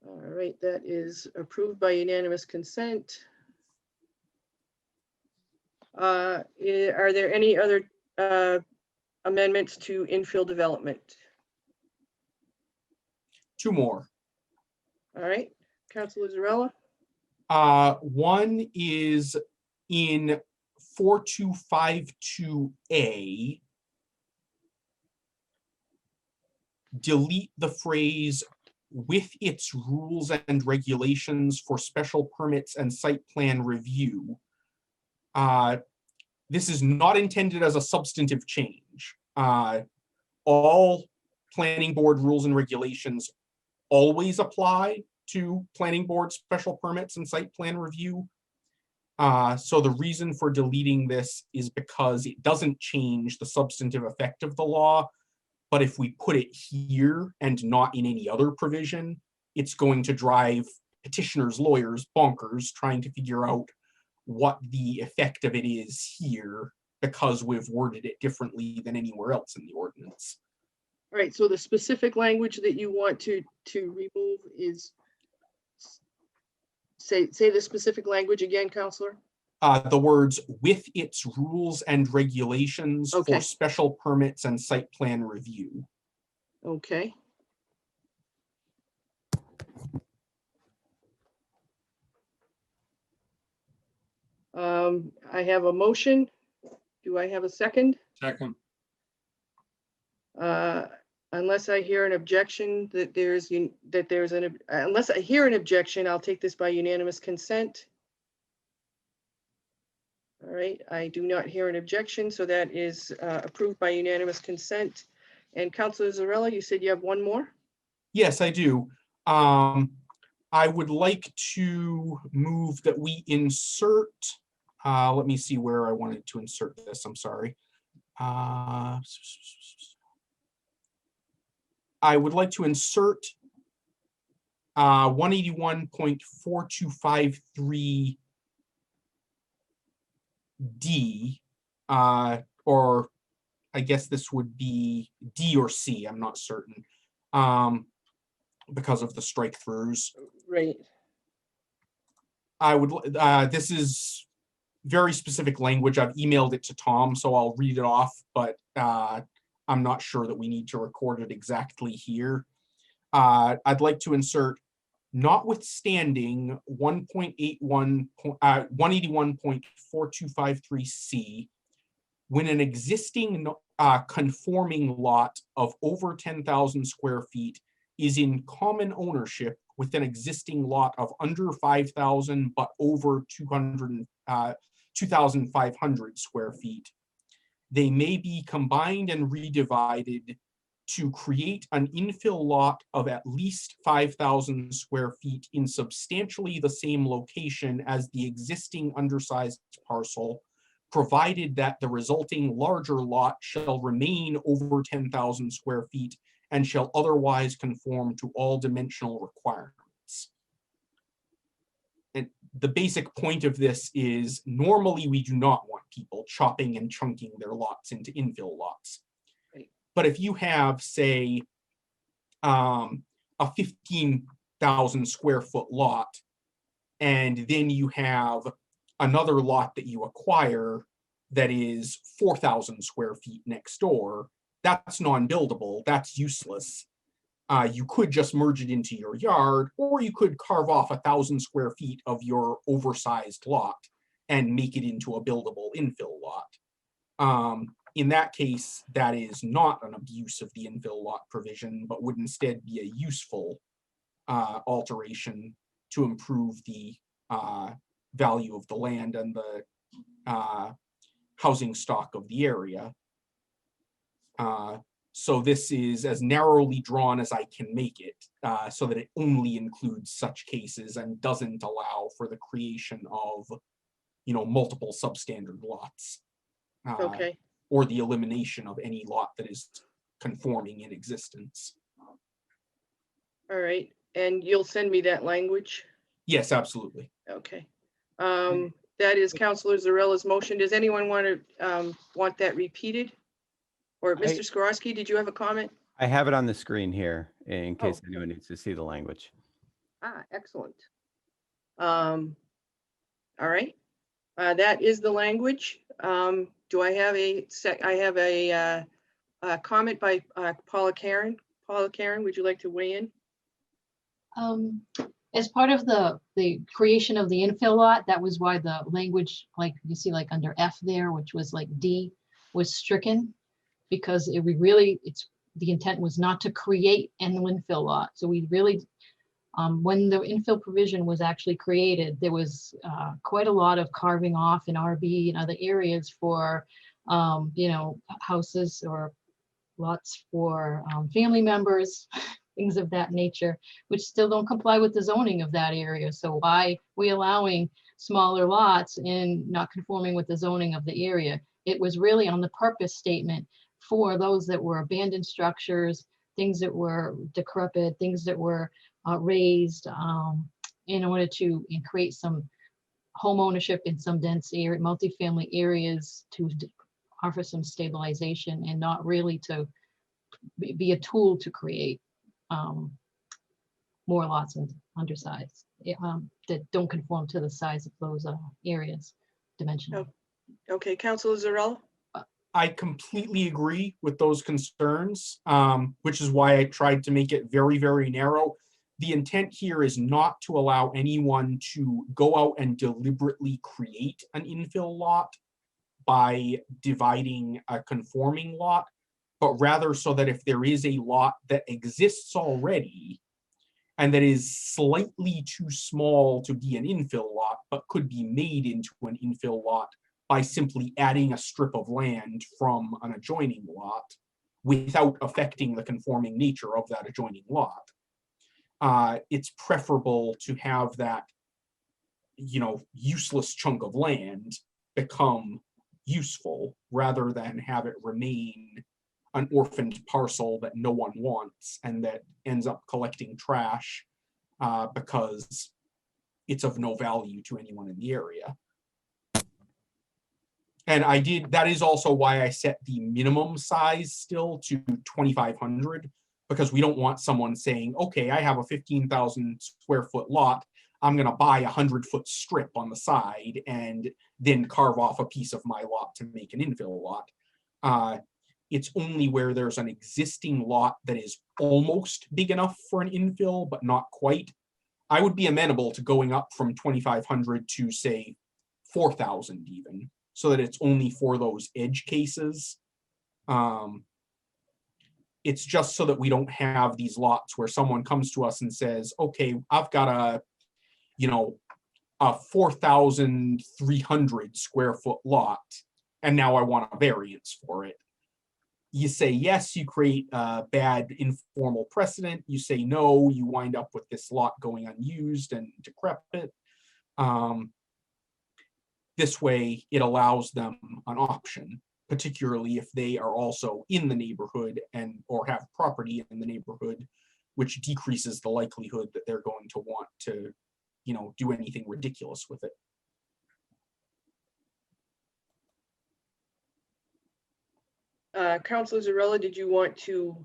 All right, that is approved by unanimous consent. Are there any other amendments to infill development? Two more. All right, Councilor Zarella. One is in 4252A. Delete the phrase "with its rules and regulations for special permits and site plan review." This is not intended as a substantive change. All planning board rules and regulations always apply to planning board special permits and site plan review. So the reason for deleting this is because it doesn't change the substantive effect of the law. But if we put it here and not in any other provision, it's going to drive petitioners, lawyers bonkers trying to figure out what the effect of it is here because we've worded it differently than anywhere else in the ordinance. All right, so the specific language that you want to remove is, say the specific language again, Counselor. The words "with its rules and regulations Okay. for special permits and site plan review." Okay. I have a motion. Do I have a second? Second. Unless I hear an objection unless I hear an objection, I'll take this by unanimous consent. All right, I do not hear an objection, so that is approved by unanimous consent. And Councilor Zarella, you said you have one more? Yes, I do. I would like to move that we insert, let me see where I wanted to insert this, I'm sorry. I would like to insert 181.4253D, or I guess this would be D or C, I'm not certain, because of the strike throughs. Right. I would, this is very specific language. I've emailed it to Tom, so I'll read it off, but I'm not sure that we need to record it exactly here. I'd like to insert, notwithstanding 181.4253C, when an existing conforming lot of over 10,000 square feet is in common ownership with an existing lot of under 5,000 but over 2,500 square feet, they may be combined and redivided to create an infill lot of at least 5,000 square feet in substantially the same location as the existing undersized parcel, provided that the resulting larger lot shall remain over 10,000 square feet and shall otherwise conform to all dimensional requirements. And the basic point of this is, normally we do not want people chopping and chunking their lots into infill lots. Right. But if you have, say, a 15,000 square foot lot, and then you have another lot that you acquire that is 4,000 square feet next door, that's non-buildable, that's useless. You could just merge it into your yard, or you could carve off 1,000 square feet of your oversized lot and make it into a buildable infill lot. In that case, that is not an abuse of the infill lot provision, but would instead be a useful alteration to improve the value of the land and the housing stock of the area. So this is as narrowly drawn as I can make it, so that it only includes such cases and doesn't allow for the creation of, multiple substandard lots. Okay, Or the elimination of any lot that is conforming in existence. all right. And you'll send me that language? Yes, absolutely. Okay. That is Counselor Zarella's motion. Does anyone want that repeated? Or Mr. Skorowski, did you have a comment? I have it on the screen here in case Oh. anyone needs to see the language. Excellent. All right. That is the language. Do I have a comment by Paula Karen? Paula Karen, would you like to weigh in? As part of the creation of the infill lot, that was why the language, like you see, like under F there, which was like D, was stricken, because the intent was not to create an infill lot. So we really, when the infill provision was actually created, there was quite a lot of carving off in RB and other areas for, houses or lots for family members, things of that nature, which still don't comply with the zoning of that area. So why we allowing smaller lots and not conforming with the zoning of the area? It was really on the purpose statement for those that were abandoned structures, things that were decrepit, things that were raised, in order to create some home ownership in some dense area, multifamily areas, to offer some stabilization, and not really to be a tool to create more lots and undersized that don't conform to the size of those areas dimensionally. Okay, Councilor Zarella? I completely agree with those concerns, which is why I tried to make it very, very narrow. The intent here is not to allow anyone to go out and deliberately create an infill lot by dividing a conforming lot, but rather so that if there is a lot that exists already and that is slightly too small to be an infill lot, but could be made into an infill lot by simply adding a strip of land from an adjoining lot without affecting the conforming nature of that adjoining lot. It's preferable to have that, useless chunk of land become useful rather than have it remain an orphaned parcel that no one wants and that ends up collecting trash because it's of no value to anyone in the area. And that is also why I set the minimum size still to 2,500, because we don't want someone saying, okay, I have a 15,000 square foot lot, I'm gonna buy a 100-foot strip on the side and then carve off a piece of my lot to make an infill lot. It's only where there's an existing lot that is almost big enough for an infill, but not quite. I would be amenable to going up from 2,500 to say 4,000 even, so that it's only for those edge cases. It's just so that we don't have these lots where someone comes to us and says, okay, I've got a 4,300 square foot lot, and now I want a variance for it. You say yes, you create a bad informal precedent. You say no, you wind up with this lot going unused and decrepit. This way, it allows them an option, particularly if they are also in the neighborhood or have property in the neighborhood, which decreases the likelihood that they're going to want to, do anything ridiculous with it. Councilor Zarella, did you want to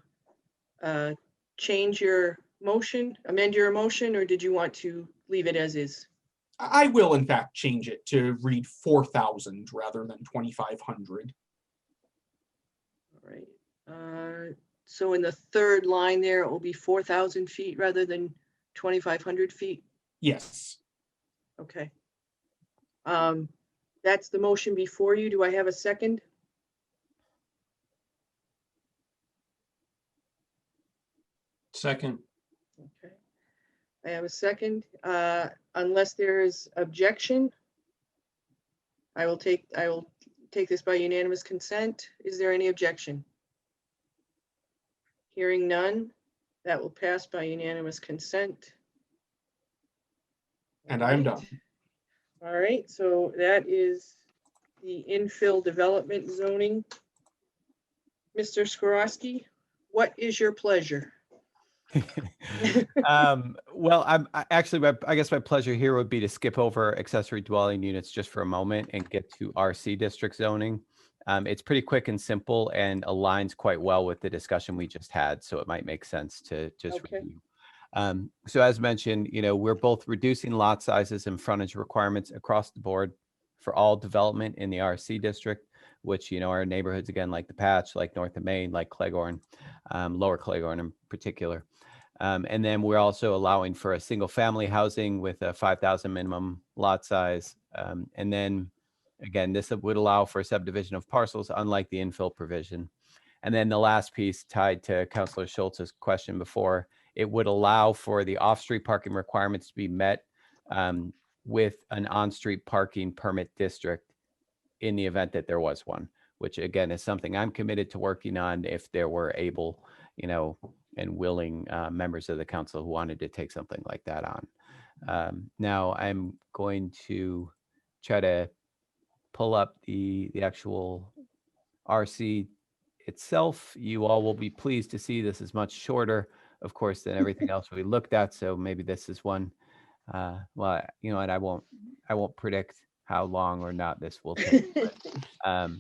change your motion, amend your motion, or did you want to leave it as is? I will, in fact, change it to read 4,000 rather than 2,500. All right. So in the third line there, it will be 4,000 feet rather than 2,500 feet? Yes. Okay. That's the motion before you. Do I have a second? Second. Okay. I have a second. Unless there is objection, I will take this by unanimous consent. Is there any objection? Hearing none, that will pass by unanimous consent. And I am done. All right, so that is the infill development zoning. Mr. Skorowski, what is your pleasure? Well, I guess my pleasure here would be to skip over accessory dwelling units just for a moment and get to RC district zoning. It's pretty quick and simple and aligns quite well with the discussion we just had, so it might make sense to just Okay. review. So as mentioned, we're both reducing lot sizes and frontage requirements across the board for all development in the RC district, which, are neighborhoods again, like the Patch, like North of Main, like Cleghorn, Lower Cleghorn in particular. And then we're also allowing for a single family housing with a 5,000 minimum lot size. And then again, this would allow for subdivision of parcels, unlike the infill provision. And then the last piece tied to Councilor Schultz's question before, it would allow for the off-street parking requirements to be met with an on-street parking permit district in the event that there was one, which again is something I'm committed to working on if there were able, and willing members of the council who wanted to take something like that on. Now I'm going to try to pull up the actual RC itself. You all will be pleased to see this is much shorter, of course, than everything else we looked at. So maybe this is one. Well, and I won't predict how long or not this will take. But,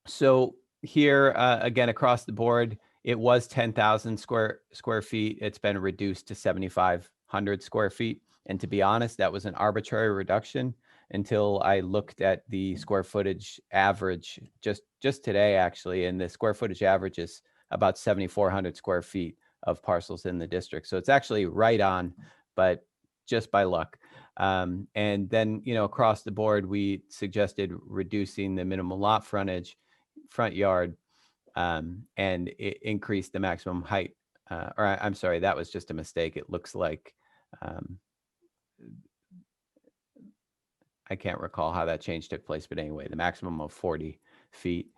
so here again across the board, it was 10,000 square feet. It's been reduced to 7,500 square feet. And to be honest, that was an arbitrary reduction until I looked at the square footage average just today, actually. And the square footage average is about 7,400 square feet of parcels in the district. So it's actually right on, but just by luck. And then, across the board, we suggested reducing the minimum lot frontage, front yard, and increase the maximum height. Or I'm sorry, that was just a mistake. It looks like, I can't recall how that change took place, but anyway, the maximum of 40 feet.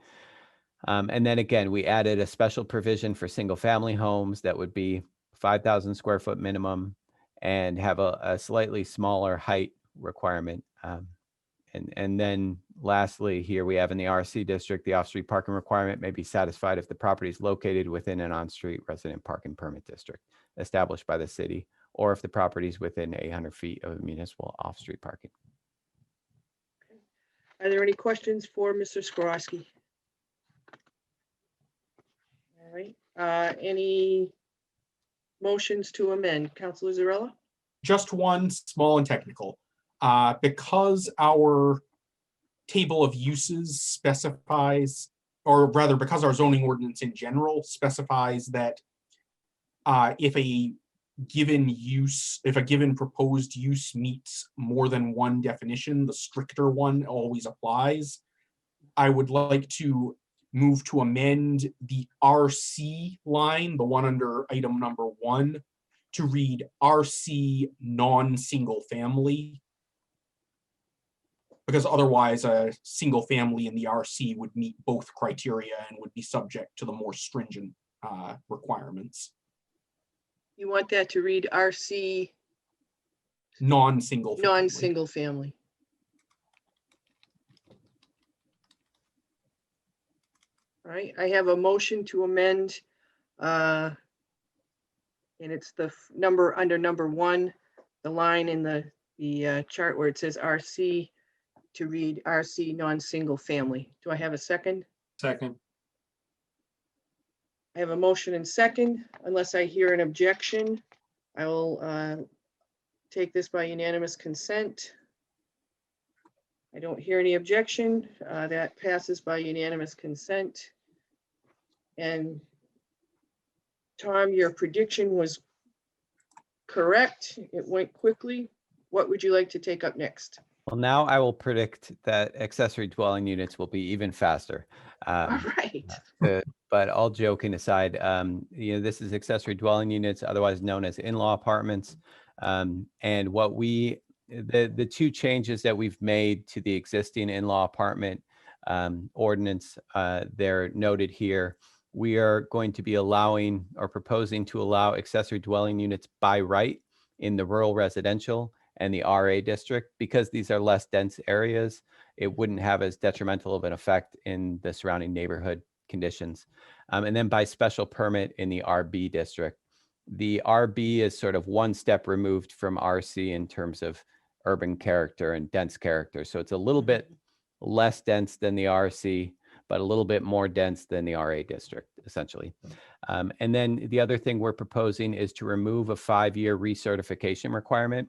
And then again, we added a special provision for single family homes that would be 5,000 square foot minimum and have a slightly smaller height requirement. And then lastly, here we have in the RC district, the off-street parking requirement may be satisfied if the property is located within an on-street resident parking permit district established by the city, or if the property is within 800 feet of municipal off-street parking. Are there any questions for Mr. Skorowski? All right, any motions to amend? Councilor Zarella? Just one, small and technical. Because our table of uses specifies, or rather because our zoning ordinance in general specifies that if a given proposed use meets more than one definition, the stricter one always applies. I would like to move to amend the RC line, the one under item number 1, to read RC non-single family. Because otherwise a single family in the RC would meet both criteria and would be subject to the more stringent requirements. You want that to read RC Non-single family. non-single family. All right, I have a motion to amend, and it's the number under number 1, the line in the chart where it says RC to read RC non-single family. Do I have a second? Second. I have a motion and second. Unless I hear an objection, I will take this by unanimous consent. I don't hear any objection. That passes by unanimous consent. And Tom, your prediction was correct. It went quickly. What would you like to take up next? Well, now I will predict that accessory dwelling units will be even faster. All right. But all joking aside, this is accessory dwelling units, otherwise known as in-law apartments. And what the two changes that we've made to the existing in-law apartment ordinance, they're noted here. we are going to be allowing or proposing to allow accessory dwelling units by right in the rural residential and the RA district. Because these are less dense areas, it wouldn't have as detrimental of an effect in the surrounding neighborhood conditions. And then by special permit in the RB district. The RB is sort of one step removed from RC in terms of urban character and dense character. So it's a little bit less dense than the RC, but a little bit more dense than the RA district, essentially. And then the other thing we're proposing is to remove a 5-year recertification requirement.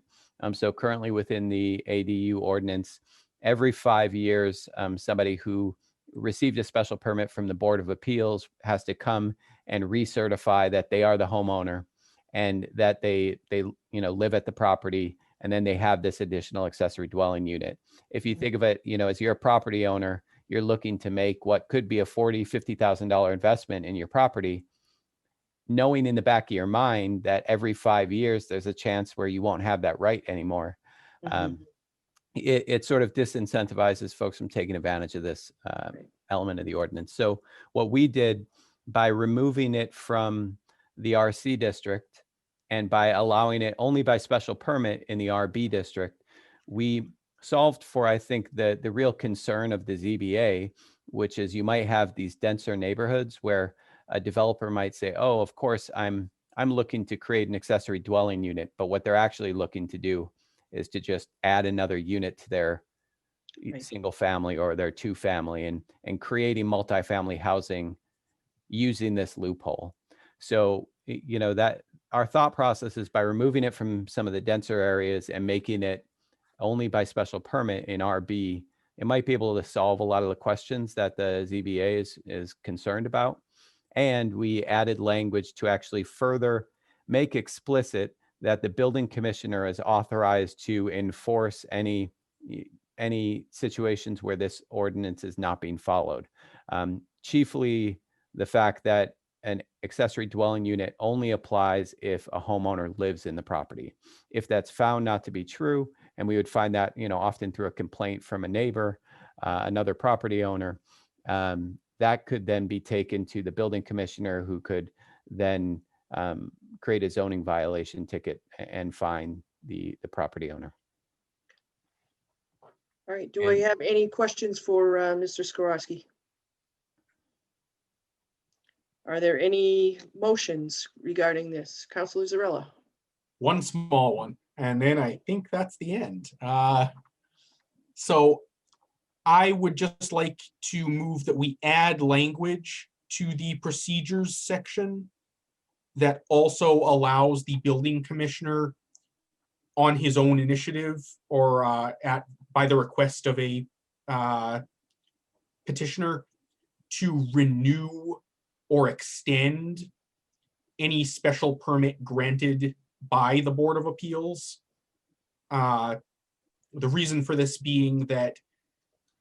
So currently within the ADU ordinance, every 5 years, somebody who received a special permit from the Board of Appeals has to come and recertify that they are the homeowner and that they live at the property, and then they have this additional accessory dwelling unit. If you think of it, as you're a property owner, you're looking to make what could be a $40,000, $50,000 investment in your property, knowing in the back of your mind that every 5 years there's a chance where you won't have that right anymore. It sort of disincentivizes folks from taking advantage of this element of the ordinance. So what we did by removing it from the RC district and by allowing it only by special permit in the RB district, we solved for, I think, the real concern of the ZBA, which is you might have these denser neighborhoods where a developer might say, oh, of course, I'm looking to create an accessory dwelling unit, but what they're actually looking to do is to just add another unit to their single family or their 2-family and creating multifamily housing using this loophole. So, that our thought process is by removing it from some of the denser areas and making it only by special permit in RB, it might be able to solve a lot of the questions that the ZBA is concerned about. And we added language to actually further make explicit that the building commissioner is authorized to enforce any situations where this ordinance is not being followed. Chiefly the fact that an accessory dwelling unit only applies if a homeowner lives in the property. If that's found not to be true, and we would find that, often through a complaint from a neighbor, another property owner, that could then be taken to the building commissioner, who could then create a zoning violation ticket and fine the property owner. All right, do I have any questions for Mr. Skorowski? Are there any motions regarding this? Councilor Zarella? One small one, and then I think that's the end. So I would just like to move that we add language to the procedures section that also allows the building commissioner on his own initiative or by the request of a petitioner to renew or extend any special permit granted by the Board of Appeals. The reason for this being that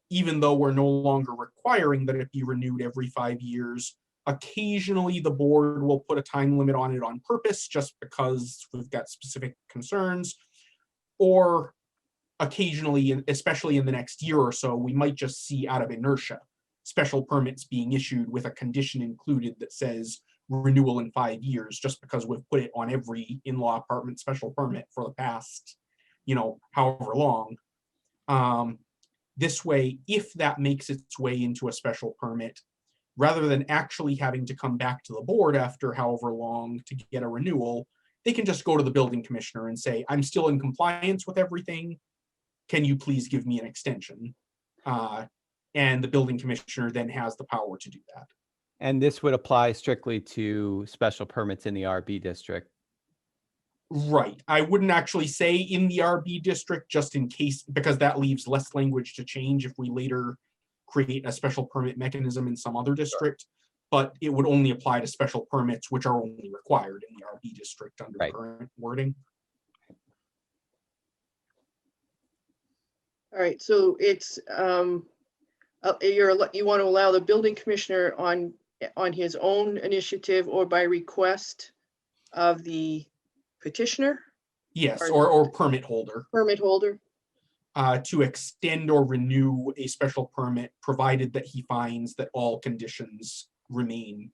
even though we're no longer requiring that it be renewed every 5 years, occasionally the board will put a time limit on it on purpose just because we've got specific concerns, or occasionally, especially in the next year or so, we might just see out of inertia special permits being issued with a condition included that says renewal in 5 years, just because we've put it on every in-law apartment special permit for the past, however long. This way, if that makes its way into a special permit, rather than actually having to come back to the board after however long to get a renewal, they can just go to the building commissioner and say, I'm still in compliance with everything. Can you please give me an extension? And the building commissioner then has the power to do that. And this would apply strictly to special permits in the RB district. Right. I wouldn't actually say in the RB district, just in case, because that leaves less language to change if we later create a special permit mechanism in some other district. But it would only apply to special permits, which are only required in the RB district under the current wording. All right, so it's you want to allow the building commissioner on his own initiative or by request of the petitioner? Yes, or permit holder. Permit holder. To extend or renew a special permit, provided that he finds that all conditions remain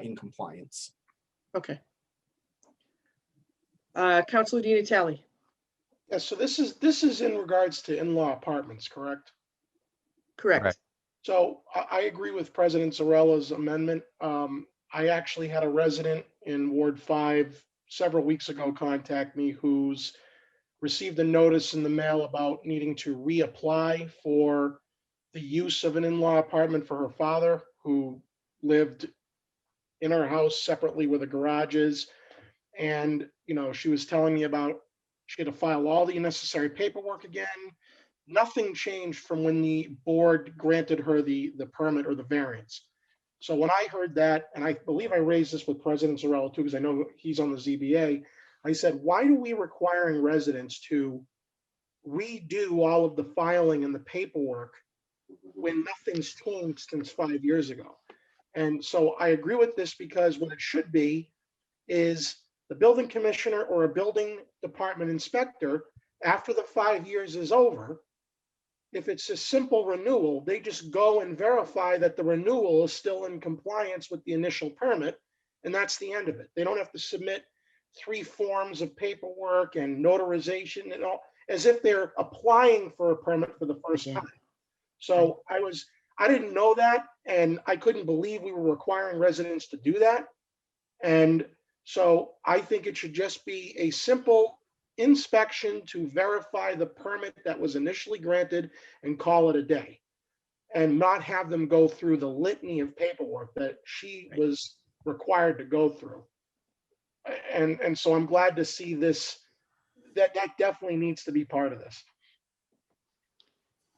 in compliance. Okay. Counselor Di Natale. Yeah, so this is in regards to in-law apartments, correct? Correct. Correct. So I agree with President Zarella's amendment. I actually had a resident in Ward 5 several weeks ago contact me who's received a notice in the mail about needing to reapply for the use of an in-law apartment for her father, who lived in her house separately where the garage is. And, she was telling me about she had to file all the necessary paperwork again. Nothing changed from when the board granted her the permit or the variance. So when I heard that, and I believe I raised this with President Zarella too, because I know he's on the ZBA, I said, why do we requiring residents to redo all of the filing and the paperwork when nothing's changed since 5 years ago? And so I agree with this, because what it should be is the building commissioner or a building department inspector, after the 5 years is over, if it's a simple renewal, they just go and verify that the renewal is still in compliance with the initial permit, and that's the end of it. They don't have to submit 3 forms of paperwork and notarization and all, as if they're applying for a permit for the first time. So I didn't know that, and I couldn't believe we were requiring residents to do that. And so I think it should just be a simple inspection to verify the permit that was initially granted and call it a day, and not have them go through the litany of paperwork that she was required to go through. And so I'm glad to see this, that definitely needs to be part of this.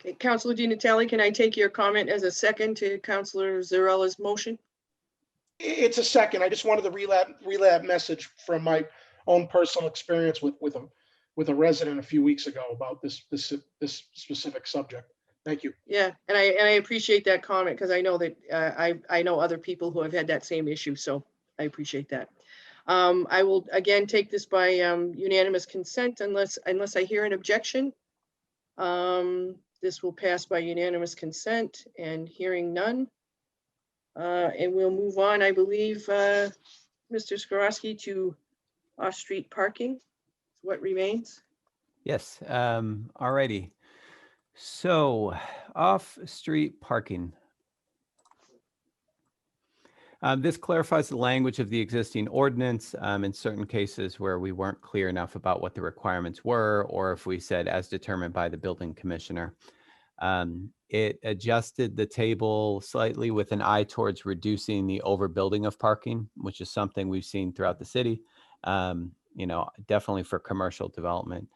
Okay, Counselor Di Natale, can I take your comment as a second to Counselor Zarella's motion? It's a second. I just wanted to relay that message from my own personal experience with a resident a few weeks ago about this specific subject. Thank you. Yeah, and I appreciate that comment, because I know that I know other people who have had that same issue, so I appreciate that. I will again take this by unanimous consent unless I hear an objection. This will pass by unanimous consent, and hearing none. And we'll move on, I believe, Mr. Skorowski, to off-street parking. What remains? Yes. All righty. So off-street parking. This clarifies the language of the existing ordinance in certain cases where we weren't clear enough about what the requirements were, or if we said as determined by the building commissioner. It adjusted the table slightly with an eye towards reducing the overbuilding of parking, which is something we've seen throughout the city, definitely for commercial development.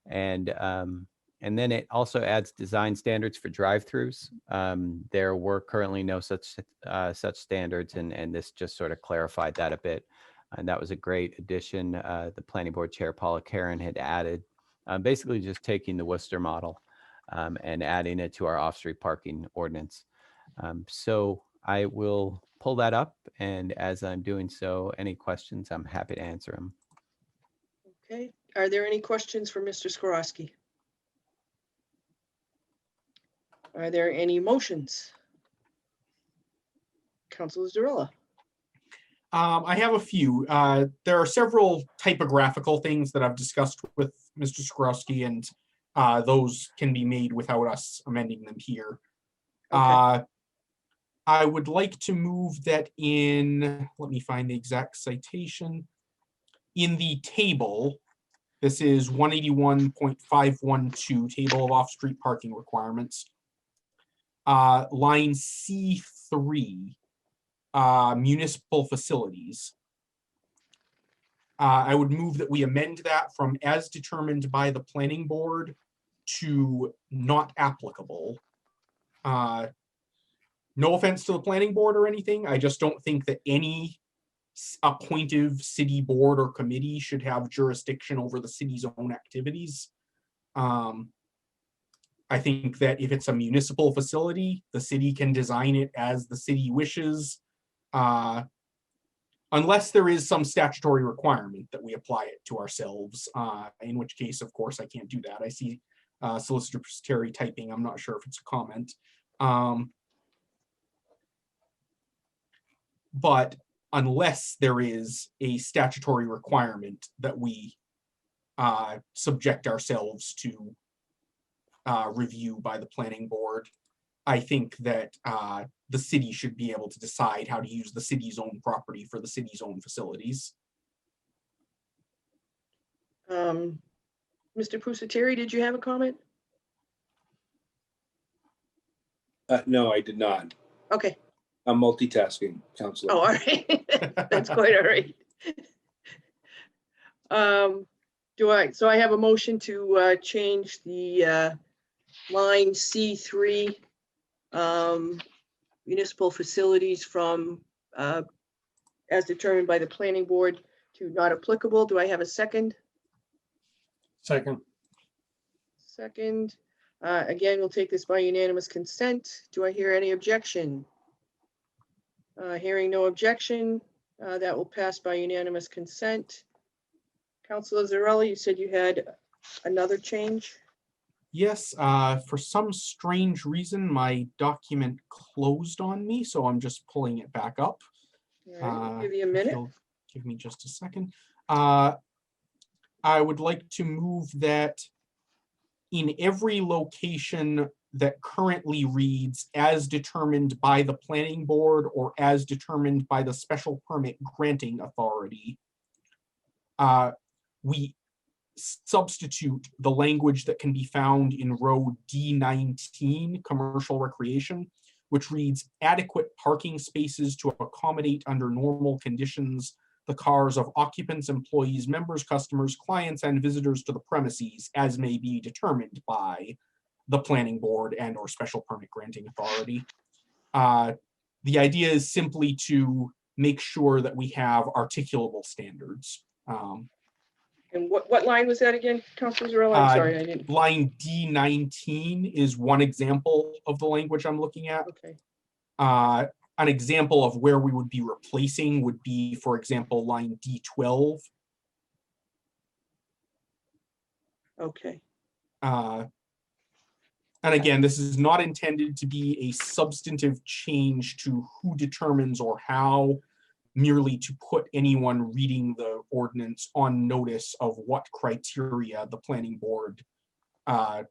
And then it also adds design standards for drive-throughs. There were currently no such standards, and this just sort of clarified that a bit. And that was a great addition. The planning board chair, Paula Karen, had added, basically just taking the Worcester model and adding it to our off-street parking ordinance. So I will pull that up, and as I'm doing so, any questions, I'm happy to answer them. Okay, are there any questions for Mr. Skorowski? Are there any motions? Councilor Zarella. I have a few. There are several typographical things that I've discussed with Mr. Skorowski, and those can be made without us amending them here. Okay. I would like to move that in, let me find the exact citation. In the table, this is 181.512, table of off-street parking requirements. Line C3, municipal facilities. I would move that we amend that from as determined by the planning board to not applicable. No offense to the planning board or anything. I just don't think that any appointive city board or committee should have jurisdiction over the city's own activities. I think that if it's a municipal facility, the city can design it as the city wishes, unless there is some statutory requirement that we apply it to ourselves, in which case, of course, I can't do that. I see Solicitor Terry typing. I'm not sure if it's a comment. But unless there is a statutory requirement that we subject ourselves to review by the planning board. I think that the city should be able to decide how to use the city's own property for the city's own facilities. Mr. Pusateri, did you have a comment? No, I did not. Okay. I'm multitasking, Counselor. Oh, all right. That's quite all right. So I have a motion to change the line C3 municipal facilities from as determined by the planning board to not applicable. Do I have a second? Second. Second. Again, we'll take this by unanimous consent. Do I hear any objection? Hearing no objection, that will pass by unanimous consent. Councilor Zarella, you said you had another change? Yes, for some strange reason, my document closed on me, so I'm just pulling it back up. All right, I'll give you a If minute. you'll give me just a second. I would like to move that in every location that currently reads as determined by the planning board or as determined by the special permit granting authority, we substitute the language that can be found in row D19, commercial recreation, which reads adequate parking spaces to accommodate under normal conditions the cars of occupants, employees, members, customers, clients, and visitors to the premises as may be determined by the planning board and or special permit granting authority. The idea is simply to make sure that we have articulable standards. And what line was that again, Councilor Zarella? I'm sorry, I didn't. Line D19 is one example of the language I'm looking at. Okay. An example of where we would be replacing would be, for example, line D12. Okay. And again, this is not intended to be a substantive change to who determines or how, merely to put anyone reading the ordinance on notice of what criteria the planning board, that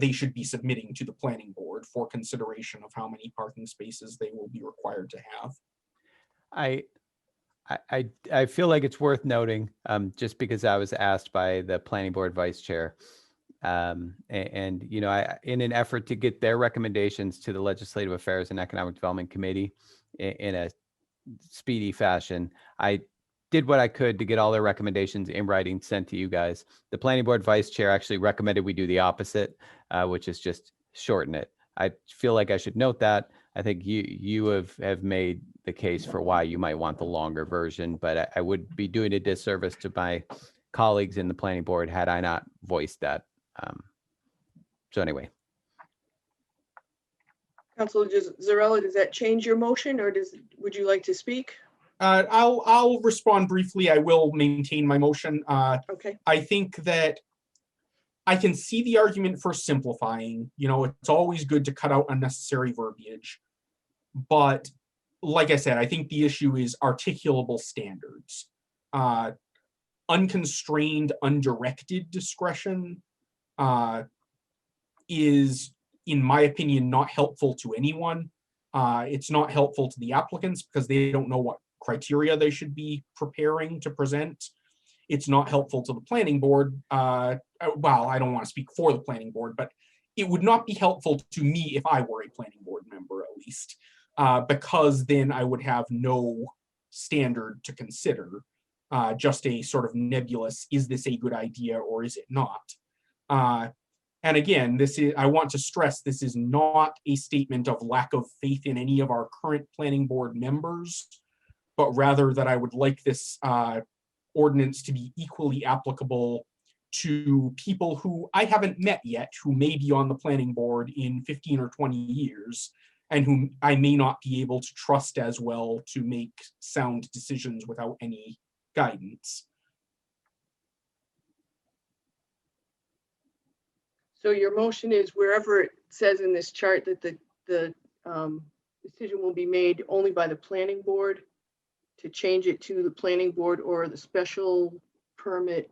they should be submitting to the planning board for consideration of how many parking spaces they will be required to have. I feel like it's worth noting, just because I was asked by the planning board vice chair, in an effort to get their recommendations to the Legislative Affairs and Economic Development Committee in a speedy fashion, I did what I could to get all their recommendations in writing sent to you guys. The planning board vice chair actually recommended we do the opposite, which is just shorten it. I feel like I should note that. I think you have made the case for why you might want the longer version, but I would be doing a disservice to my colleagues in the planning board had I not voiced that. So anyway. Councilor Zarella, does that change your motion or would you like to speak? I'll respond briefly. I will maintain my motion. Okay. I think that I can see the argument for simplifying. It's always good to cut out unnecessary verbiage. But like I said, I think the issue is articulable standards. Unconstrained, undirected discretion is, in my opinion, not helpful to anyone. It's not helpful to the applicants because they don't know what criteria they should be preparing to present. It's not helpful to the planning board. Well, I don't want to speak for the planning board, but it would not be helpful to me if I were a planning board member, at least, because then I would have no standard to consider, just a sort of nebulous, is this a good idea or is it not? And again, I want to stress, this is not a statement of lack of faith in any of our current planning board members, but rather that I would like this ordinance to be equally applicable to people who I haven't met yet, who may be on the planning board in 15 or 20 years, and whom I may not be able to trust as well to make sound decisions without any guidance. So your motion is wherever it says in this chart that the decision will be made only by the planning board to change it to the planning board or the special permit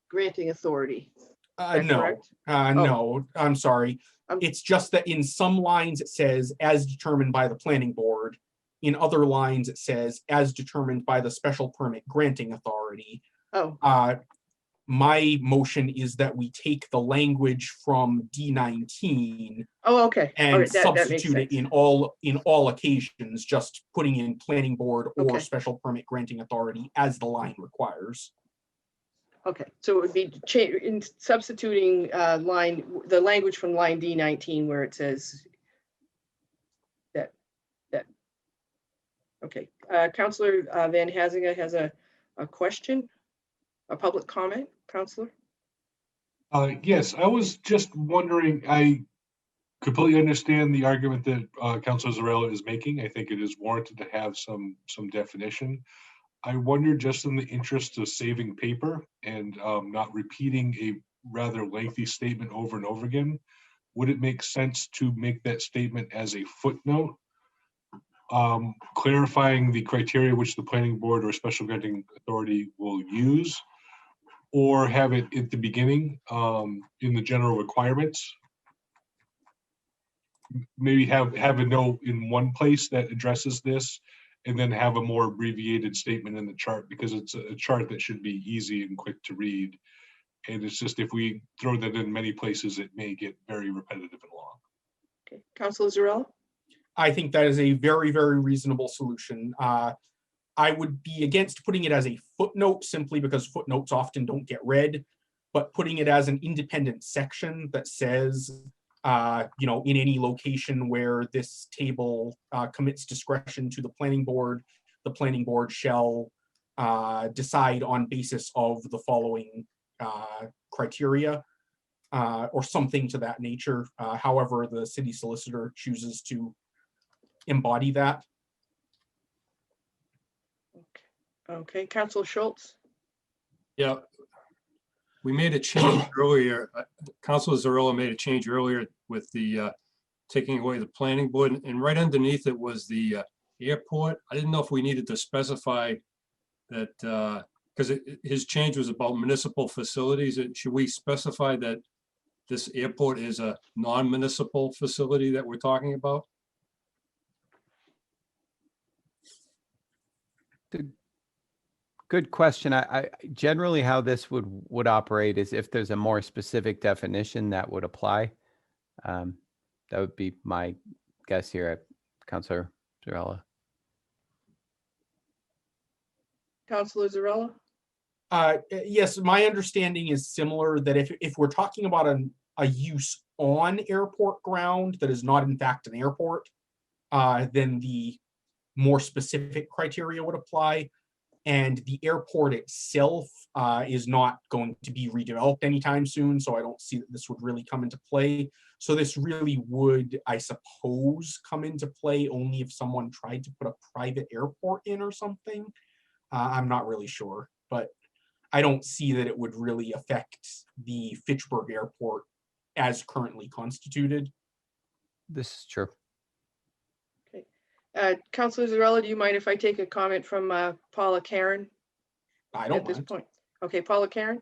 granting authority. that No, correct? no, I'm sorry. Um, It's just that in some lines it says as determined by the planning board. In other lines, it says as determined by the special permit granting authority. Oh, My motion is that we take the language from D19 oh, okay. All and right, that makes substitute it sense. in all occasions, just putting in planning board or Okay. special permit granting authority as the line requires. Okay, so it would be in substituting the language from line D19 where it says that. Okay, Councillor Van Hazinga has a question, a public comment, Councillor? Yes, I was just wondering, I completely understand the argument that Councilor Zarella is making. I think it is warranted to have some definition. I wonder, just in the interest of saving paper and not repeating a rather lengthy statement over and over again, would it make sense to make that statement as a footnote, clarifying the criteria which the planning board or special granting authority will use, or have it at the beginning in the general requirements? Maybe have a note in one place that addresses this, and then have a more abbreviated statement in the chart, because it's a chart that should be easy and quick to read. And it's just, if we throw that in many places, it may get very repetitive and long. Okay, Councillor Zarella? I think that is a very, very reasonable solution. I would be against putting it as a footnote simply because footnotes often don't get read, but putting it as an independent section that says, in any location where this table commits discretion to the planning board shall decide on basis of the following criteria, or something to that nature, however the city solicitor chooses to embody that. Okay, Councillor Schultz? Yeah. We made a change earlier. Councilor Zarella made a change earlier with the taking away the planning board, and right underneath it was the airport. I didn't know if we needed to specify that, because his change was about municipal facilities. Should we specify that this airport is a non-municipal facility that we're talking about? Good question. I generally, how this would operate is if there's a more specific definition that would apply. That would be my guess here, Councillor Zarella. Councillor Zarella? Yes, my understanding is similar, that if we're talking about a use on airport ground that is not in fact an airport, then the more specific criteria would apply. And the airport itself is not going to be redeveloped anytime soon, so I don't see that this would really come into play. So this really would, I suppose, come into play only if someone tried to put a private airport in or something. I'm not really sure, but I don't see that it would really affect the Fitchburg Airport as currently constituted. This is true. Councillor Zarella, do you mind if I take a comment from Paula Karen I don't at this mind. point? Okay, Paula Karen?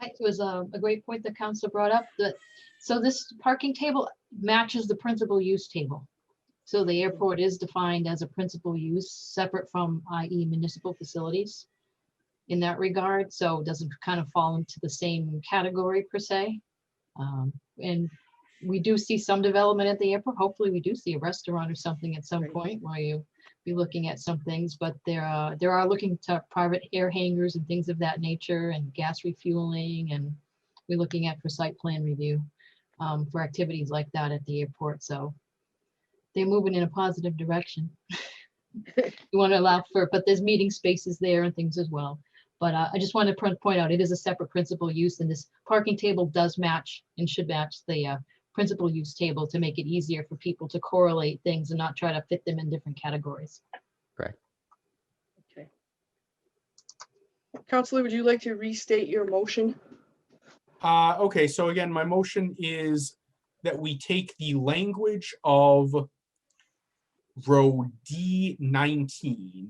It was a great point that Council brought up, that, so this parking table matches the principal use table. So the airport is defined as a principal use, separate from, i.e. municipal facilities in that regard, so it doesn't kind of fall into the same category per se. And we do see some development at the airport. Hopefully we do see a restaurant or something at some Right. point where you be looking at some things, but there are looking to private air hangars and things of that nature, and gas refueling, and we're looking at for site plan review for activities like that at the airport. So they're moving in a positive direction. You want to allow for, but there's meeting spaces there and things as well. But I just wanted to point out, it is a separate principal use, and this parking table does match and should match the principal use table to make it easier for people to correlate things and not try to fit them in different categories. Correct. Okay. Councillor, would you like to restate your motion? Okay, so again, my motion is that we take the language of row D19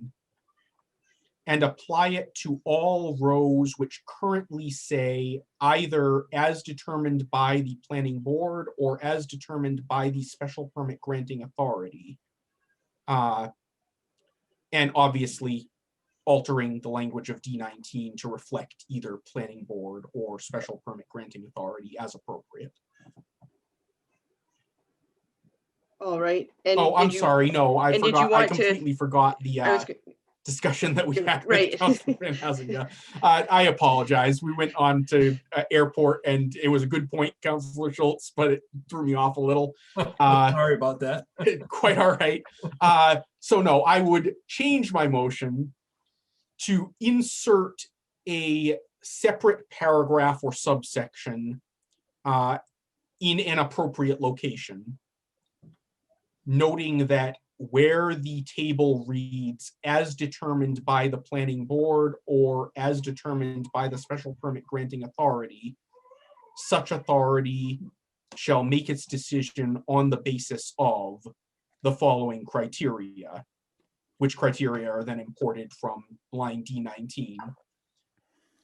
and apply it to all rows which currently say either as determined by the planning board or as determined by the special permit granting authority. And obviously altering the language of D19 to reflect either planning board or special permit granting authority as appropriate. All right. And Oh, I'm did you- sorry. No, I and did you forgot. I want to- completely forgot the I was, discussion that we had Right. with Councilor Van Hazinga. I apologize. We went on to airport, and it was a good point, Councilor Schultz, but it threw me off a little. Sorry about that. Quite all right. So no, I would change my motion to insert a separate paragraph or subsection in an appropriate location, noting that where the table reads as determined by the planning board or as determined by the special permit granting authority, such authority shall make its decision on the basis of the following criteria, which criteria are then imported from line D19.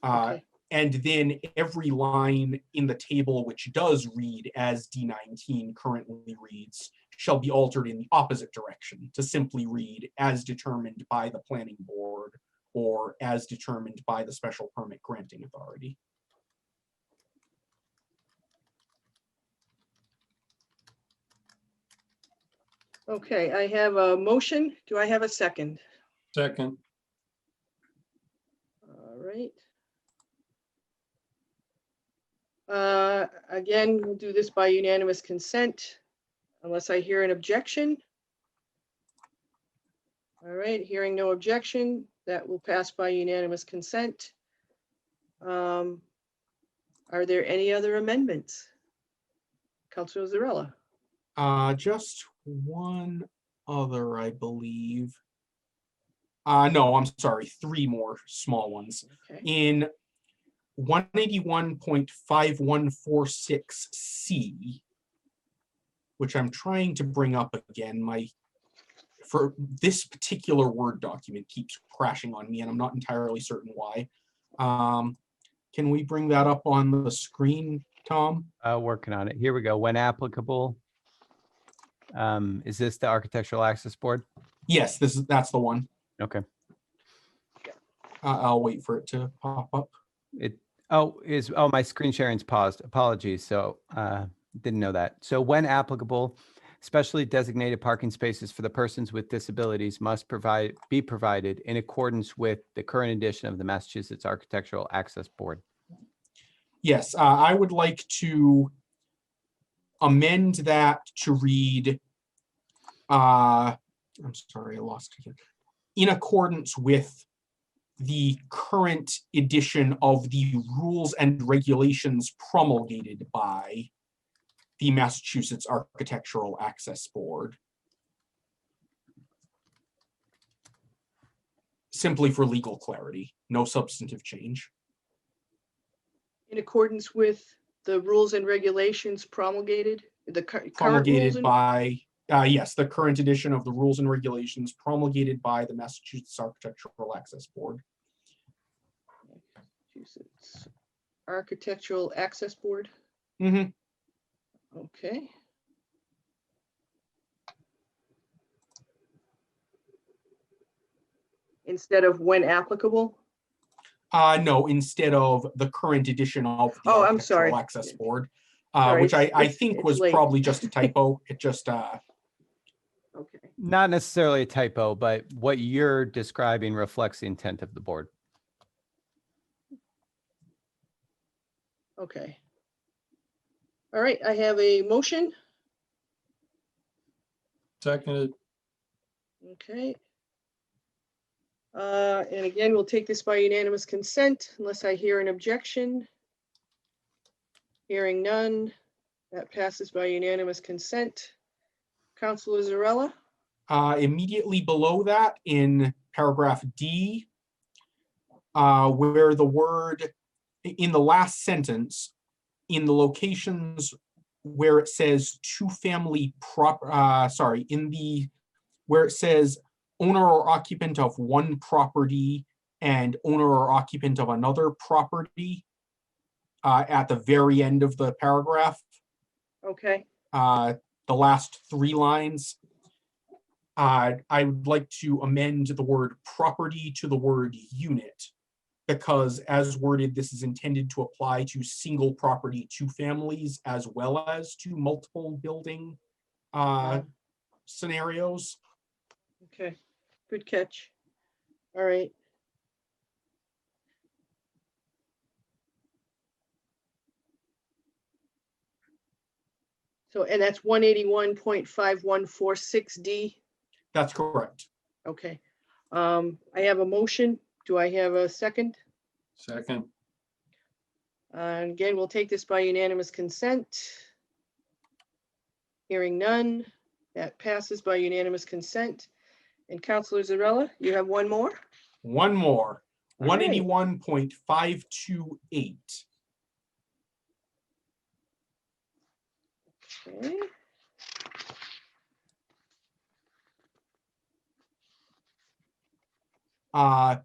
okay. And then every line in the table which does read as D19 currently reads shall be altered in the opposite direction to simply read as determined by the planning board or as determined by the special permit granting authority. Okay, I have a motion. Do I have a second? Second, All right. Again, we'll do this by unanimous consent unless I hear an objection. All right, hearing no objection, that will pass by unanimous consent. Are there any other amendments? Councilor Zarella. Just one other, I believe. No, I'm sorry, three more small ones. Okay. In 181.5146C, which I'm trying to bring up again, for this particular Word document keeps crashing on me and I'm not entirely certain why. Can we bring that up on the screen, Tom? Working on it. Here we go. When applicable. Is this the Architectural Access Board? Yes, that's the one. Okay. I'll wait for it to pop up. My screen sharing's paused. Apologies. So didn't know that. So when applicable, specially designated parking spaces for the persons with disabilities must be provided in accordance with the current edition of the Massachusetts Architectural Access Board. Yes, I would like to amend that to read, I'm sorry, I lost it. In accordance with the current edition of the rules and regulations promulgated by the Massachusetts Architectural Access Board. Simply for legal clarity, no substantive change. In accordance with the rules and regulations promulgated, the current rules Promulgated and- by, yes, the current edition of the rules and regulations promulgated by the Massachusetts Architectural Access Board. Massachusetts Architectural Access Board. Mm-hmm. Okay. Instead of when applicable? No, instead of the current edition of the Oh, I'm Architectural sorry. Access Board, Sorry, which I it's think was late. probably just a typo. It just, Okay. Not necessarily a typo, but what you're describing reflects the intent of the board. Okay. All right, I have a motion. seconded, Okay. And again, we'll take this by unanimous consent unless I hear an objection. Hearing none, that passes by unanimous consent. Councilor Zarella? immediately below that in paragraph D, where the word in the last sentence, in the locations where it says two-family where it says owner or occupant of one property and owner or occupant of another property at the very end of the paragraph, Okay, the last 3 lines. I would like to amend the word property to the word unit, because as worded, this is intended to apply to single property two families as well as to multiple building scenarios. okay, good catch. All right. So, and that's 181.5146D. That's correct. Okay. I have a motion. Do I have a second? Second. And again, we'll take this by unanimous consent. Hearing none, that passes by unanimous consent. And Councilor Zarella, you have one more? One more, All right. 181.528. Okay. I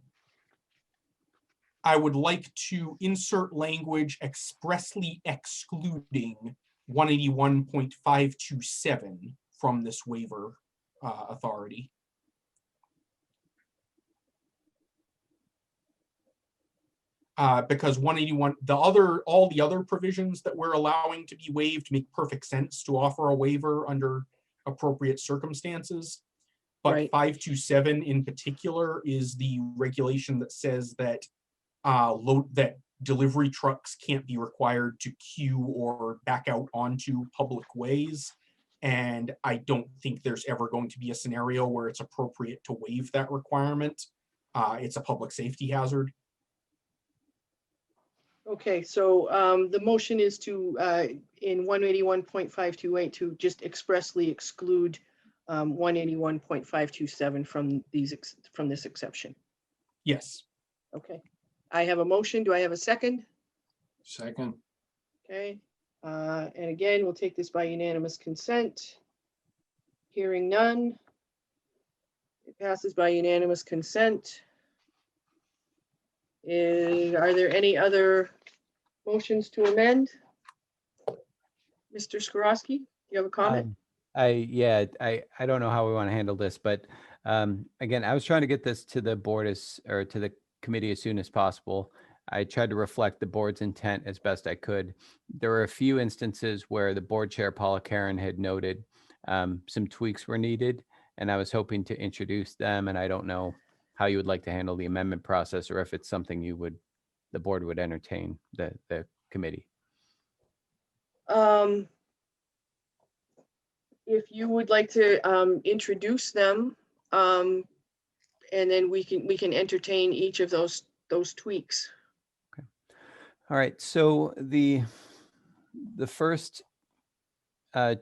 would like to insert language expressly excluding 181.527 from this waiver authority. Because 181, all the other provisions that we're allowing to be waived make perfect sense to offer a waiver under appropriate circumstances. But Right. 527 in particular is the regulation that says that that delivery trucks can't be required to queue or back out onto public ways. And I don't think there's ever going to be a scenario where it's appropriate to waive that requirement. It's a public safety hazard. Okay, so the motion is to, in 181.528, to just expressly exclude 181.527 from this exception. Yes. Okay, I have a motion. Do I have a second? Second. Okay, and again, we'll take this by unanimous consent. Hearing none. It passes by unanimous consent. Are there any other motions to amend? Mr. Skorowski, you have a comment? I don't know how we want to handle this, but again, I was trying to get this to the board to the committee as soon as possible. I tried to reflect the board's intent as best I could. There were a few instances where the board chair, Paula Karen, had noted some tweaks were needed, and I was hoping to introduce them, and I don't know how you would like to handle the amendment process, or if it's something the board would entertain, the committee. If you would like to introduce them, and then we can entertain each of those tweaks. Okay. All right. So the first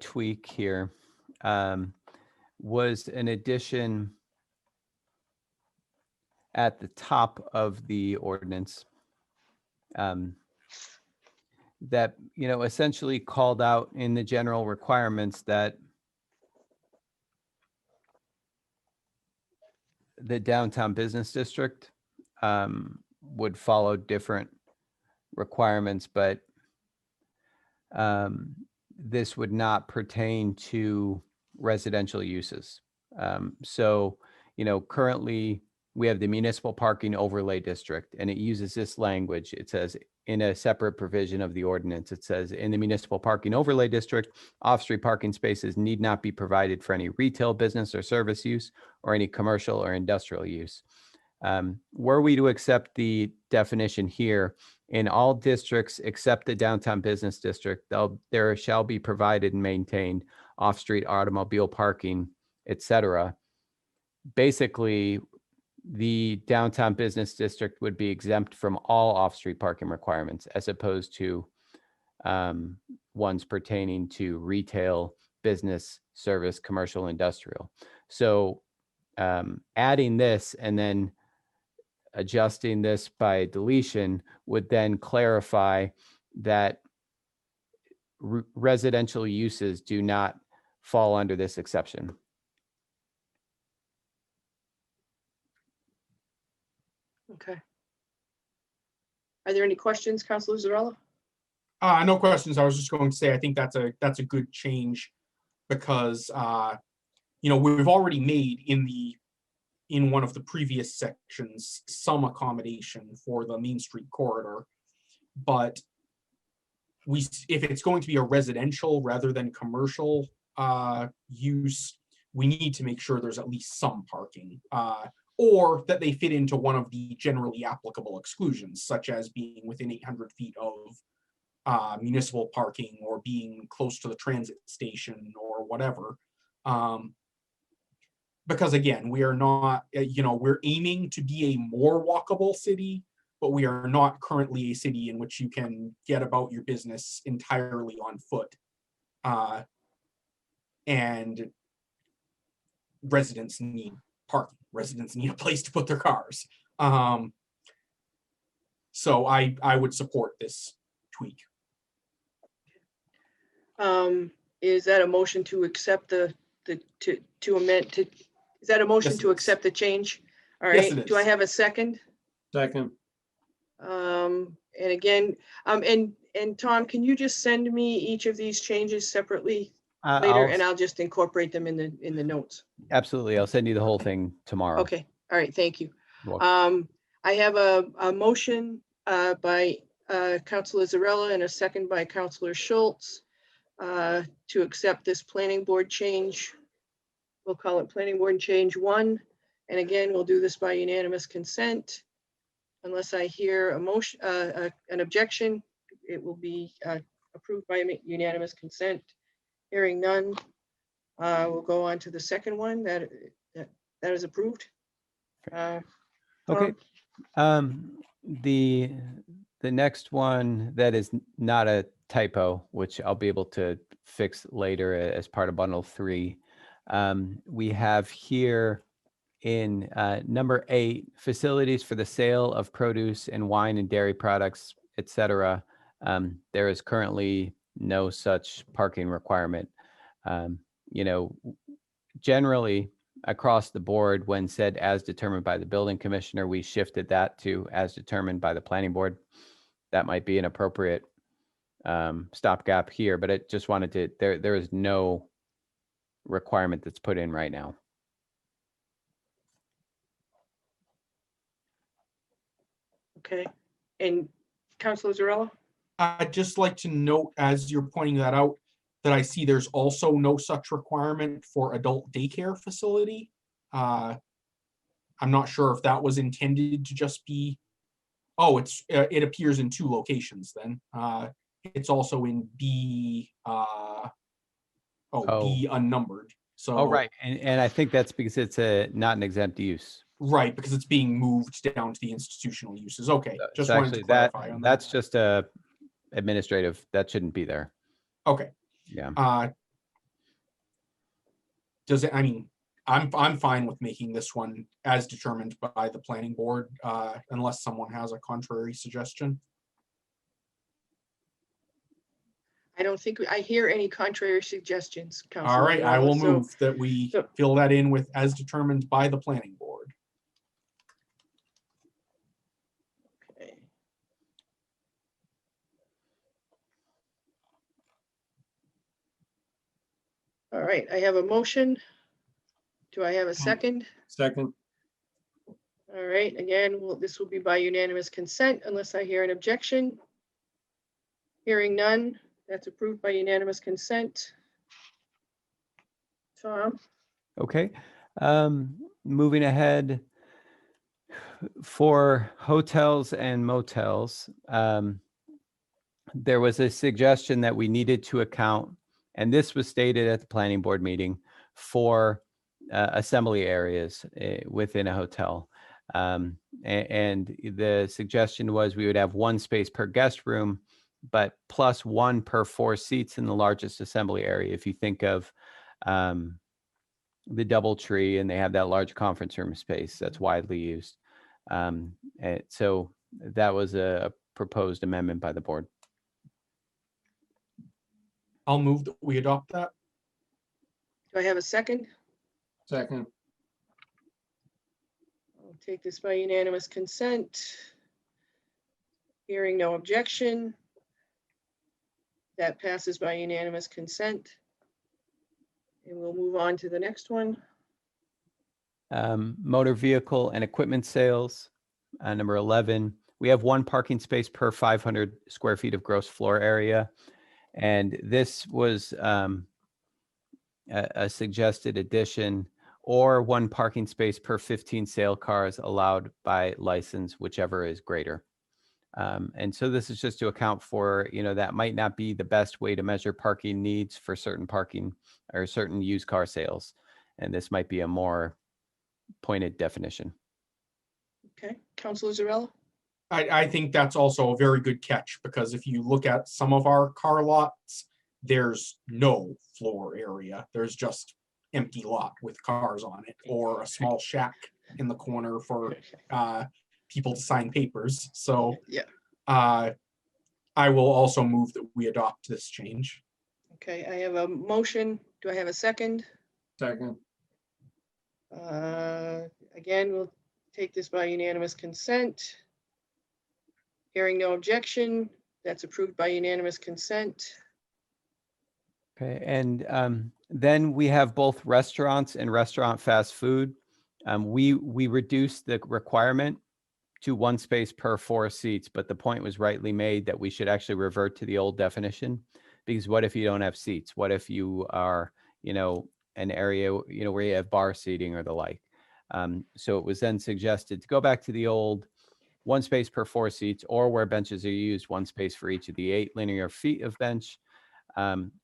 tweak here was an addition at the top of the ordinance that, essentially called out in the general requirements that the downtown business district would follow different requirements, but this would not pertain to residential uses. So, currently we have the municipal parking overlay district, and it uses this language. It says in a separate provision of the ordinance, it says in the municipal parking overlay district, off-street parking spaces need not be provided for any retail, business, or service use, or any commercial or industrial use. Were we to accept the definition here, in all districts except the downtown business district, there shall be provided and maintained off-street automobile parking, etc. Basically, the downtown business district would be exempt from all off-street parking requirements, as opposed to ones pertaining to retail, business, service, commercial, industrial. So adding this and then adjusting this by deletion would then clarify that residential uses do not fall under this exception. Okay. Are there any questions, Councilor Zarella? No questions. I was just going to say, I think that's a good change because, we've already made in one of the previous sections, some accommodation for the Main Street corridor. But if it's going to be a residential rather than commercial use, we need to make sure there's at least some parking, or that they fit into one of the generally applicable exclusions, such as being within 800 feet of municipal parking or being close to the transit station or whatever. Because again, we are not, we're aiming to be a more walkable city, but we are not currently a city in which you can get about your business entirely on foot. And residents need parking. Residents need a place to put their cars. So I would support this tweak. Is that a motion to accept to amend to, is that a motion Yes, it to is. accept the change? All Yes, right, it do I is. have a second? Second. And again, and Tom, can you just send me each of these changes separately later, and I'll just incorporate them in the notes. Absolutely. I'll send you the whole thing tomorrow. Okay, all right, thank you. You're welcome. I have a motion by Councilor Zarella and a second by Councilor Schultz to accept this planning board change. We'll call it planning board change 1. And again, we'll do this by unanimous consent. Unless I hear a motion, an objection, it will be approved by unanimous consent. Hearing none, we'll go on to the second one that is approved. Okay. The next one that is not a typo, which I'll be able to fix later as part of bundle 3. We have here in number 8, facilities for the sale of produce and wine and dairy products, etc. There is currently no such parking requirement. Generally across the board, when said as determined by the building commissioner, we shifted that to as determined by the planning board. That might be an appropriate stopgap here, but it just wanted to, there is no requirement that's put in right now. Okay, and Councilor Zarella? I'd just like to note, as you're pointing that out, that I see there's also no such requirement for adult daycare facility. I'm not sure if that was intended to just be, it appears in 2 locations then. It's also in B, B unnumbered. So, Right. And I think that's because it's not an exempt use. Right, because it's being moved down to the institutional uses. Okay, just So wanted actually to clarify on that. that's just a administrative, that shouldn't be there. Okay. Yeah. Does it, I mean, I'm fine with making this one as determined by the planning board, unless someone has a contrary suggestion. I don't think I hear any contrary suggestions, Councilor. All right, I Zarella, will so- move that we so- fill that in with as determined by the planning board. Okay. All right, I have a motion. Do I have a second? Second. All right, again, this will be by unanimous consent unless I hear an objection. Hearing none, that's approved by unanimous consent. Tom? Okay. Moving ahead, for hotels and motels, there was a suggestion that we needed to account, and this was stated at the planning board meeting, for assembly areas within a hotel. And the suggestion was we would have 1 space per guest room, but plus 1 per 4 seats in the largest assembly area. If you think of the DoubleTree, and they have that large conference room space that's widely used. So that was a proposed amendment by the board. I'll move that we adopt that. Do I have a second? Second. I'll take this by unanimous consent. Hearing no objection. That passes by unanimous consent. And we'll move on to the next one. Motor vehicle and equipment sales. Number 11, we have one parking space per 500 square feet of gross floor area. And this was a suggested addition, or one parking space per 15 sale cars allowed by license, whichever is greater. And so this is just to account for, that might not be the best way to measure parking needs for certain parking or certain used car sales. And this might be a more pointed definition. Okay, Councilor Zarella? I think that's also a very good catch, because if you look at some of our car lots, there's no floor area. There's just empty lot with cars on it, or a small shack in the corner for people to sign papers. So Yeah. I will also move that we adopt this change. Okay, I have a motion. Do I have a second? Second. Again, we'll take this by unanimous consent. Hearing no objection, that's approved by unanimous consent. Okay, and then we have both restaurants and restaurant fast food. We reduced the requirement to one space per 4 seats, but the point was rightly made that we should actually revert to the old definition, because what if you don't have seats? What if you are, an area, where you have bar seating or the like? So it was then suggested to go back to the old one space per 4 seats, or where benches are used, one space for each of the 8 linear feet of bench.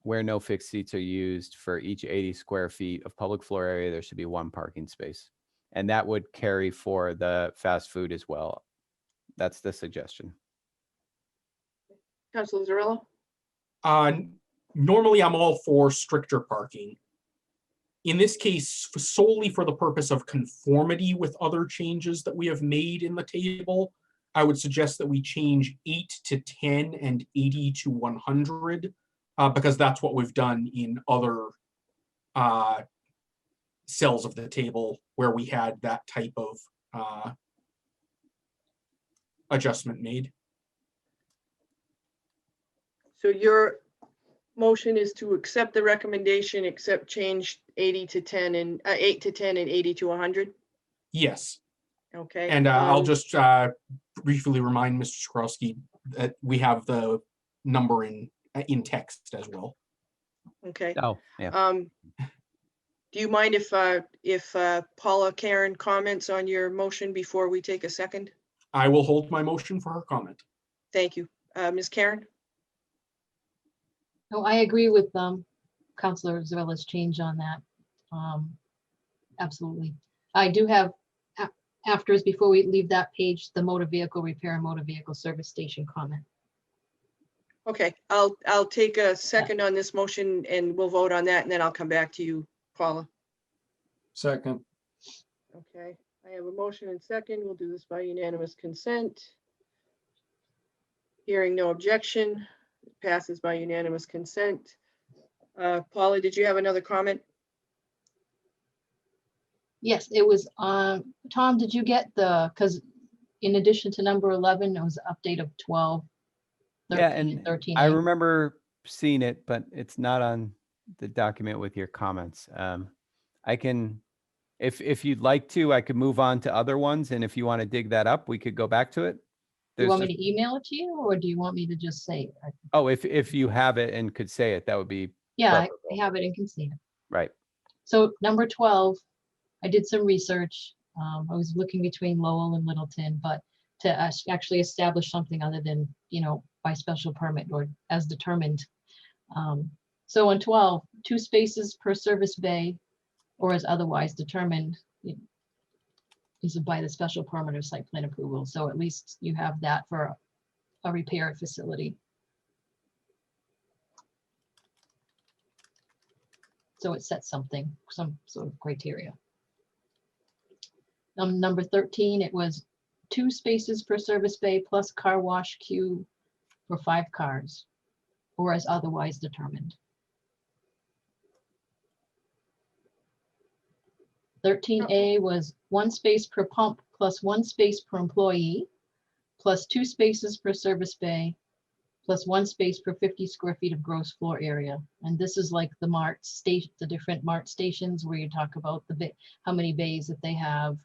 Where no fixed seats are used, for each 80 square feet of public floor area, there should be one parking space. And that would carry for the fast food as well. That's the suggestion. Councilor Zarella? Normally, I'm all for stricter parking. In this case, solely for the purpose of conformity with other changes that we have made in the table, I would suggest that we change 8 to 10 and 80 to 100, because that's what we've done in other cells of the table where we had that type of adjustment made. So your motion is to accept the recommendation, except change 80 to 10 and 8 to 10 and 80 to 100? Yes. Okay. And I'll just briefly remind Mr. Skrowski that we have the number in text as well. Okay. Oh, yeah. Do you mind if Paula Karen comments on your motion before we take a second? I will hold my motion for her comment. Thank you. Ms. Karen? No, I agree with Councilor Zarella's change on that. Absolutely. I do have, afters, before we leave that page, the motor vehicle repair and motor vehicle service station comment. Okay, I'll take a second on this motion and we'll vote on that, and then I'll come back to you, Paula. Second. Okay, I have a motion and second. We'll do this by unanimous consent. Hearing no objection, it passes by unanimous consent. Paula, did you have another comment? Yes, it was, Tom, did you get because in addition to number 11, it was an update of 12, 13, Yeah, and 13. I remember seeing it, but it's not on the document with your comments. I can, if you'd like to, I could move on to other ones, and if you want to dig that up, we could go back to it. Do you There's want me just- to email it to you, or do you want me to just say it? Oh, if you have it and could say it, that would be Yeah, I preferable. have it and can see it. Right. So number 12, I did some research. I was looking between Lowell and Littleton, but to actually establish something other than, by special permit or as determined. So on 12, 2 spaces per service bay or as otherwise determined is by the special permit or site plan approval. So at least you have that for a repair facility. So it sets something, some sort of criteria. Number 13, it was 2 spaces per service bay plus car wash queue for 5 cars, or as otherwise determined. 13A was 1 space per pump plus 1 space per employee, plus 2 spaces per service bay, plus 1 space per 50 square feet of gross floor area. And this is like the MART station, the different MART stations where you talk about how many bays that they have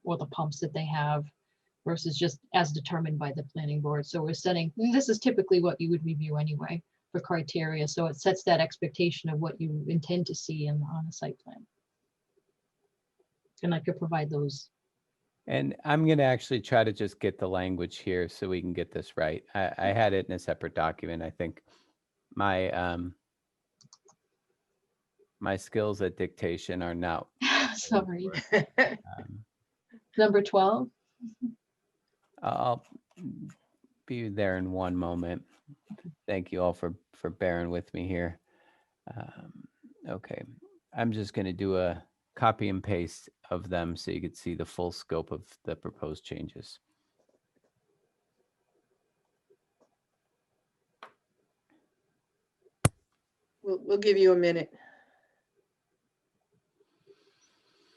or the pumps that they have versus just as determined by the planning board. So we're setting, this is typically what you would review anyway for criteria. So it sets that expectation of what you intend to see on a site plan. And I could provide those. And I'm going to actually try to just get the language here so we can get this right. I had it in a separate document. I think my my skills at dictation are not. Sorry. Um, Number 12. I'll be there in one moment. Thank you all for bearing with me here. Okay, I'm just going to do a copy and paste of them so you could see the full scope of the proposed changes. We'll give you a minute.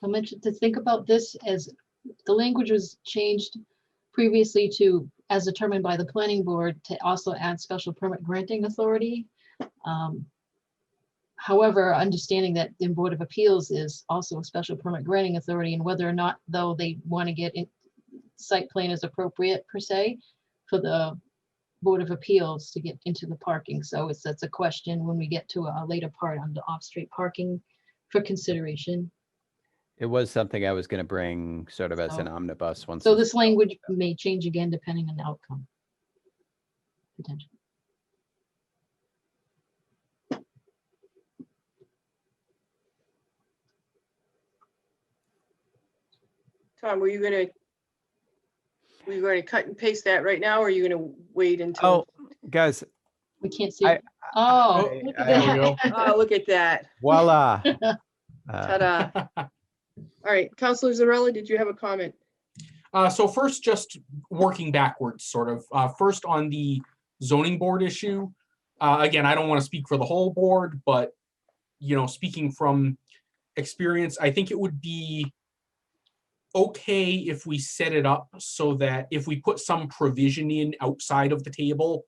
I mentioned to think about this as the language was changed previously to as determined by the planning board to also add special permit granting authority. However, understanding that the Board of Appeals is also a special permit granting authority, and whether or not though they want to get in, site plan is appropriate per se for the Board of Appeals to get into the parking. So that's a question when we get to a later part on the off-street parking for consideration. It was something I was going to bring sort of as an omnibus once. So it's this language may change again depending on the outcome. Potentially. Tom, were you going to cut and paste that right now, or are you going to wait until? Oh, guys, We can't see. I- Oh, I- look at There we go. that. Oh, look at that. voila. Ta-da. All right, Councilor Zarella, did you have a comment? So first, just working backwards, sort of. First on the zoning board issue. Again, I don't want to speak for the whole board, but speaking from experience, I think it would be okay if we set it up so that if we put some provision in outside of the table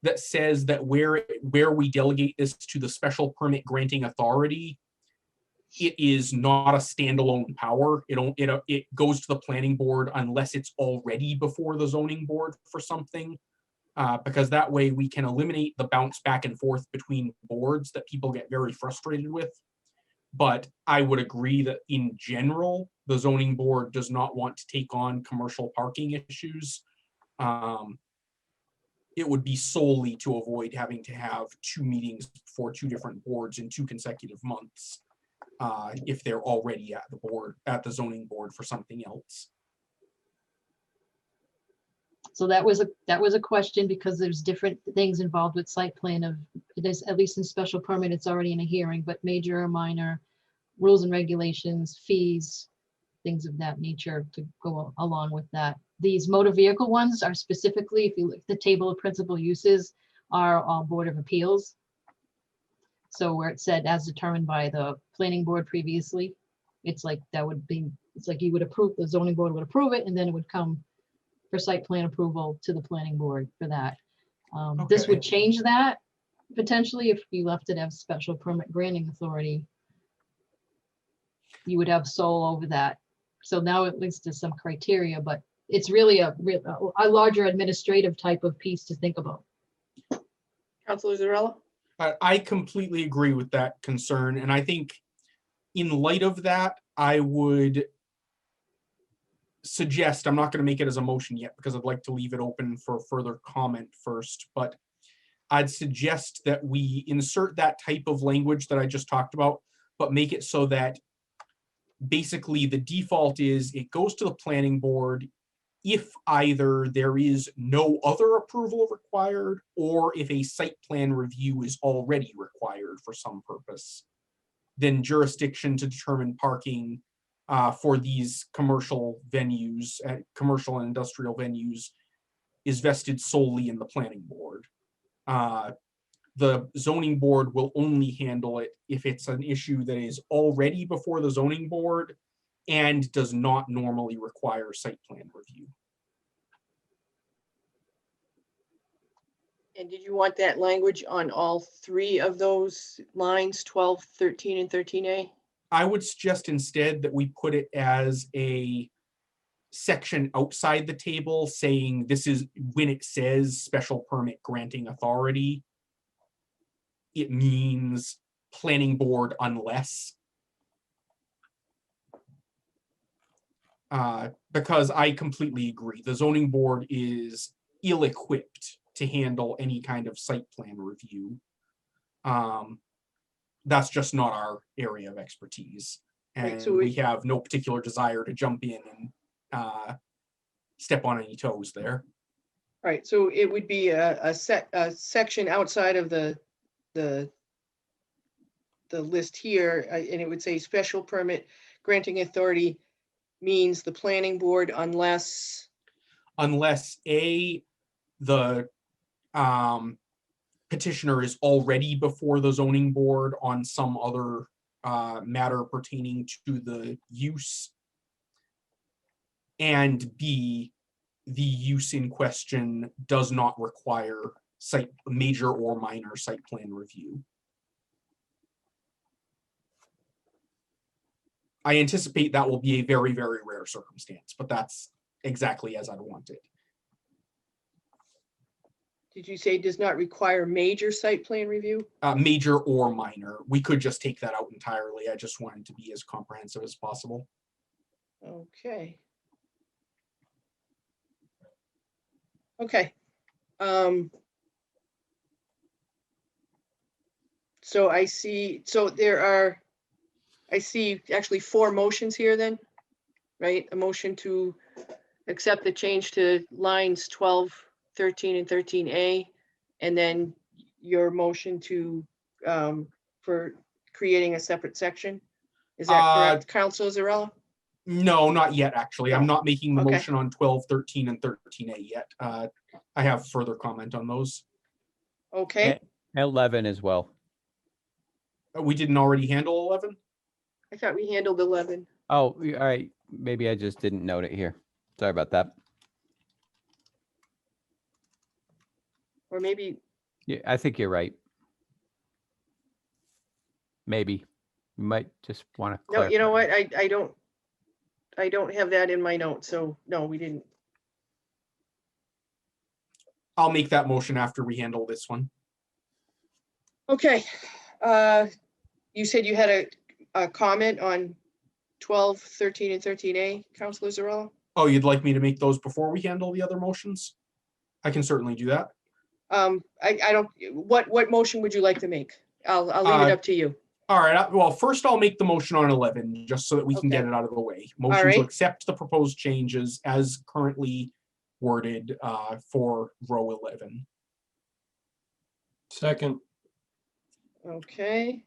that says that where we delegate this to the special permit granting authority, it is not a standalone power. It goes to the planning board unless it's already before the zoning board for something, because that way we can eliminate the bounce back and forth between boards that people get very frustrated with. But I would agree that in general, the zoning board does not want to take on commercial parking issues. It would be solely to avoid having to have 2 meetings for 2 different boards in 2 consecutive months. If they're already at the zoning board for something else. So that was a question because there's different things involved with site plan of, it is at least in special permit, it's already in a hearing, but major or minor rules and regulations, fees, things of that nature to go along with that. These motor vehicle ones are specifically, if you look at the table of principal uses, are all Board of Appeals. So where it said as determined by the planning board previously, it's like that would be, it's like you would approve, the zoning board would approve it, and then it would come for site plan approval to the planning board for that. This would change that potentially if you left it as special permit granting authority. You would have sole over that. So now it leads to some criteria, but it's really a larger administrative type of piece to think about. Councilor Zarella? I completely agree with that concern. And I think in light of that, I would suggest, I'm not going to make it as a motion yet because I'd like to leave it open for further comment first, but I'd suggest that we insert that type of language that I just talked about, but make it so that basically the default is it goes to the planning board if either there is no other approval required or if a site plan review is already required for some purpose. Then jurisdiction to determine parking for these commercial venues, commercial and industrial venues, is vested solely in the planning board. The zoning board will only handle it if it's an issue that is already before the zoning board and does not normally require site plan review. And did you want that language on all three of those lines, 12, 13, and 13A? I would suggest instead that we put it as a section outside the table saying this is when it says special permit granting authority, it means planning board unless. Because I completely agree, the zoning board is ill-equipped to handle any kind of site plan review. That's just not our area of expertise. Right, And so we have no particular desire to jump in and step on any toes there. Right, so it would be a section outside of the list here, and it would say special permit granting authority means the planning board unless. Unless the petitioner is already before the zoning board on some other matter pertaining to the use, and B, the use in question does not require major or minor site plan review. I anticipate that will be a very, very rare circumstance, but that's exactly as I'd want it. Did you say does not require major site plan review? Major or minor. We could just take that out entirely. I just wanted to be as comprehensive as possible. Okay. Okay. So I see, I see actually 4 motions here then, right? A motion to accept the change to lines 12, 13, and 13A, and then your motion to, for creating a separate section. Is that correct, Councilor Zarella? No, not yet, actually. I'm No. not making the Okay. motion on 12, 13, and 13A yet. I have further comment on those. Okay, 11 as well. We didn't already handle 11? I thought we handled 11. Oh, all right. Maybe I just didn't note it here. Sorry about that. Or maybe, Yeah, I think you're right. Maybe. You might just want to no, clarify. you know what? I don't have that in my notes, so no, we didn't. I'll make that motion after we handle this one. Okay. You said you had a comment on 12, 13, and 13A, Councilor Zarella? Oh, you'd like me to make those before we handle the other motions? I can certainly do that. I don't, what motion would you like to make? I'll leave it up to you. All right, well, first I'll make the motion on 11, just so that we can get Okay. it out of the way. Motion right. to accept the proposed changes as currently worded for row 11. Second, Okay.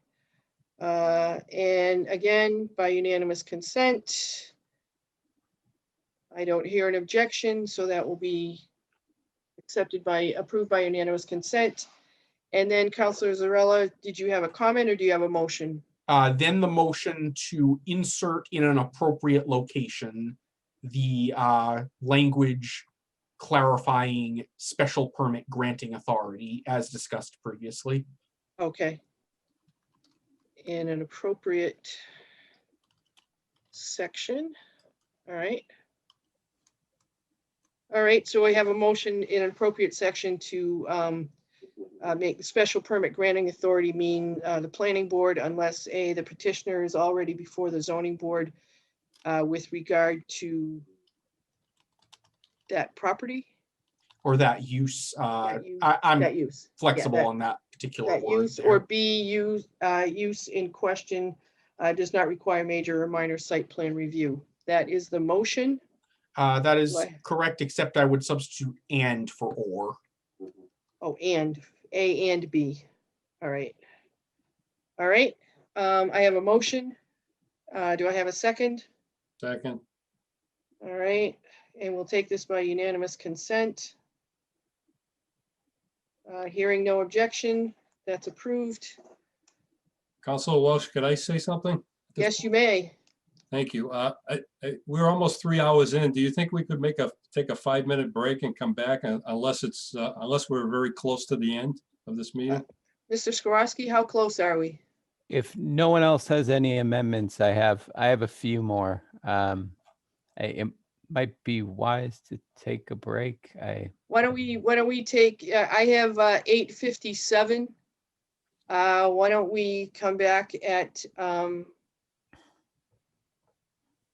And again, by unanimous consent. I don't hear an objection, so that will be approved by unanimous consent. And then Councilor Zarella, did you have a comment or do you have a motion? Then the motion to insert in an appropriate location the language clarifying special permit granting authority as discussed previously. Okay. In an appropriate section. All right. All right, so I have a motion in an appropriate section to make the special permit granting authority mean the planning board unless A, the petitioner is already before the zoning board with regard to that property. Or that use. That I'm use. flexible Yeah, on that particular that word use, there. or B, use in question does not require major or minor site plan review. That is the motion. That is What? correct, except I would substitute and for or. Oh, and A and B. All right. All right. I have a motion. Do I have a second? second, All right. And we'll take this by unanimous consent. Hearing no objection, that's approved. Councilor Welsh, could I say something? Yes, you may. Thank you. We're almost 3 hours in. Do you think we could take a 5-minute break and come back unless we're very close to the end of this meeting? Mr. Skorowski, how close are we? If no one else has any amendments, I have a few more. It might be wise to take a break. Why don't we take, I have 8:57. Why don't we come back at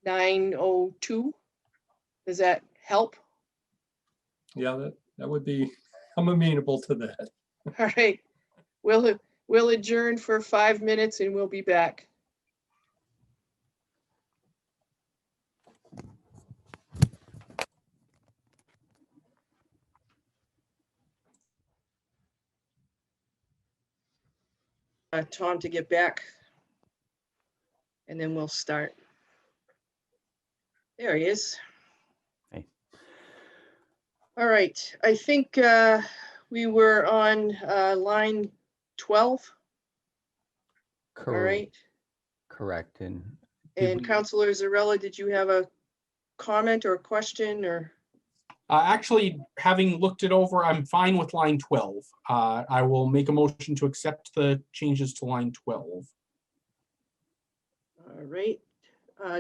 9:02? Does that help? Yeah, that would be, I'm amenable to that. All right, we'll adjourn for 5 minutes and we'll be back. Tom to get back. And then we'll start. There he is. Hey. All right, I think we were on line 12. All right. Correct. And And Councilor Zarella, did you have a comment or a question or? Actually, having looked it over, I'm fine with line 12. I will make a motion to accept the changes to line 12. All right.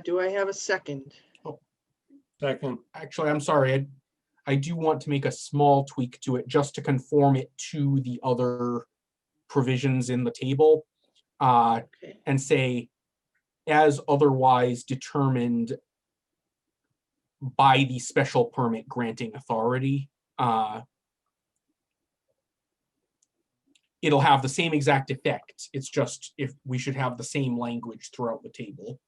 Do I have a second? Second. Actually, I'm sorry. I do want to make a small tweak to it just to conform it to the other provisions in the table, Okay. and say, as otherwise determined by the special permit granting authority. It'll have the same exact effect. It's just if we should have the same language throughout the table.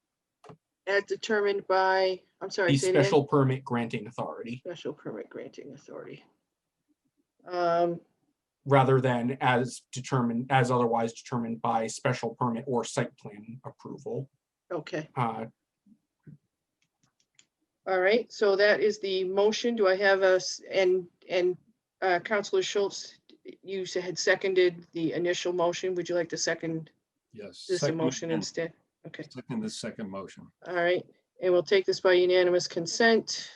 As determined by, I'm sorry, The say it again? special permit granting authority, Special permit granting authority. rather than as determined, as otherwise determined by special permit or site plan approval. Okay, Uh, all right, so that is the motion. Do I have and Councilor Schultz, you had seconded the initial motion. Would you like to second Yes. this second- motion instead? Okay, Second, the second motion. all right, and we'll take this by unanimous consent.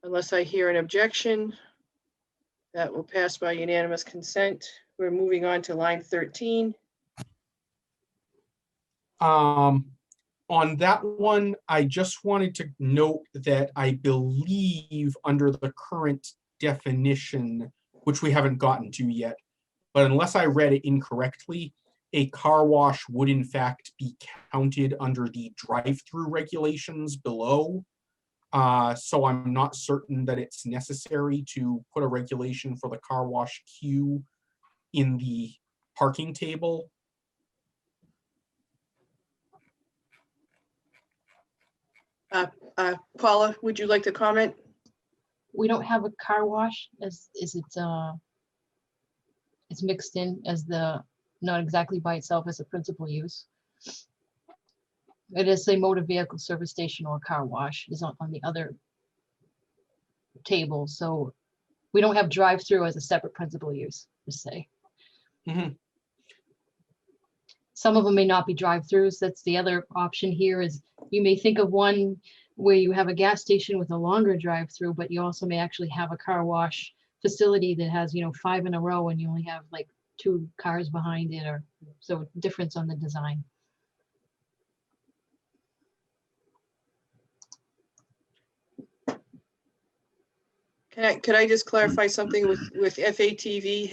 Unless I hear an objection, that will pass by unanimous consent. We're moving on to line 13. On that one, I just wanted to note that I believe under the current definition, which we haven't gotten to yet, but unless I read it incorrectly, a car wash would in fact be counted under the drive-through regulations below. So I'm not certain that it's necessary to put a regulation for the car wash queue in the parking table. Paula, would you like to comment? We don't have a car wash as, it's mixed in as the, not exactly by itself as a principal use. It is a motor vehicle service station or car wash is on the other table, so we don't have drive-through as a separate principal use, per se. Mhm. Some of them may not be drive-throughs. That's the other option here is you may think of one where you have a gas station with a longer drive-through, but you also may actually have a car wash facility that has, 5 in a row and you only have like 2 cars behind it, or so difference on the design. Could I just clarify something with FATV?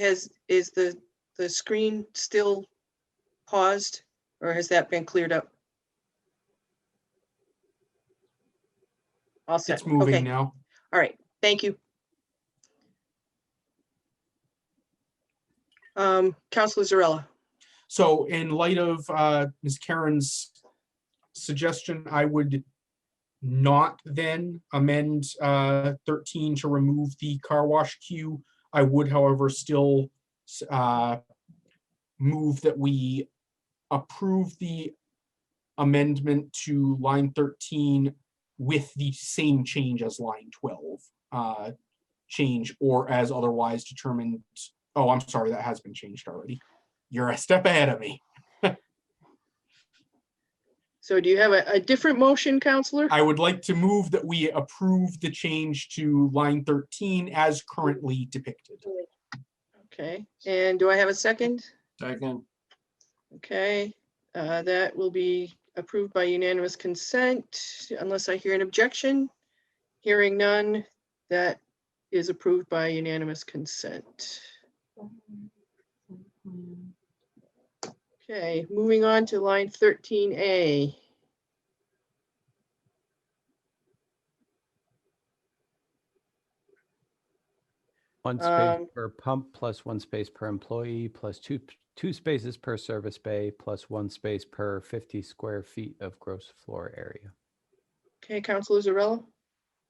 Is the screen still paused or has that been cleared up? All set. It's moving Okay. now. All right, thank you. Councilor Zarella. So in light of Ms. Karen's suggestion, I would not then amend 13 to remove the car wash queue. I would, however, still move that we approve the amendment to line 13 with the same change as line 12. Change or as otherwise determined. Oh, I'm sorry, that has been changed already. You're a step ahead of me. So do you have a different motion, Counselor? I would like to move that we approve the change to line 13 as currently depicted. Okay, and do I have a second? Second. Okay, that will be approved by unanimous consent unless I hear an objection. Hearing none, that is approved by unanimous consent. Okay, moving on to line 13A. One space per pump plus one space per employee plus two spaces per service bay plus one space per 50 square feet of gross floor area. Okay, Councilor Zarella?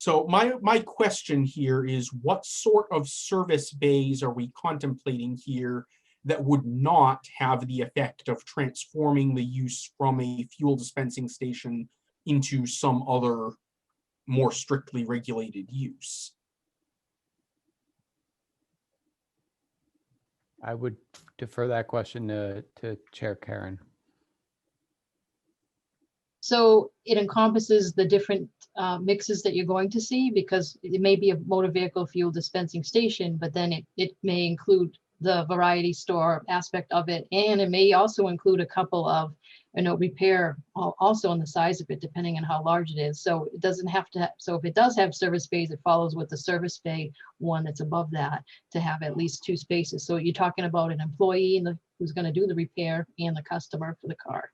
So my question here is, what sort of service bays are we contemplating here that would not have the effect of transforming the use from a fuel dispensing station into some other more strictly regulated use? I would defer that question to Chair Karen. So it encompasses the different mixes that you're going to see, because it may be a motor vehicle fuel dispensing station, but then it may include the variety store aspect of it. And it may also include a couple of, repair also on the size of it, depending on how large it is. So it doesn't have to, so if it does have service bays, it follows with the service bay one that's above that to have at least two spaces. So you're talking about an employee and who's going to do the repair and the customer for the car.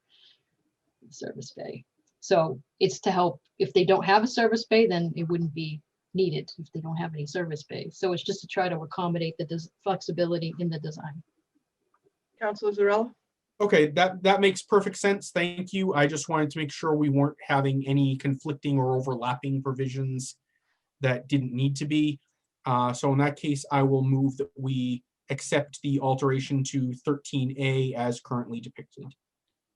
Service bay. So it's to help, if they don't have a service bay, then it wouldn't be needed if they don't have any service bay. So it's just to try to accommodate the flexibility in the design. Councilor Zarella? Okay, that makes perfect sense. Thank you. I just wanted to make sure we weren't having any conflicting or overlapping provisions that didn't need to be. So in that case, I will move that we accept the alteration to 13A as currently depicted.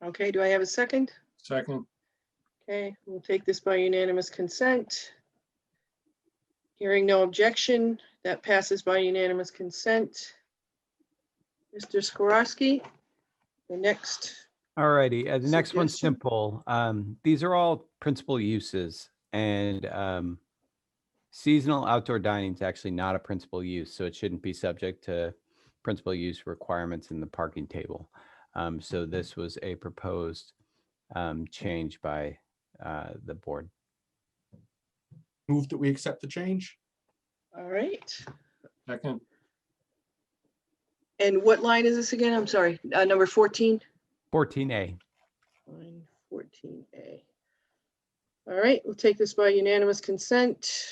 Okay, do I have a second? Second. Okay, we'll take this by unanimous consent. Hearing no objection, that passes by unanimous consent. Mr. Skorowski, the next. All righty, the next one's Suggestion. simple. These are all principal uses, and seasonal outdoor dining is actually not a principal use, so it shouldn't be subject to principal use requirements in the parking table. So this was a proposed change by the board. Move that we accept the change. All right. Second. And what line is this again? I'm sorry, number 14? 14A. Line 14A. All right, we'll take this by unanimous consent.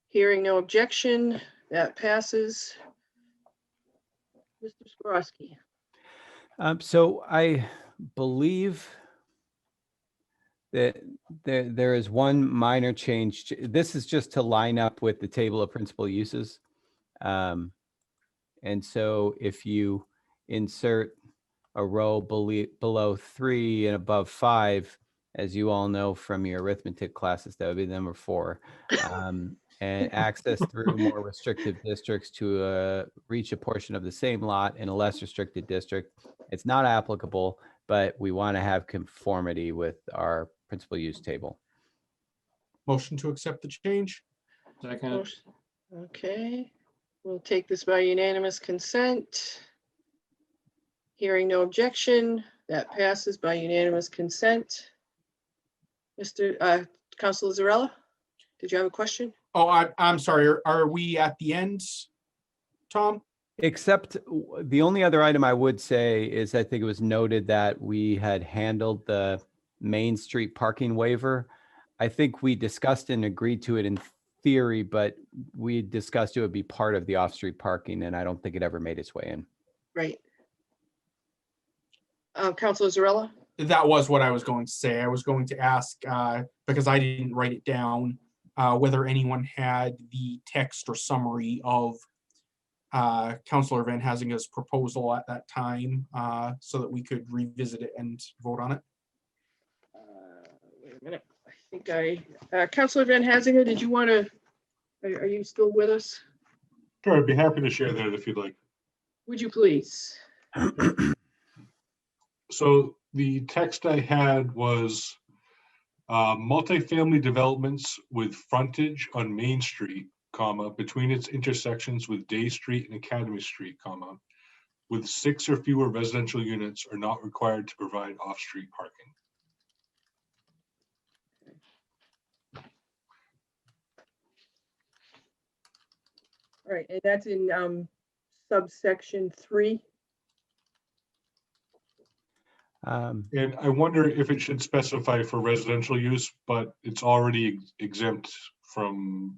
Hearing no objection, that passes. Mr. Skorowski. So I believe that there is one minor change. This is just to line up with the table of principal uses. And so if you insert a row below 3 and above 5, as you all know from your arithmetic classes, that would be number 4. And access through more restrictive districts to reach a portion of the same lot in a less restricted district. It's not applicable, but we want to have conformity with our principal use table. Motion to accept the change. Second. Okay, we'll take this by unanimous consent. Hearing no objection, that passes by unanimous consent. Mr. Councilor Zarella, did you have a question? Oh, I'm sorry. Are we at the end, Tom? Except the only other item I would say is I think it was noted that we had handled the Main Street parking waiver. I think we discussed and agreed to it in theory, but we discussed it would be part of the off-street parking, and I don't think it ever made its way in. Right. Councilor Zarella? That was what I was going to say. I was going to ask, because I didn't write it down, whether anyone had the text or summary of Councilor Van Hazinga's proposal at that time, so that we could revisit it and vote on it. Wait a minute. I think Councilor Van Hazinga, did you want to, are you still with us? Sure, I'd be happy to share that if you'd like. Would you please? So The text I had was multifamily developments with frontage on Main Street, comma, between its intersections with Day Street and Academy Street, comma, with 6 or fewer residential units are not required to provide off-street parking. All right, and that's in subsection 3. And I wonder if it should specify for residential use, but it's already exempt from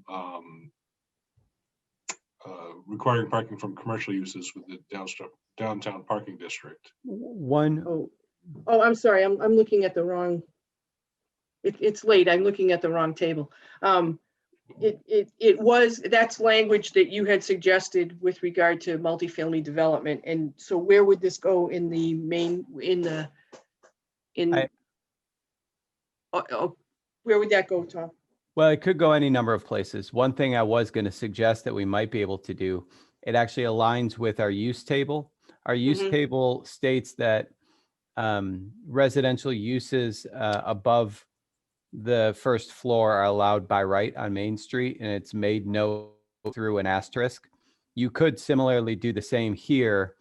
requiring parking from commercial uses with the downtown parking district. One, Oh, I'm sorry, I'm looking at the wrong. It's late, I'm looking at the wrong table. That's language that you had suggested with regard to multifamily development. And so where would this go in the main, where would that go, Tom? well, it could go any number of places. One thing I was going to suggest that we might be able to do, it actually aligns with our use table. Our use table states that residential uses above the first floor are allowed by right on Main Street, and it's made no through an asterisk. You could similarly do the same here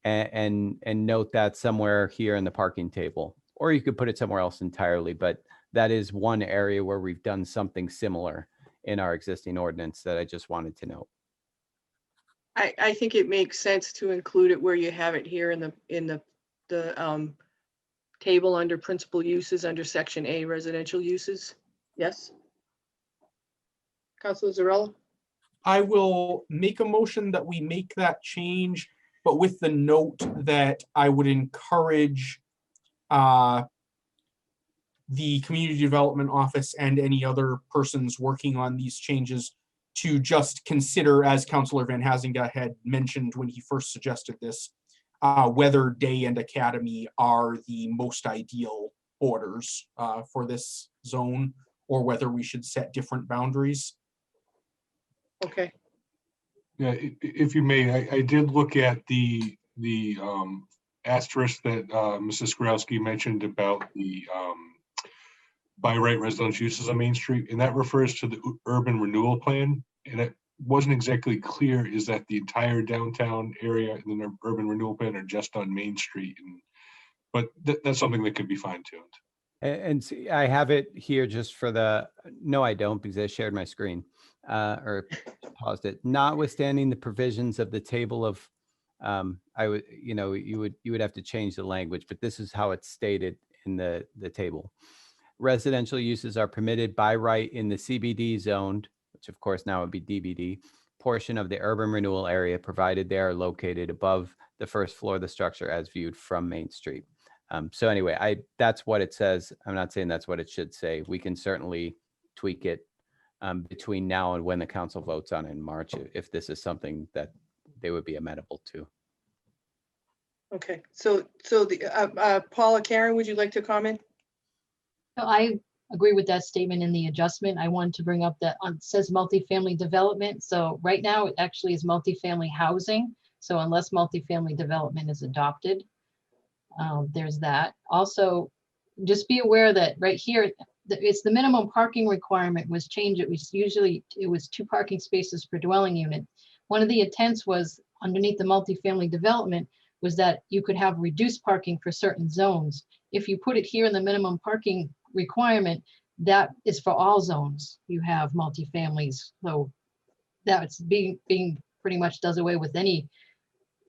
and note that somewhere here in the parking table, or you could put it somewhere else entirely. But that is one area where we've done something similar in our existing ordinance that I just wanted to note. I think it makes sense to include it where you have it here in the table under principal uses under section A, residential uses. Yes. Councilor Zarella? I will make a motion that we make that change, but with the note that I would encourage the Community Development Office and any other persons working on these changes to just consider, as Councillor Van Hazinga had mentioned when he first suggested this, whether Day and Academy are the most ideal orders for this zone, or whether we should set different boundaries. Okay. Yeah, if you may, I did look at the asterisk that Mrs. Skrowski mentioned about the by right residential uses on Main Street, and that refers to the urban renewal plan. And it wasn't exactly clear, is that the entire downtown area in the urban renewal plan or just on Main Street? But that's something that could be fine-tuned. And see, I have it here just for the, no, I don't, because I shared my screen or paused it. Notwithstanding the provisions of the table of, I would, you would have to change the language, but this is how it's stated in the table. Residential uses are permitted by right in the CBD zoned, which of course now would be DBD, portion of the urban renewal area, provided they are located above the first floor of the structure as viewed from Main Street. So anyway, that's what it says. I'm not saying that's what it should say. We can certainly tweak it between now and when the council votes on it in March, if this is something that they would be amenable to. Okay. So the Paula, Karen, would you like to comment? No, I agree with that statement in the adjustment. I wanted to bring up that it says multifamily development. So right now it actually is multifamily housing. So unless multifamily development is adopted, there's that. Also, just be aware that right here, it's the minimum parking requirement was changed. It was 2 parking spaces per dwelling unit. One of the intents was underneath the multifamily development was that you could have reduced parking for certain zones. If you put it here in the minimum parking requirement, that is for all zones. You have multifamilies, so that's being pretty much does away with any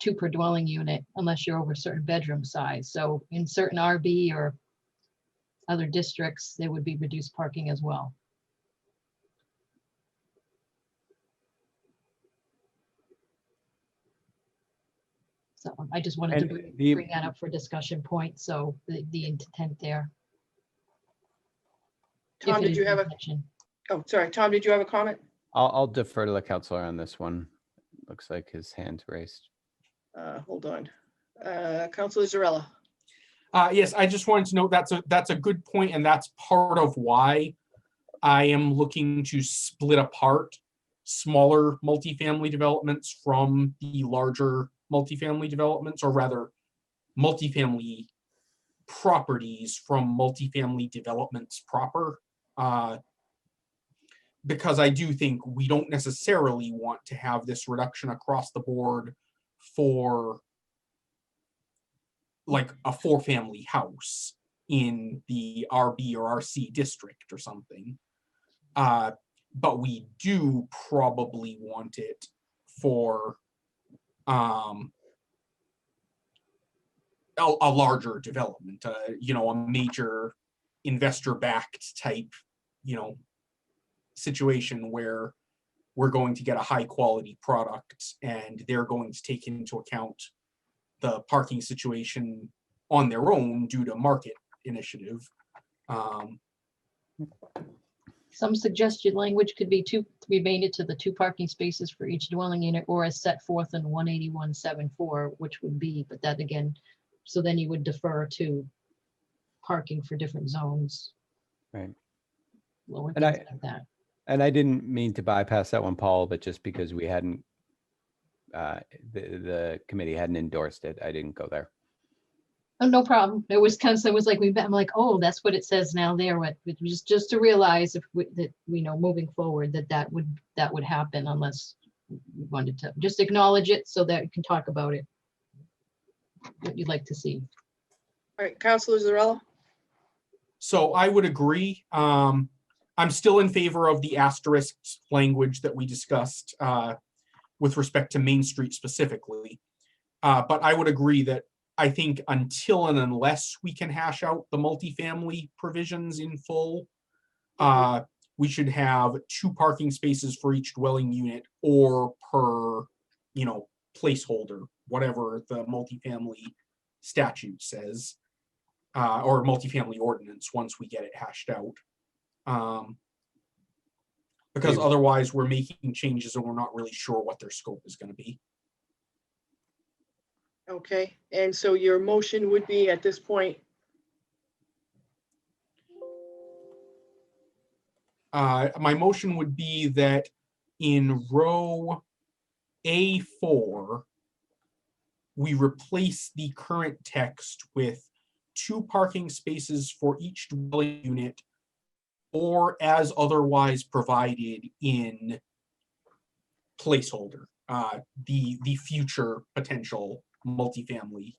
2 per dwelling unit unless you're over a certain bedroom size. So in certain RB or other districts, there would be reduced parking as well. So I just wanted to bring that up for discussion point. So the intent there. Tom, did you have oh, sorry, Tom, did you have a comment? I'll defer to the councilor on this one. Looks like his hand's raised. Hold on. Councilor Zarella. Yes, I just wanted to note that's a good point, and that's part of why I am looking to split apart smaller multifamily developments from the larger multifamily developments, or rather multifamily properties from multifamily developments proper. Because I do think we don't necessarily want to have this reduction across the board for like a 4-family house in the RB or RC district or something. But we do probably want it for a larger development, you know, a major investor-backed type, you know, situation where we're going to get a high quality product and they're going to take into account the parking situation on their own due to market initiative. Some suggested language could be to be made it to the 2 parking spaces for each dwelling unit, or as set forth in 181.74, which would be, but that again, so then you would defer to parking for different zones. Right. Lower And things like that. And I didn't mean to bypass that one, Paul, but just because we hadn't, the committee hadn't endorsed it, I didn't go there. Oh, no problem. It was kind of, it was like, I'm like, oh, that's what it says now there. What, just to realize if that, you know, moving forward, that would happen unless we wanted to just acknowledge it so that we can talk about it. What you'd like to see. All right, Councilor Zarella. So I would agree. I'm still in favor of the asterisk language that we discussed with respect to Main Street specifically. But I would agree that I think until and unless we can hash out the multifamily provisions in full, we should have 2 parking spaces for each dwelling unit or per, you know, placeholder, whatever the multifamily statute says, or multifamily ordinance once we get it hashed out. Because otherwise we're making changes and we're not really sure what their scope is going to be. Okay, and so your motion would be at this point? My motion would be that in row A4, we replace the current text with 2 parking spaces for each dwelling unit or as otherwise provided in placeholder, the future potential multifamily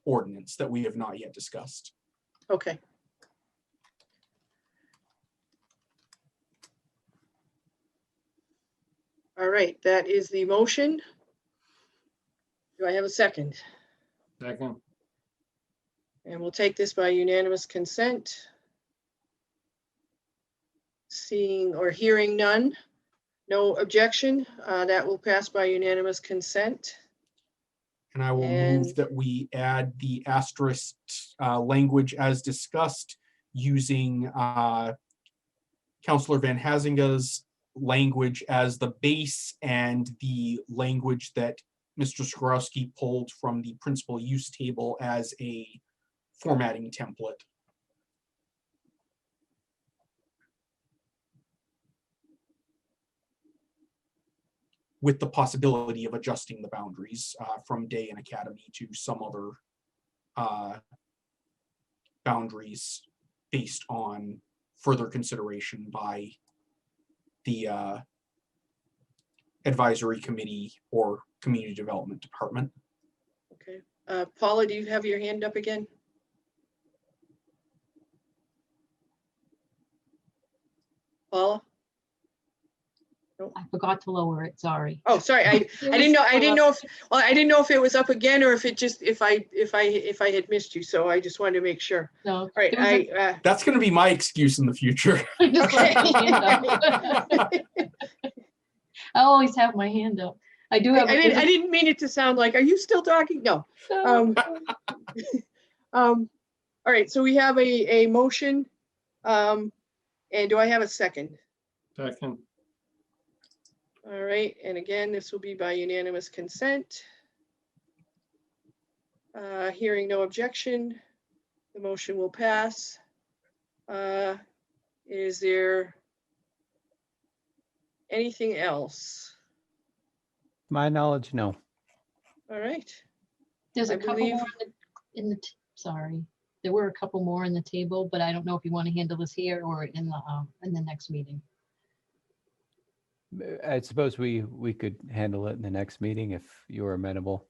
ordinance that we have not yet discussed. Okay. All right, that is the motion. Do I have a second? Second. And we'll take this by unanimous consent. Seeing or hearing none, no objection, that will pass by unanimous consent. And I will move that we add the asterisk language as discussed using Councillor Van Hazinga's language as the base and the language that Mr. Skorowski pulled from the principal use table as a formatting template. With the possibility of adjusting the boundaries from Day and Academy to some other boundaries based on further consideration by the advisory committee or community development department. Okay, Paula, do you have your hand up again? Paula? I forgot to lower it, sorry. Oh, sorry. I didn't know if it was up again or if it just if I had missed you. So I just wanted to make sure. No. All right. That's going to be my excuse in the future. I always have my hand up. I do have. I didn't mean it to sound like, are you still talking? No. All right. So we have a motion. And do I have a second? Second. All right, and again, this will be by unanimous consent. Hearing no objection, the motion will pass. Is there anything else? To my knowledge, no. All right. There's a I couple believe- more in the Sorry. There were a couple more in the table, but I don't know if you want to handle this here or in the next meeting. I suppose we could handle it in the next meeting if you're amenable.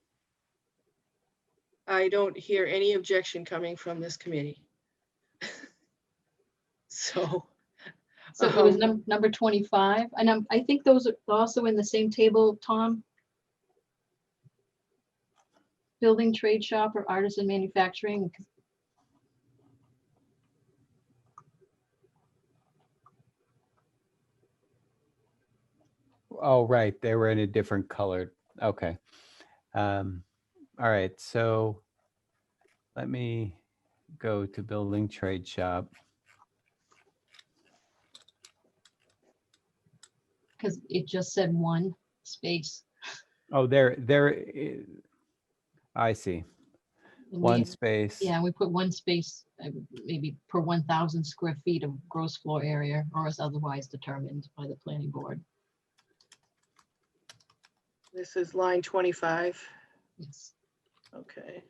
I don't hear any objection coming from this committee. So. So it was number 25, and I think those are also in the same table, Tom. Building, trade shop, or artisan manufacturing. Oh, right. They were in a different colored. Okay. All right. So let me go to building trade shop. Because it just said one space. Oh, I see. And One we- space. Yeah, we put one space, maybe per 1,000 square feet of gross floor area, or as otherwise determined by the planning board. This is line 25. Yes. Okay.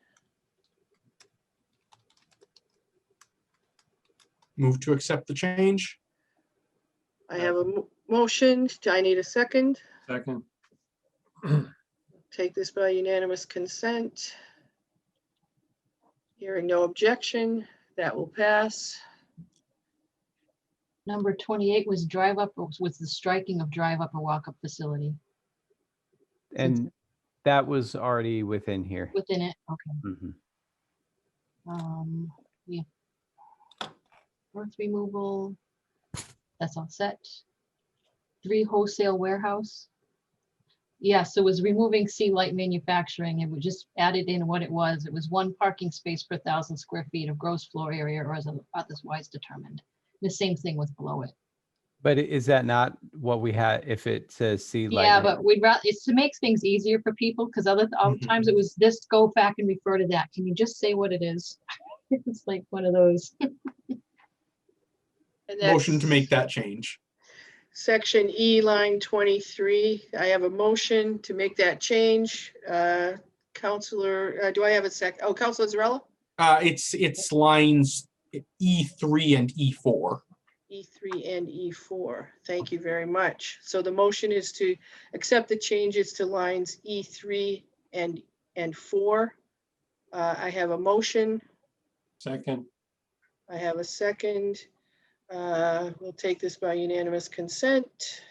Move to accept the change. I have a motion. Do I need a second? Second. Take this by unanimous consent. Hearing no objection, that will pass. Number 28 was drive up, was the striking of drive up or walk up facility And that was already within here. within it. Okay. Mhm. Yeah. Earth removal. That's all set. 3 wholesale warehouse. Yes, it was removing C light manufacturing, and we just added in what it was. It was 1 parking space per 1,000 square feet of gross floor area, or as otherwise determined. The same thing with below it. But is that not what we had if it says C light? Yeah, but we'd rather, it's to make things easier for people, because other times it was this, go back and refer to that. Can you just say what it is? It's like one of those. And Motion to that's make that change. Section E, line 23. I have a motion to make that change. Counselor, do I have a second? Oh, Counselor Zarella? It's lines E3 and E4. E3 and E4. Thank you very much. So the motion is to accept the changes to lines E3 and 4. I have a motion. Second. I have a second. We'll take this by unanimous consent.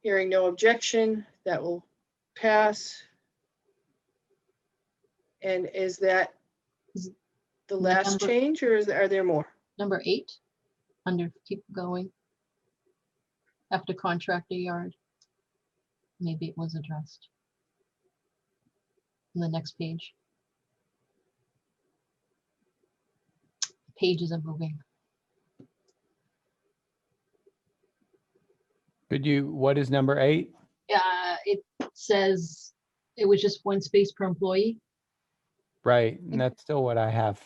Hearing no objection, that will pass. And is that the last number- change, or are there more? Number 8, under, keep going. After contractor yard. Maybe it was addressed. On the next page. Pages are moving. What is number 8? It says it was just 1 space per employee. Right, and that's still what I have.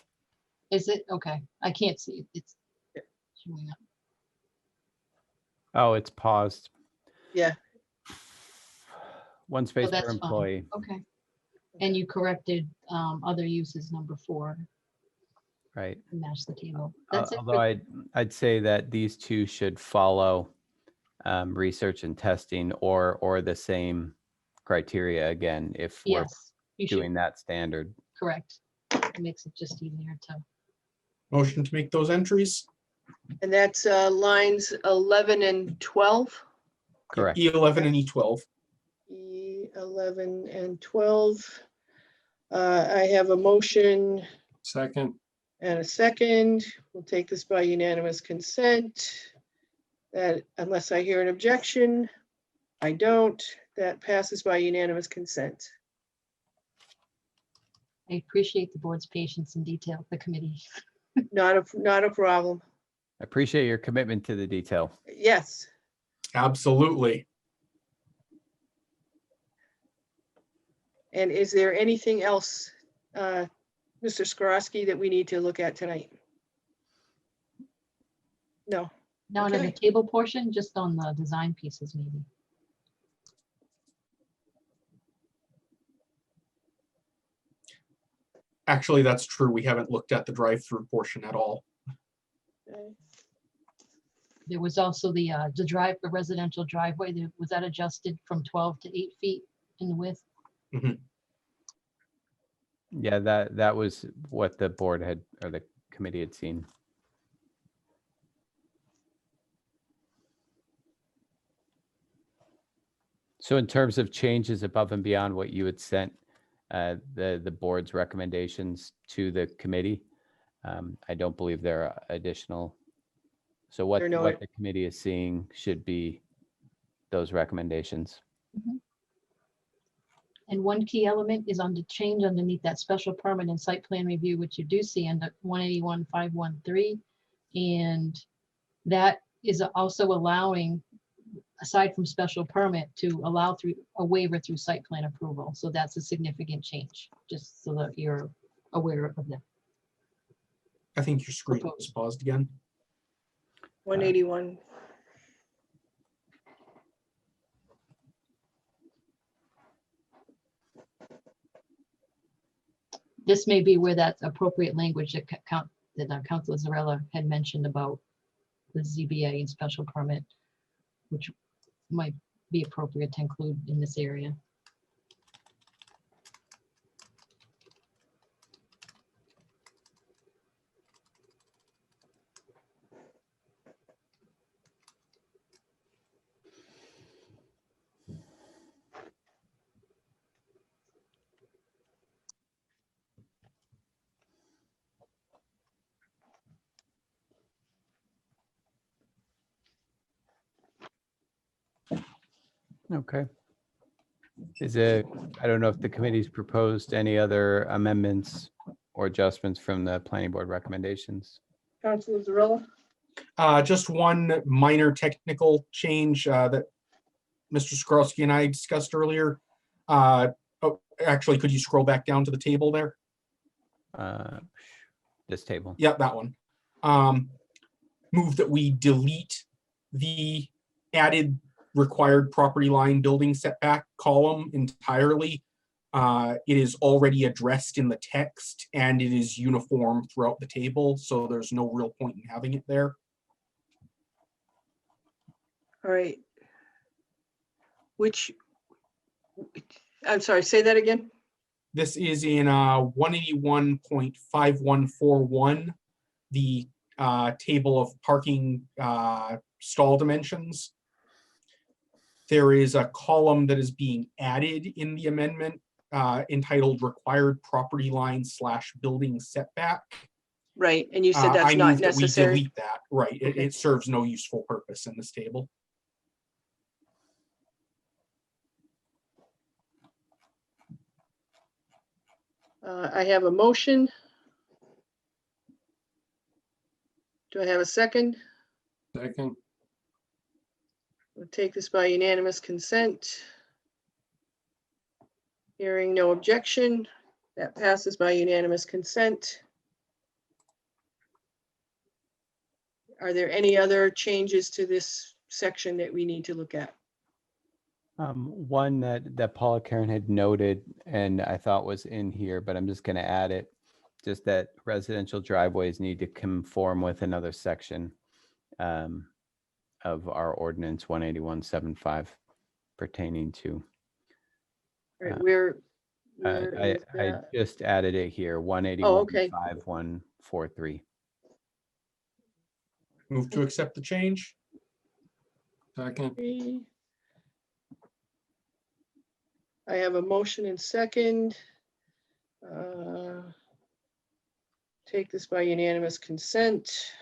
Is it? Okay, I can't see it. It's showing up. Oh, it's paused. Yeah. 1 space that's per fine. employee. Okay. And you corrected other uses, number 4, Right. and match the table. That's it. Although I'd say that these two should follow research and testing or the same criteria again if we're Yes, you should, doing that standard. correct. It makes it just easier to. Motion to make those entries. And that's lines 11 and 12. Correct. E11 and E12. E11 and 12. I have a motion Second. and a second. We'll take this by unanimous consent. That unless I hear an objection, I don't. That passes by unanimous consent. I appreciate the board's patience and detail, the committee. Not a problem. I appreciate your commitment to the detail. Yes. Absolutely. And is there anything else, Mr. Skorosky, that we need to look at tonight? No. Not on the Okay. table portion, just on the design pieces, maybe. Actually, that's true. We haven't looked at the drive-through portion at all. Okay. There was also the residential driveway, was that adjusted from 12 to 8 feet in the width? Yeah, that was what the board had, or the committee had seen. So in terms of changes above and beyond what you had sent, the board's recommendations to the committee, I don't believe there are additional. So what There are no- the committee is seeing should be those recommendations. And one key element is on the change underneath that special permit and site plan review, which you do see under 181.513. And that is also allowing, aside from special permit, to allow through a waiver through site plan approval. So that's a significant change, just so that you're aware of that. I think your screen is paused again. 181. This may be where that appropriate language that Councilor Zarella had mentioned about the ZBA and special permit, which might be appropriate to include in this area. Okay. I don't know if the committee's proposed any other amendments or adjustments from the planning board recommendations. Councilor Zarella? Just one minor technical change that Mr. Skrowski and I discussed earlier. Oh, actually, could you scroll back down to the table there? This table. Yep, that one. Move that we delete the added required property line building setback column entirely. It is already addressed in the text and it is uniform throughout the table, so there's no real point in having it there. All right. I'm sorry, say that again? This is in 181.5141, the table of parking stall dimensions. There is a column that is being added in the amendment entitled required property line / building setback. Right, and you said that's I not move that we necessary? delete that. Right, Okay. it serves no useful purpose in this table. I have a motion. Do I have a second? Second, We'll take this by unanimous consent. Hearing no objection, that passes by unanimous consent. Are there any other changes to this section that we need to look at? One that Paula Karen had noted and I thought was in here, but I'm just going to add it, just that residential driveways need to conform with another section of our ordinance 181.75 pertaining to. Right, I is that? just added it here, Oh, okay. 181.5143. Move to accept the change. second, I have a motion and second. Take this by unanimous consent.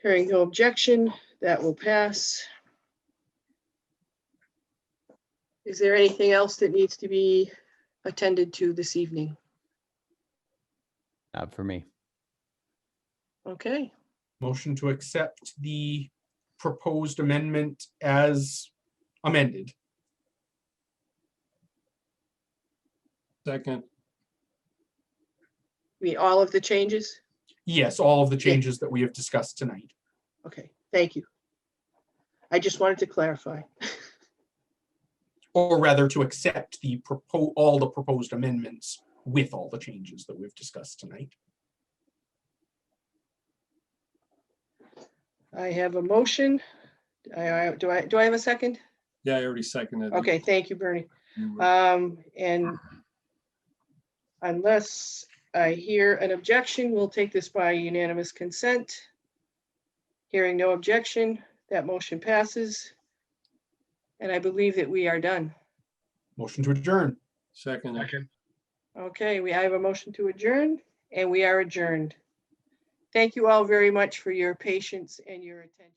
Hearing no objection, that will pass. Is there anything else that needs to be attended to this evening? Not for me. Okay, Motion to accept the proposed amendment as amended. second, I mean, all of the changes? Yes, all of the changes that we have discussed tonight. Okay, thank you. I just wanted to clarify. or rather to accept all the proposed amendments with all the changes that we've discussed tonight. I have a motion. Do I have a second? Yeah, I already seconded it. Okay, thank you, Bernie. You were- And unless I hear an objection, we'll take this by unanimous consent. Hearing no objection, that motion passes. And I believe that we are done. Motion to adjourn. Second. Okay, I have a motion to adjourn, and we are adjourned. Thank you all very much for your patience and your attention.